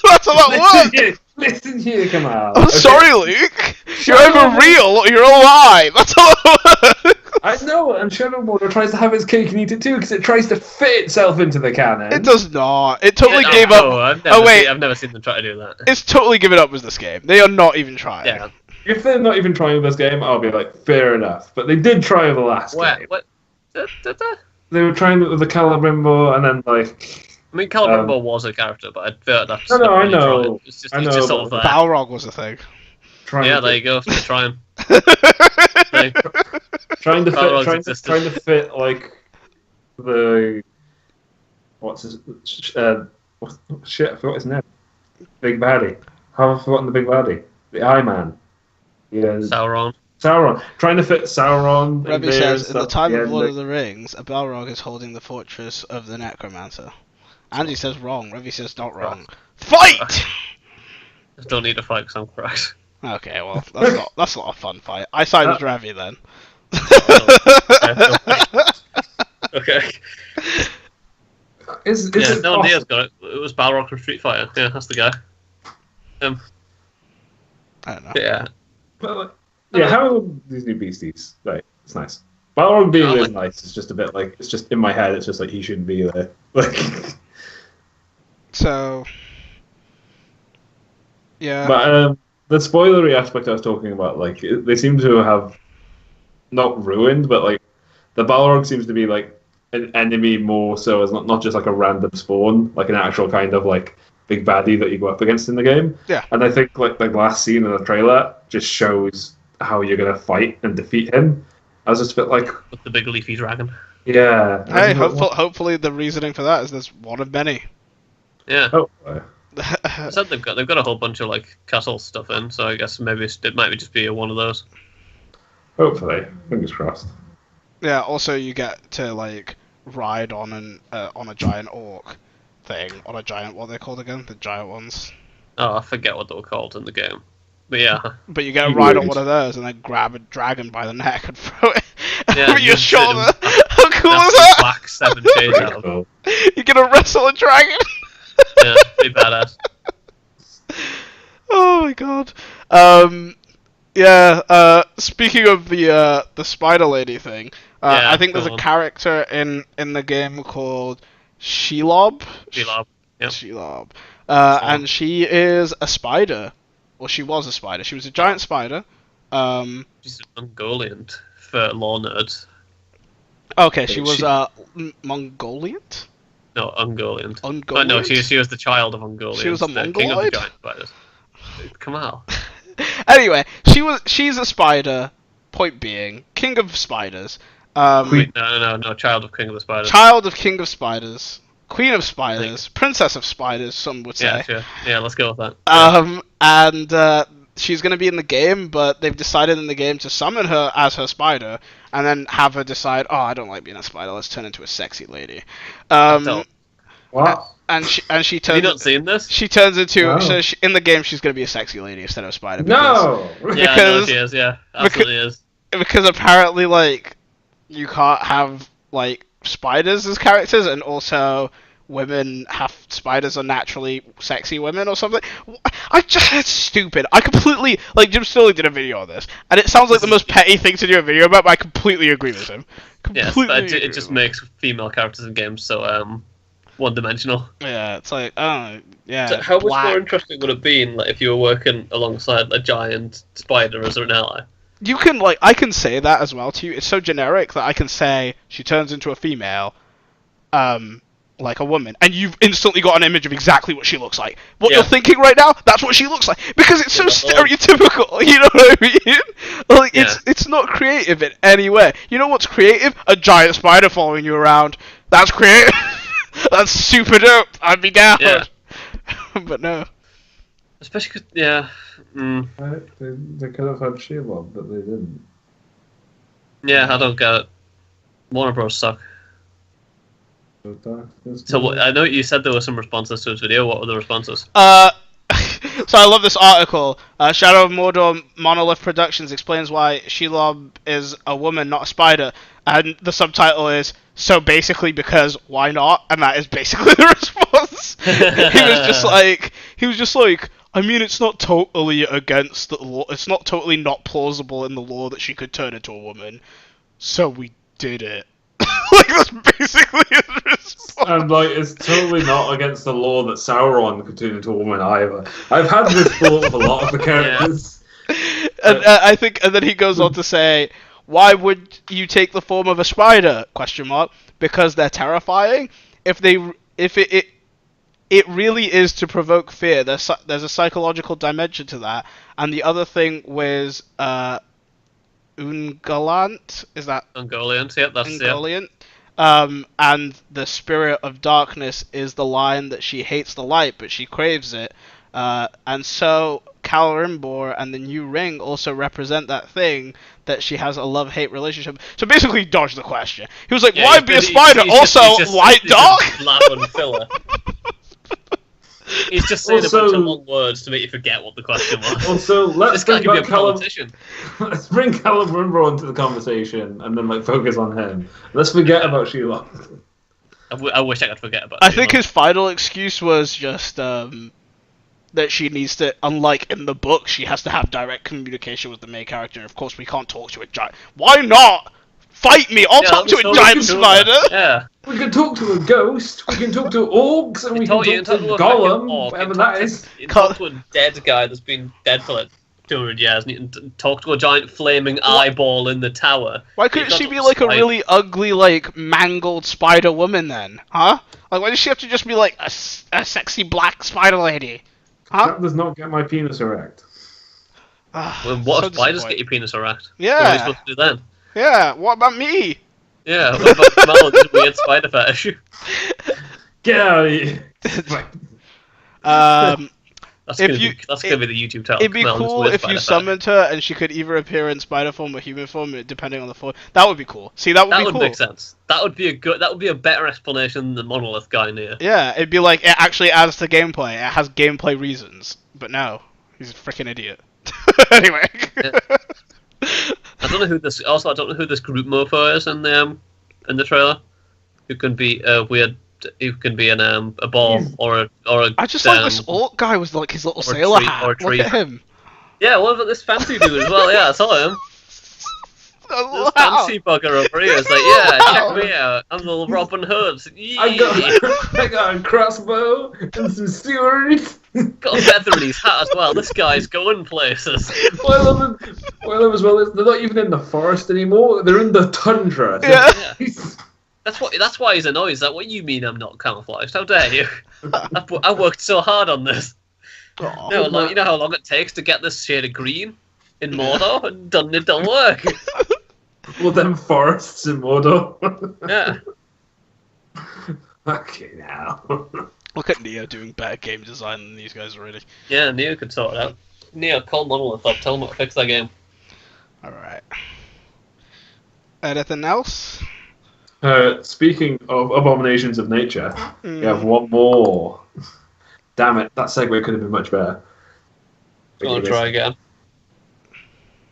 That's how that works. Listen here, Kamal. I'm sorry, Luke. You're either real or you're a lie. That's how it works. I know, and Shadow of Mordor tries to have its cake and eat it too, because it tries to fit itself into the canon. It does not. It totally gave up. I've never seen them try to do that. It's totally given up with this game. They are not even trying. Yeah. If they're not even trying with this game, I'll be like, fair enough. But they did try with the last game. What? They were trying with the Calibrimbo, and then like. I mean, Calibrimbo was a character, but I feel like that's. No, I know. Really it's just sort of there. Balrog was a thing. There you go. They're trying. Trying to fit like the shit, I forgot his name. Big baddie. How have I forgotten the big baddie? The Eye Man. Yeah. Sauron. Trying to fit Sauron. Rebby says, in the time of Lord of the Rings, a Balrog is holding the fortress of the Necromancer. Andy says wrong. Rebby says not wrong. Fight! Just don't need to fight because I'm correct. Okay, well, that's not a fun fight. I side with Ravi then. Okay. Nia's got it. It was Balrog from Street Fighter. Yeah, that's the guy. I don't know. Yeah. But, how are these new beasties? Like, it's nice. Balrog being there is nice. It's just a bit like, it's just in my head, it's just like he shouldn't be there. Like. So. Yeah. But, the spoilery aspect I was talking about, like, they seem to have not ruined, but like the Balrog seems to be like an enemy more so as not just like a random spawn, like an actual kind of like big baddie that you go up against in the game. Yeah. And I think like the last scene in the trailer just shows how you're gonna fight and defeat him. I was just a bit like with the big leafy dragon. Yeah. Hey, hopefully the reasoning for that is there's one of many. Yeah. Hopefully. I said they've got a whole bunch of like castle stuff in, so I guess maybe it might just be one of those. Hopefully, fingers crossed. Yeah. Also, you get to like ride on a giant orc thing on a giant. What are they called again? The giant ones. Oh, I forget what they were called in the game. But yeah. But you get a You ride on would. one of those and then grab a dragon by the neck and throw it Yeah, over your you shoulder. sit How cool is That's that? whack 7 shades out of Cool. You're gonna wrestle a dragon. Yeah, pretty badass. Oh my god. Speaking of the spider lady thing, Yeah, I think there's go a on. character in the game called Shelob. Shelob. Yep. Shelob. And she is a spider. Well, she was a spider. She was a giant spider. She's Mongolian for law nerds. Okay, she She- was Mongolian. No, Ungoliant. Oh Ungoliant? no, she was the child of Ungoliant. She was a the king of the Mongoloid? giant spiders. Kamal. Anyway, she's a spider. Point being, king of spiders. Wait, no, child of king of the spiders. Child of king of spiders. Queen of spiders. Princess of spiders. Some would say. Yeah, sure. Yeah, let's go with that. And she's going to be in the game, but they've decided in the game to summon her as her spider, and then have her decide, oh, I don't like being a spider, let's turn into a sexy lady. Don't. What? And she Have you turns. not seen this? She turns into. No. So in the game, she's going to be a sexy lady instead of a spider. Because, No! Yeah, I know because- she is. Yeah, absolutely is. because apparently, like, you can't have like spiders as characters, and also women have spiders are naturally sexy women or something. It's stupid. I completely like Jim Sterling did a video on this, and it sounds like the most petty thing to do a video about, but I completely agree with him. Yes, Completely but agree it just with him. makes female characters in games so one-dimensional. Yeah, it's like yeah. So how much black. more interesting would it be like, if you were working alongside a giant spider as an ally? You can I can say that as well to you. It's so generic that I can say she turns into a female, like a woman, and you've instantly got an image of exactly what she looks like. What you're Yeah. thinking right now, that's what she looks like, because it's so Yeah, well- stereotypical. You know what I mean? Like Yeah. it's not creative in any way. You know what's creative? A giant spider following you around. That's creative. That's super dope. I'd be down. Yeah. But no. Especially 'cause, yeah. They could have had Shelob, but they didn't. Yeah, I don't get it. Warner Bros. Suck. So what, I know you said there were some responses to his video. What were the responses? So I love this article. Shadow of Mordor Monolith Productions explains why Shelob is a woman, not a spider, and the subtitle is "So basically because why not?" And that is basically the response. he was just like, I mean, it's not totally against the law. It's not totally not plausible in the law that she could turn into a woman, so we did it. Like that's basically his response. And like, it's totally not against the law that Sauron could turn into a woman either. I've had this thought of a lot of the characters. And I think, and then he goes on to say, "Why would you take the form of a spider?" Question mark. Because they're terrifying. If it really is to provoke fear. There's a psychological dimension to that. And the other thing was Ungalant. Is that Ungoliant, yep, that's it. Ungoliant? And the spirit of darkness is the line that she hates the light, but she craves it. And so Celebrimbor and the new ring also represent that thing that she has a love-hate relationship. So basically, he dodged the question. He was like, Yeah, "Why he's be a just- spider? he's just- Light he's dark?" just laughing filler. He's just saying a bunch Also- of long words to make you forget what the question was. Also, This let's guy bring could be a back Callum. politician. Let's bring Celebrimbor into the conversation and then like focus on him. Let's forget about Shelob. I wish I could forget about. I think Shelob. his final excuse was just that she needs to, unlike in the book, she has to have direct communication with the main character. Of course, we can't talk to a giant. Why not? Fight me! I'll Yeah, talk to a let's giant to spider! her. Yeah. We can talk to a ghost. We can talk to orcs, and we can You talk to a Gollum, fucking orc, whatever you that talk is. to- You talk to a dead guy that's been dead for like 200 years, and you can talk to a giant flaming eyeball in the tower. Why couldn't You've she got be to like a fight. really ugly, like, mangled spider woman then? Huh? Like, why does she have to just be like a sexy black spider lady? Huh? That does not get my penis erect. Well, what So if spiders disappointing. get your penis erect? Yeah. What are we supposed to do then? Yeah, what about me? Yeah, what about Kamal and his weird spider fetish? Get out of here! That's If gonna you- be that's gonna be the YouTube title. It'd be Kamal's cool with if you Spider-Man. summoned her and she could either appear in spider form or human form, depending on the form. That would be cool. See, that would That be would cool. make sense. That would be a better explanation than the monolith guy near. Yeah, it'd be like it actually adds to gameplay. It has gameplay reasons, but no, he's a freaking idiot. Anyway. Yeah. I don't know who this. Also, I don't know who this group mofo is in the trailer. Who can be weird. Who can be in a ball or a. I just like this orc guy with like his little or a sailor tree- hat. or a Look tree. at him. Yeah, what about this fancy dude as well? Yeah, I saw him. This Wow. fancy bugger over here is like, yeah, check me out. I'm the Robin Hood. I got a crossbow and some swords. Got a feather in his hat as well. This guy's going places. What I love as well is they're not even in the forest anymore. They're in the tundra. Yeah. That's why he's annoyed. Is that what you mean? I'm not camouflaged? How dare you? I worked so hard on this. Aw. You know how long it takes to get this shade of green in Mordor, and it don't work. Well, them forests in Mordor. Yeah. Okay, now. Look at Nghia doing better game design than these guys already. Yeah, Neo could sort it out. Neo, call Monolith up. Tell him how to fix that game. Alright. Anything else? Speaking of abominations of nature, we have one more. Damn it, that segue could have been much better. Go try again.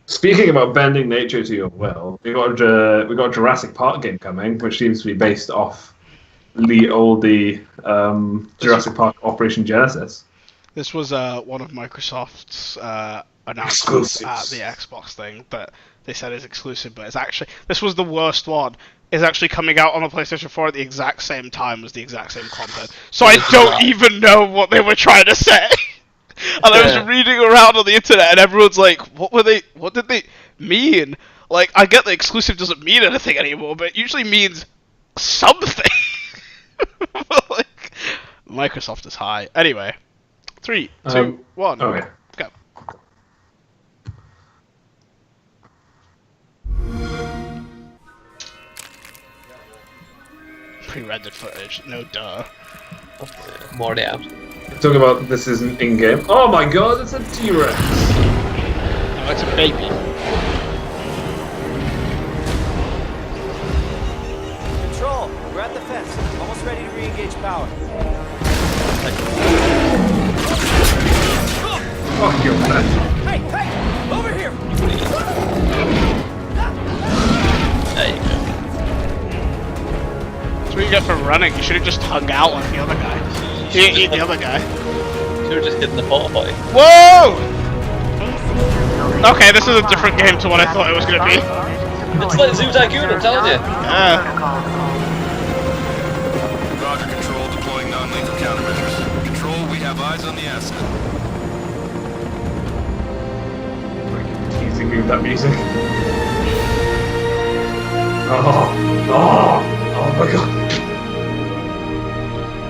Speaking about bending nature to your will, we got a Jurassic Park game coming, which seems to be based off the oldie Jurassic Park Operation Genesis. This was one of Microsoft's announcements at Exclusives. the Xbox thing, but they said it's exclusive, but it's actually... This was the worst one. It's actually coming out on the PlayStation 4 at the exact same time as the exact same content. So I don't even know what they were trying to say. And I was reading around on the internet, and everyone's like, what did they mean? Like, I get that exclusive doesn't mean anything anymore, but it usually means something. Like, Microsoft is high. Anyway, 3, 2, 1, Okay. go. Pre-rendered footage, no duh. I'm already out. Talking about this isn't in-game. Oh my god, it's a T-Rex! No, it's a baby. Control, we're at the fence. Almost ready to re-engage power. Fuck you, man. Hey, over here! There you go. That's what you get for running. You should have just hung out like the other guy. He didn't eat the other guy. Should have just hit in the porta potty. Whoa! Okay, this is a different game to what I thought it was going to be. It's like Zoo Tycoon, I'm telling you. Roger, Control. Deploying non-lethal countermeasures. Control, we have eyes on the asset. Teasing me with that music. Oh my god.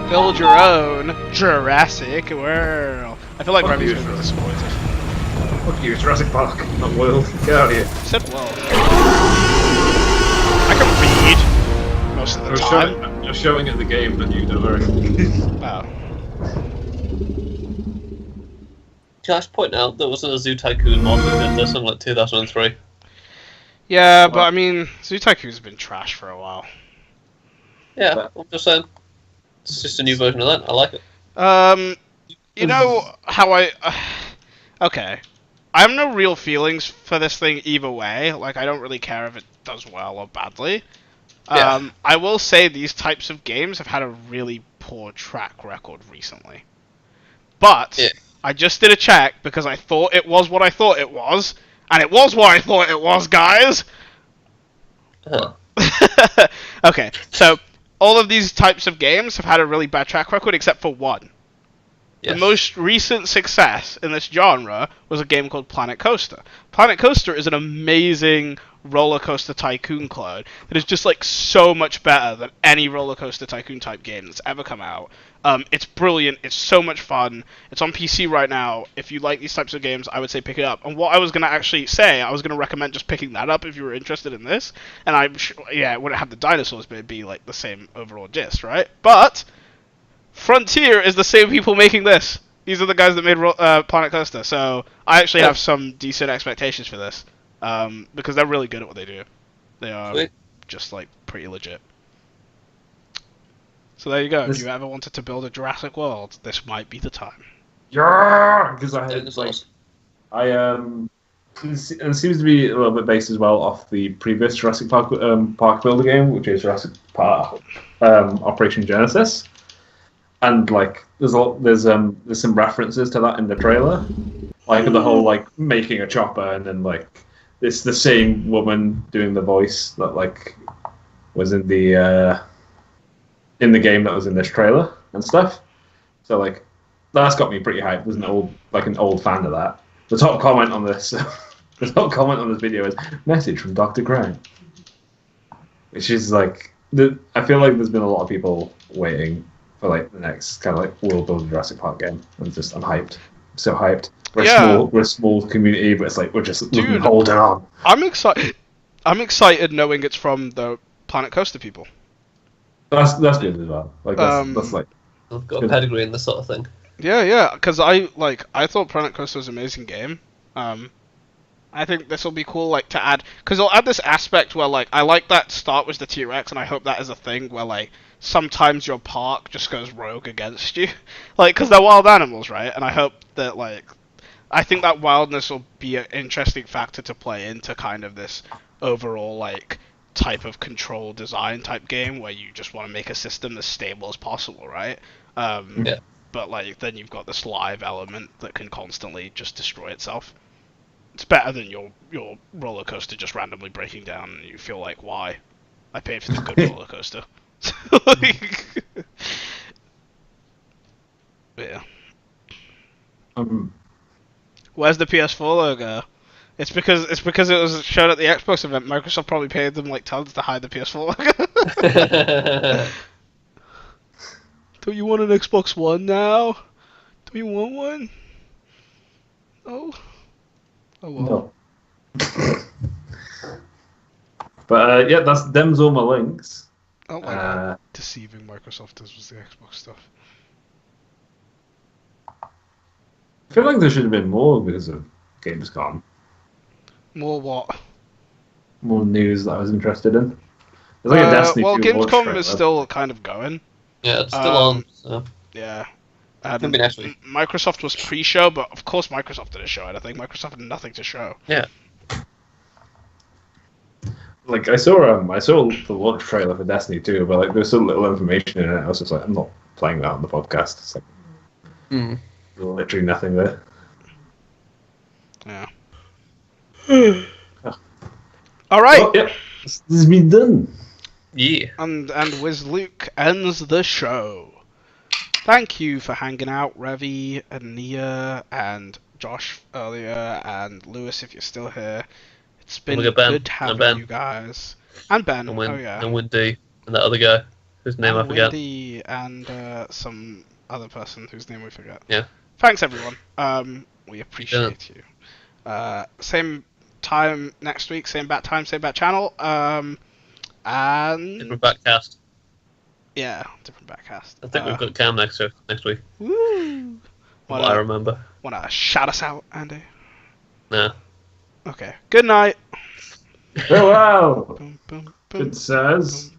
Build your own Jurassic World. I feel like Fuck Remy's you, going to be Jurassic. disappointed. Fuck you, Jurassic Park, not World. Get out of here. I said world. I can read most of the time. You're showing it the game, but you don't worry. Oh. Can I just point out there was a Zoo Tycoon mod that did this in like 2003? Yeah, but I mean, Zoo Tycoon's been trash for a while. Yeah, I'm just saying. It's just a new version of that. I like it. You know how I... okay. I have no real feelings for this thing either way. Like, I don't really care if it does well or badly. Yeah. I will say these types of games have had a really poor track record recently. But, Yeah. I just did a check because I thought it was what I thought it was. And it was what I thought it was, guys! Huh. Okay, so all of these types of games have had a really bad track record except for one. Yes. The most recent success in this genre was a game called Planet Coaster. Planet Coaster is an amazing roller coaster tycoon clone that is just like so much better than any roller coaster tycoon type game that's ever come out. It's brilliant. It's so much fun. It's on PC right now. If you like these types of games, I would say pick it up. And what I was going to actually say, I was going to recommend just picking that up if you were interested in this. And I'm sure, yeah, it wouldn't have the dinosaurs, but it'd be like the same overall gist, right? But Frontier is the same people making this. These are the guys that made Planet Coaster. So I actually have some decent expectations for this, because they're really good at what they do. They are just like pretty legit. So there you go. If you ever wanted to build a Jurassic World, this might be the time. Yeah, because I had like, it seems to be a little bit based as well off the previous Jurassic Park Builder game, which is Jurassic Park Operation Genesis, and like there's some references to that in the trailer, like the whole like making a chopper, and then like it's the same woman doing the voice that like was in the game that was in this trailer and stuff. So like that's got me pretty hyped. There's an old fan of that. The top comment on this video is message from Dr. Crane, which is like I feel like there's been a lot of people waiting for like the next kind of like world building Jurassic Park game. I'm hyped. I'm so hyped. We're a small community, but it's like we're holding on. I'm excited. I'm excited knowing it's from the Planet Coaster people. That's good as well. Like that's like I've got a pedigree in this sort of thing. Yeah, because I thought Planet Coaster was an amazing game. I think this will be cool, like, to add, because it'll add this aspect where, like, I like that start with the T-Rex, and I hope that is a thing where, like, sometimes your park just goes rogue against you. Like, because they're wild animals, right? And I hope that, like, I think that wildness will be an interesting factor to play into kind of this overall, like, type of control design type game where you just want to make a system as stable as possible, right? Yeah. But, like, then you've got this live element that can constantly just destroy itself. It's better than your roller coaster just randomly breaking down and you feel like, why? I paid for the good roller coaster. Yeah. Where's the PS4 logo? It's because it was shown at the Xbox event. Microsoft probably paid them like tons to hide the PS4 logo. Don't you want an Xbox One now? Do you want one? Oh. Oh well. No. But yeah, them's all my links. Oh my god. Deceiving Microsoft as was the Xbox stuff. I feel like there should have been more because of Gamescom. More what? More news that I was interested in. There's like a Destiny 2 Gamescom is still kind of going. Yeah, it's still on. So. Yeah. Microsoft was pre-show, but of course Microsoft did a show. I think Microsoft had nothing to show. Yeah. Like I saw the launch trailer for Destiny 2, but like there's so little information in it. I was just like, I'm not playing that on the podcast. It's like literally nothing there. Yeah. All right. Oh, yeah. This has been done. Yeah. And Wiz Luke ends the show. Thank you for hanging out, Revy and Nghia and Josh earlier and Lewis if you're still here. It's been good having you guys. And Ben. And Wendy and that other guy whose name I forget. Wendy and some other person whose name we forget. Yeah. Thanks everyone. We appreciate you. Same time next week, same bat time, same bat channel. And different backcast. Yeah, different backcast. I think we've got Cam next week. Woo! What I remember. Wanna shout us out, Andy? No. Okay. Good night. Farewell. It says.